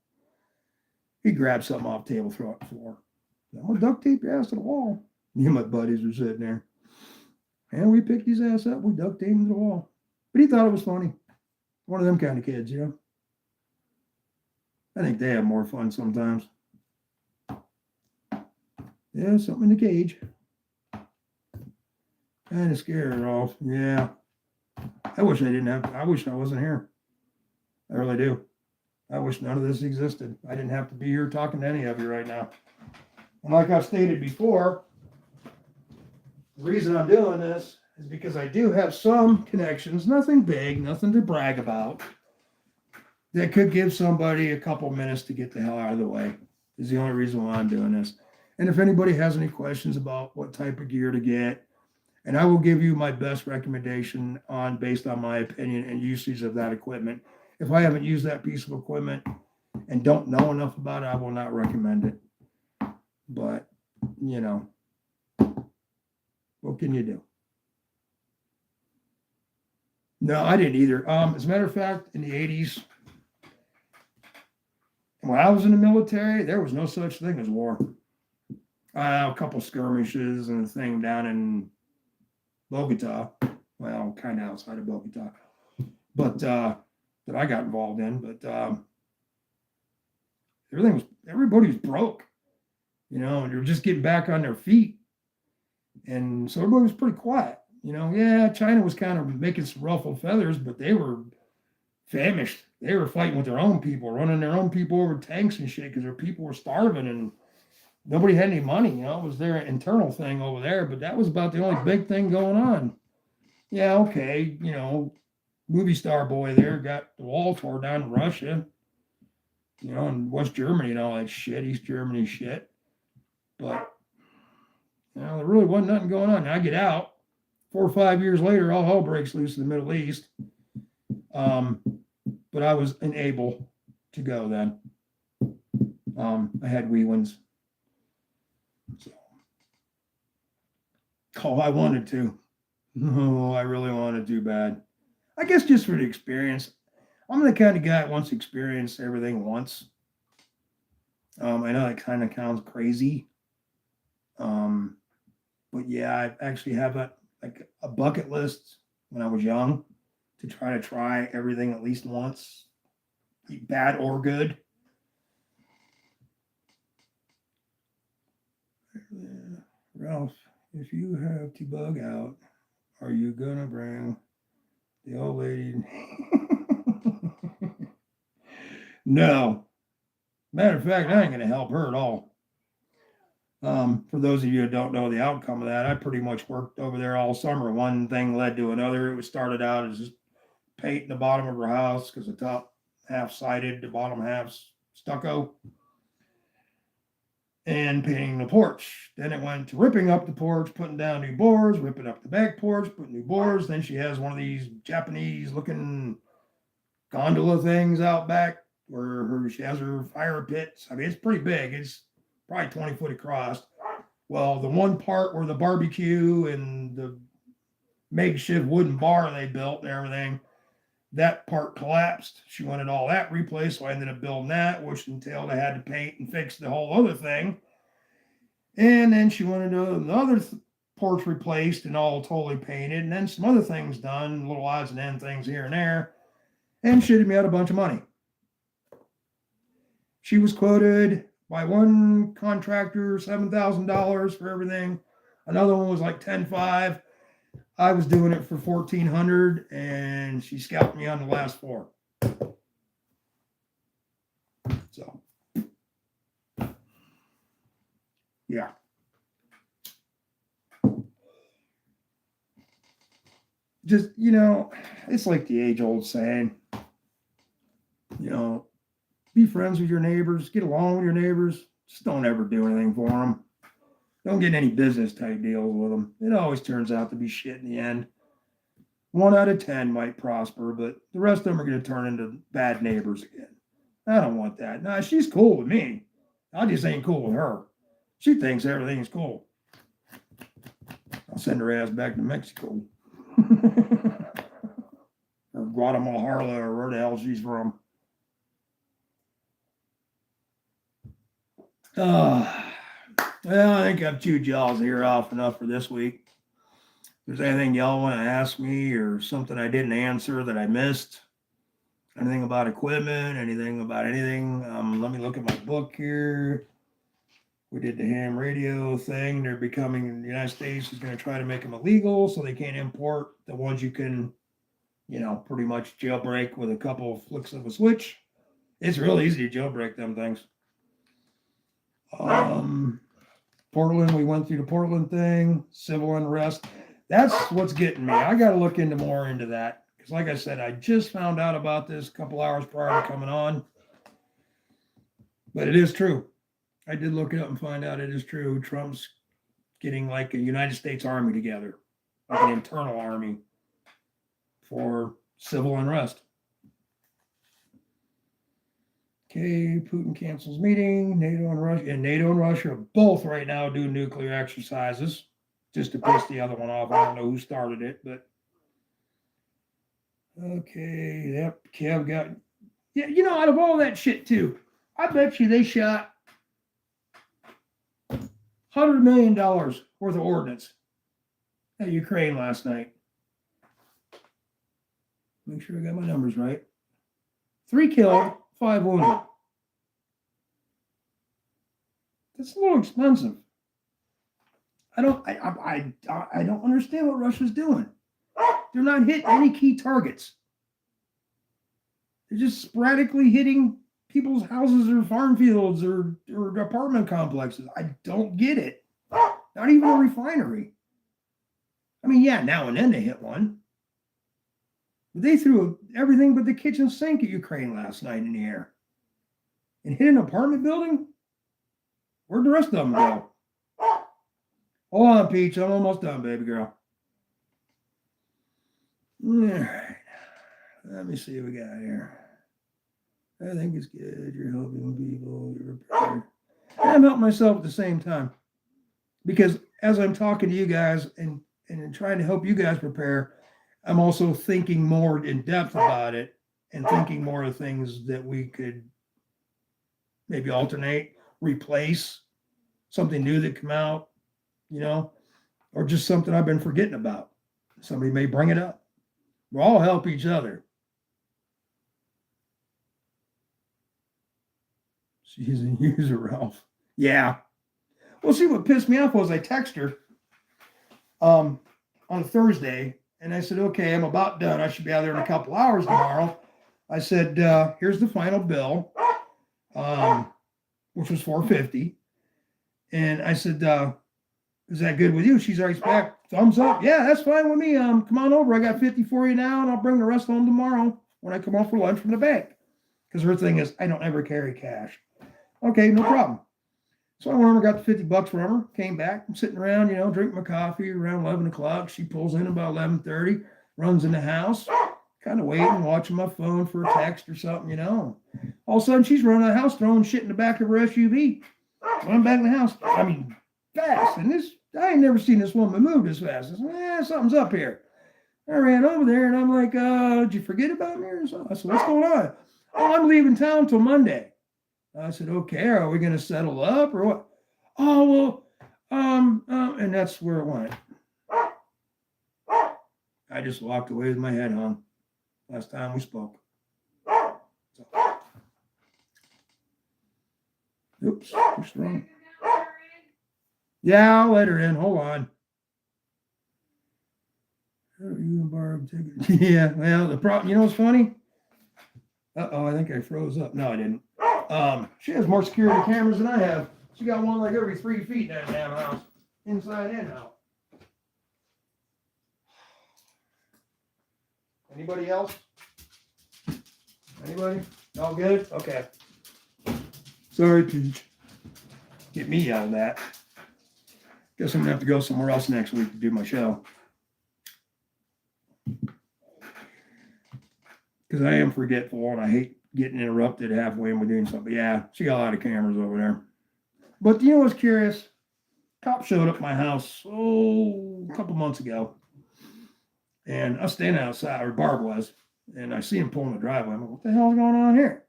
He grabbed something off the table, throw it on the floor. I'm going to duct tape your ass to the wall. Me and my buddies were sitting there. And we picked his ass up. We duct taped him to the wall. But he thought it was funny. One of them kind of kids, I think they have more fun sometimes. Yeah, something in the cage. Kind of scared, Rolf. Yeah. I wish I wish I wasn't here. I really do. I wish none of this existed. I didn't have to be here talking to any of you right now. And like I've stated before, the reason I'm doing this is because I do have some connections, nothing big, nothing to brag about, that could give somebody a couple minutes to get the hell out of the way. Is the only reason why I'm doing this. And if anybody has any questions about what type of gear to get, and I will give you my best recommendation based on my opinion and usage of that equipment. If I haven't used that piece of equipment and don't know enough about it, I will not recommend it. But, what can you do? No, I didn't either. As a matter of fact, in the 80s, when I was in the military, there was no such thing as war. A couple skirmishes and a thing down in Bogota. Well, kind of outside of Bogota. But that I got involved in. But everybody was broke. And they were just getting back on their feet. And so everybody was pretty quiet. Yeah, China was kind of making some ruffled feathers, but they were famished. They were fighting with their own people, running their own people over tanks and shit because their people were starving and nobody had any money. It was their internal thing over there, but that was about the only big thing going on. Yeah, okay, movie star boy there got the wall tore down in Russia, and West Germany and all that shit, East Germany shit. But, there really wasn't nothing going on. I get out. 4 or 5 years later, all hell breaks loose in the Middle East. But I was unable to go then. I had wee ones. So, I wanted to. Oh, I really wanted to bad. I guess just for the experience. I'm the kind of guy that wants to experience everything once. I know that kind of sounds crazy. But yeah, I actually have a bucket list when I was young to try everything at least once, bad or good. Ralph, if you have to bug out, are you gonna bring the old lady? No, Matter of fact, that ain't going to help her at all. For those of you who don't know the outcome of that, I pretty much worked over there all summer. One thing led to another. It was started out as just painting the bottom of her house because the top half sided, the bottom half's stucco, and painting the porch. Then it went to ripping up the porch, putting down new boards, ripping up the back porch, putting new boards. Then she has one of these Japanese looking gondola things out back where she has her fire pits. I mean, it's pretty big. It's probably 20 foot across. Well, the one part where the barbecue and the makeshift wooden bar they built and everything, that part collapsed. She wanted all that replaced, so I ended up building that, which entailed I had to paint and fix the whole other thing. And then she wanted another porch replaced and all totally painted, and then some other things done, little odds and ends things here and there, and shitted me out a bunch of money. She was quoted by one contractor $7,000 for everything. Another one was like $10,500. I was doing it for $1,400, and she scalped me on the last four. So, yeah. Just, it's like the age-old saying, be friends with your neighbors, get along with your neighbors, just don't ever do anything for them. Don't get any business type deals with them. It always turns out to be shit in the end. 1 out of 10 might prosper, but the rest of them are going to turn into bad neighbors again. I don't want that. Nah, she's cool with me. I just ain't cool with her. She thinks everything's cool. I'll send her ass back to Mexico. Or Guatemala, or where the hell she's from. Well, I think I've chewed y'all's ear off enough for this week. If there's anything y'all want to ask me or something I didn't answer that I missed, anything about equipment, anything about anything, let me look at my book here. We did the ham radio thing. They're becoming, the United States is going to try to make them illegal so they can't import the ones you can, pretty much jailbreak with a couple of flicks of a switch. It's real easy to jailbreak them things. Portland, we went through the Portland thing, civil unrest. That's what's getting me. I got to look more into that. Because like I said, I just found out about this a couple hours prior to coming on. But it is true. I did look it up and find out it is true. Trump's getting like a United States Army together, like an internal army for civil unrest. Okay, Putin cancels meeting. NATO and Russia are both right now doing nuclear exercises just to piss the other one off. I don't know who started it, but okay. Yep, Kev got, out of all that shit too, I bet you they shot $100 million worth of ordnance at Ukraine last night. Make sure I got my numbers right. 3 killed, 5 wounded. That's a little expensive. I don't understand what Russia's doing. They're not hitting any key targets. They're just sporadically hitting people's houses or farm fields or apartment complexes. I don't get it. Not even a refinery. I mean, yeah, now and then they hit one. But they threw everything but the kitchen sink at Ukraine last night in the air. And hit an apartment building? Where'd the rest of them go? Hold on, Peach. I'm almost done, baby girl. All right. Let me see what we got here. I think it's good. You're helping people. You're prepared. And I'm helping myself at the same time. Because as I'm talking to you guys and trying to help you guys prepare, I'm also thinking more in depth about it and thinking more of things that we could maybe alternate, replace, something new that come out, or just something I've been forgetting about. Somebody may bring it up. We'll all help each other. She's a user, Ralph. Yeah. Well, see, what pissed me off was I texted her on a Thursday, and I said, okay, I'm about done. I should be out there in a couple hours tomorrow. I said, here's the final bill. which was $4.50. And I said, is that good with you? She's already back, thumbs up. Yeah, that's fine with me. Come on over. I got 50 for you now, and I'll bring the rest home tomorrow when I come home for lunch from the bank. Because her thing is, I don't ever carry cash. Okay, no problem. So I went over, got the $50 from her, came back. I'm sitting around, drinking my coffee around 11 o'clock. She pulls in about 11:30, runs in the house, kind of waiting, watching my phone for a text or something, All of a sudden, she's running out of the house, throwing shit in the back of her SUV. Running back in the house. I mean, fast. And I ain't never seen this woman move this fast. I said, something's up here. I ran over there and I'm like, did you forget about me or something? I said, what's going on? Oh, I'm leaving town till Monday. I said, okay, are we going to settle up or what? Oh, well, and that's where it went. I just walked away with my head hung last time we spoke. So. Oops, what's wrong? Yeah, I'll let her in. Hold on. You borrow a ticket? Yeah, well, the problem, what's funny? I think I froze up. No, I didn't. She has more security cameras than I have. She got one like every 3 feet in that damn house, inside and out. Anybody else? Anybody? All good? Okay. Sorry, Peach. Get me yelled at. Guess I'm gonna have to go somewhere else next week to do my show. Because I am forgetful and I hate getting interrupted halfway when we're doing something. Yeah, she got a lot of cameras over there. But what's curious? Cop showed up at my house, a couple months ago. And I was standing outside, or Barb was, and I see him pulling the driveway. I'm like, what the hell's going on here?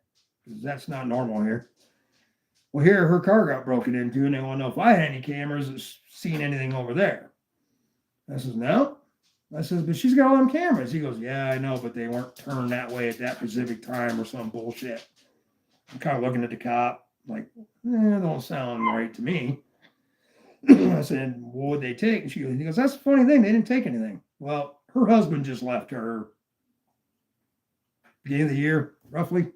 Because that's not normal here. Well, here, her car got broken into, and they want to know if I had any cameras that seen anything over there. I says, no. I says, but she's got all them cameras. He goes, yeah, I know, but they weren't turned that way at that specific time or some bullshit. I'm kind of looking at the cop, like, don't sound right to me. I said, what would they take? And he goes, that's the funny thing. They didn't take anything. Well, her husband just left her beginning of the year, roughly.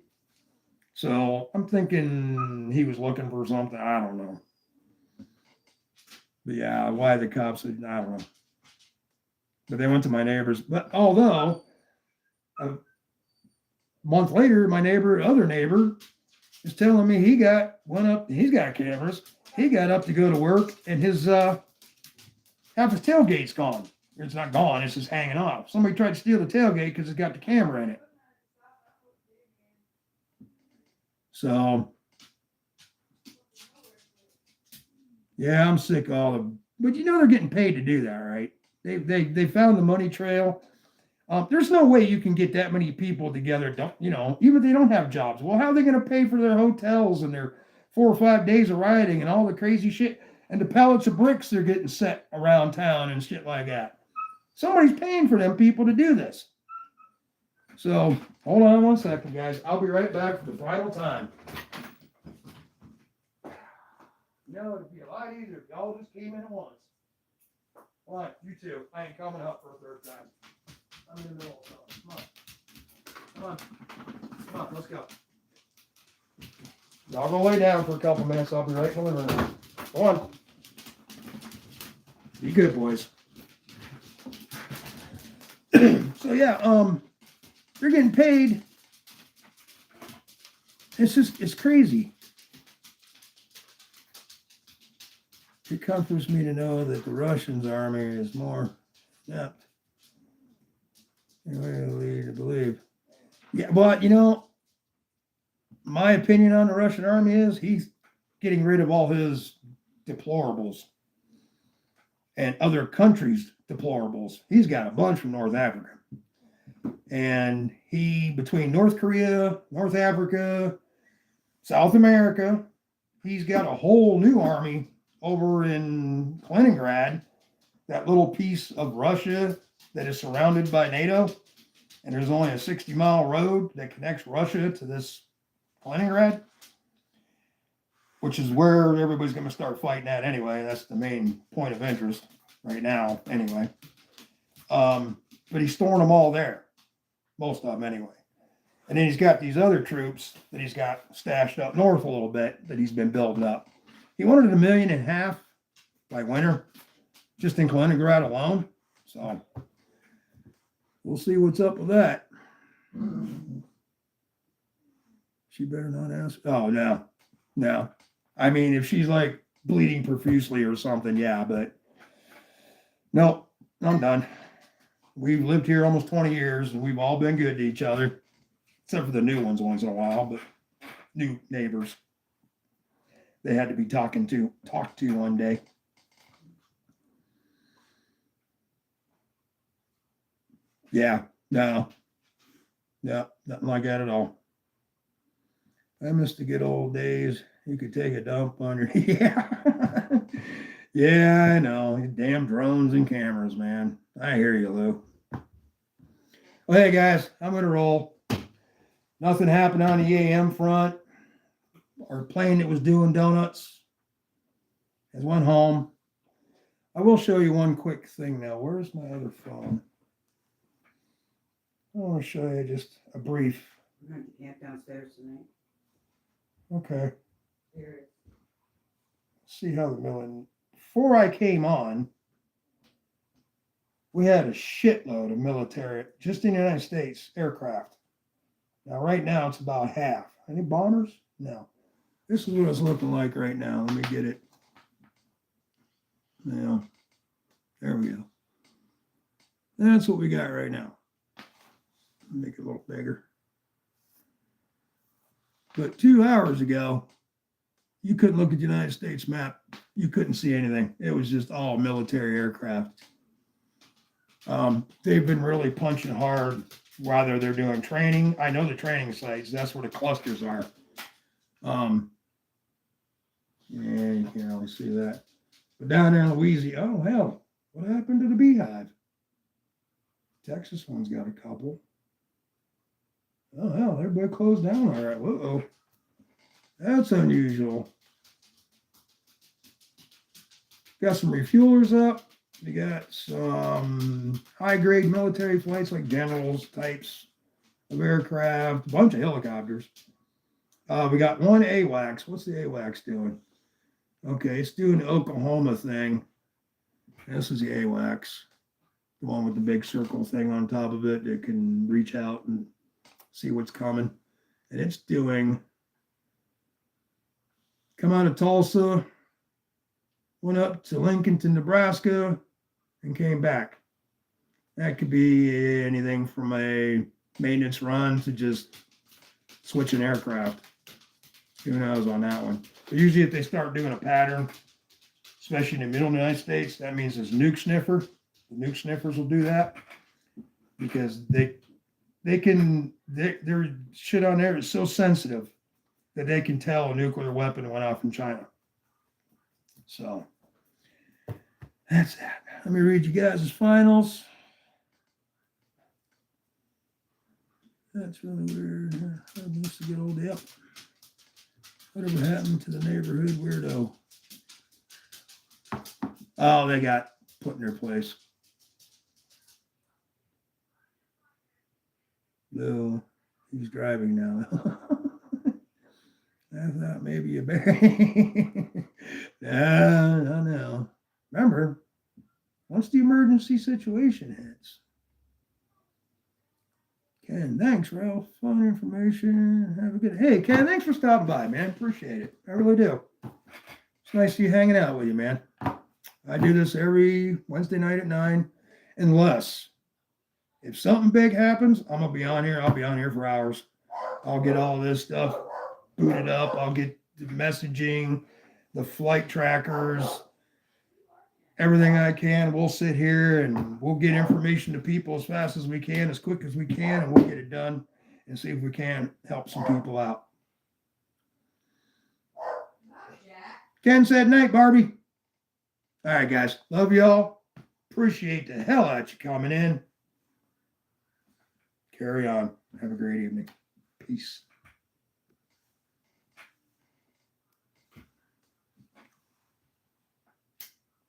So I'm thinking he was looking for something. I don't know. But yeah, why the cops said, I don't know. But they went to my neighbors. But although a month later, my other neighbor, is telling me he's got cameras. He got up to go to work and his half his tailgate's gone. It's not gone, it's just hanging off. Somebody tried to steal the tailgate because it's got the camera in it. So, yeah, I'm sick of all of, but they're getting paid to do that, right? They found the money trail. There's no way you can get that many people together. Even if they don't have jobs. Well, how are they going to pay for their hotels and their 4 or 5 days of riding and all the crazy shit and the pallets of bricks they're getting set around town and shit like that? Somebody's paying for them people to do this. So, hold on one second, guys. I'll be right back for the final time. It'd be a lot easier if y'all just came in at once. All right, you too. I ain't coming up for a third time. I'm in the middle of something. Come on, let's go. Y'all go lay down for a couple minutes. I'll be right in the living room. Go on. Be good, boys. So yeah, they're getting paid. It's crazy. It comforts me to know that the Russian army is more inept. Anyway, lead to believe. Yeah, but my opinion on the Russian army is he's getting rid of all his deplorables and other countries' deplorables. He's got a bunch from North Africa. And between North Korea, North Africa, South America, he's got a whole new army over in Kaliningrad, that little piece of Russia that is surrounded by NATO. And there's only a 60-mile road that connects Russia to this Kaliningrad, which is where everybody's going to start fighting at anyway. That's the main point of interest right now anyway. But he's storing them all there. Most of them anyway. And then he's got these other troops that he's got stashed up north a little bit that he's been building up. He wanted $1.5 million by winter, just in Kaliningrad alone. So we'll see what's up with that. She better not ask. Oh, no. No. I mean, if she's like bleeding profusely or something, yeah, but no, I'm done. We've lived here almost 20 years and we've all been good to each other, except for the new ones once in a while, but new neighbors. They had to be talked to one day. Yeah, no, nothing like that at all. I miss the good old days. You could take a dump on your, yeah. Yeah, I know. Damn drones and cameras, man. I hear you, Lou. Well, hey, guys, I'm going to roll. Nothing happened on the AM front. Our plane that was doing donuts has went home. I will show you one quick thing now. Where's my other phone? I want to show you just a brief. We're going to camp downstairs tonight. Okay. Here. See how the milling. Before I came on, we had a shitload of military, just in the United States, aircraft. Now, right now, it's about half. Any bombers? No. This is what it's looking like right now. Let me get it. Now, there we go. That's what we got right now. Make it a little bigger. But 2 hours ago, you couldn't look at the United States map. You couldn't see anything. It was just all military aircraft. They've been really punching hard while they're doing training. I know the training sites. That's where the clusters are. Yeah, you can't really see that. But down there in Louisiana, oh, hell, what happened to the beehive? Texas one's got a couple. Oh, hell, everybody closed down all right. Uh-oh. That's unusual. Got some refuelers up. We got some high-grade military flights like generals types of aircraft, a bunch of helicopters. We got one AWACS. What's the AWACS doing? Okay, it's doing the Oklahoma thing. This is the AWACS, the one with the big circle thing on top of it that can reach out and see what's coming. And it's doing, come out of Tulsa, went up to Lincoln, Nebraska, and came back. That could be anything from a maintenance run to just switching aircraft. Who knows on that one. But usually if they start doing a pattern, especially in the middle of the United States, that means it's nuke sniffer. The nuke sniffers will do that because their shit on there is so sensitive that they can tell a nuclear weapon went off from China. So that's that. Let me read you guys' finals. That's really weird. I must get old. Yep. Whatever happened to the neighborhood weirdo? Oh, they got put in their place. No, he's driving now. I thought maybe you better. No. Remember, once the emergency situation hits. Ken, thanks, Ralph. Fun information. Have a good. Hey, Ken, thanks for stopping by, man. Appreciate it. I really do. It's nice to you hanging out with you, man. I do this every Wednesday night at 9, unless if something big happens, I'm gonna be on here. I'll be on here for hours. I'll get all this stuff booted up. I'll get the messaging, the flight trackers, everything I can. We'll sit here and we'll get information to people as fast as we can, as quick as we can, and we'll get it done and see if we can help some people out. Ken said night, Barbie. All right, guys. Love y'all. Appreciate the hell out you coming in. Carry on. Have a great evening. Peace.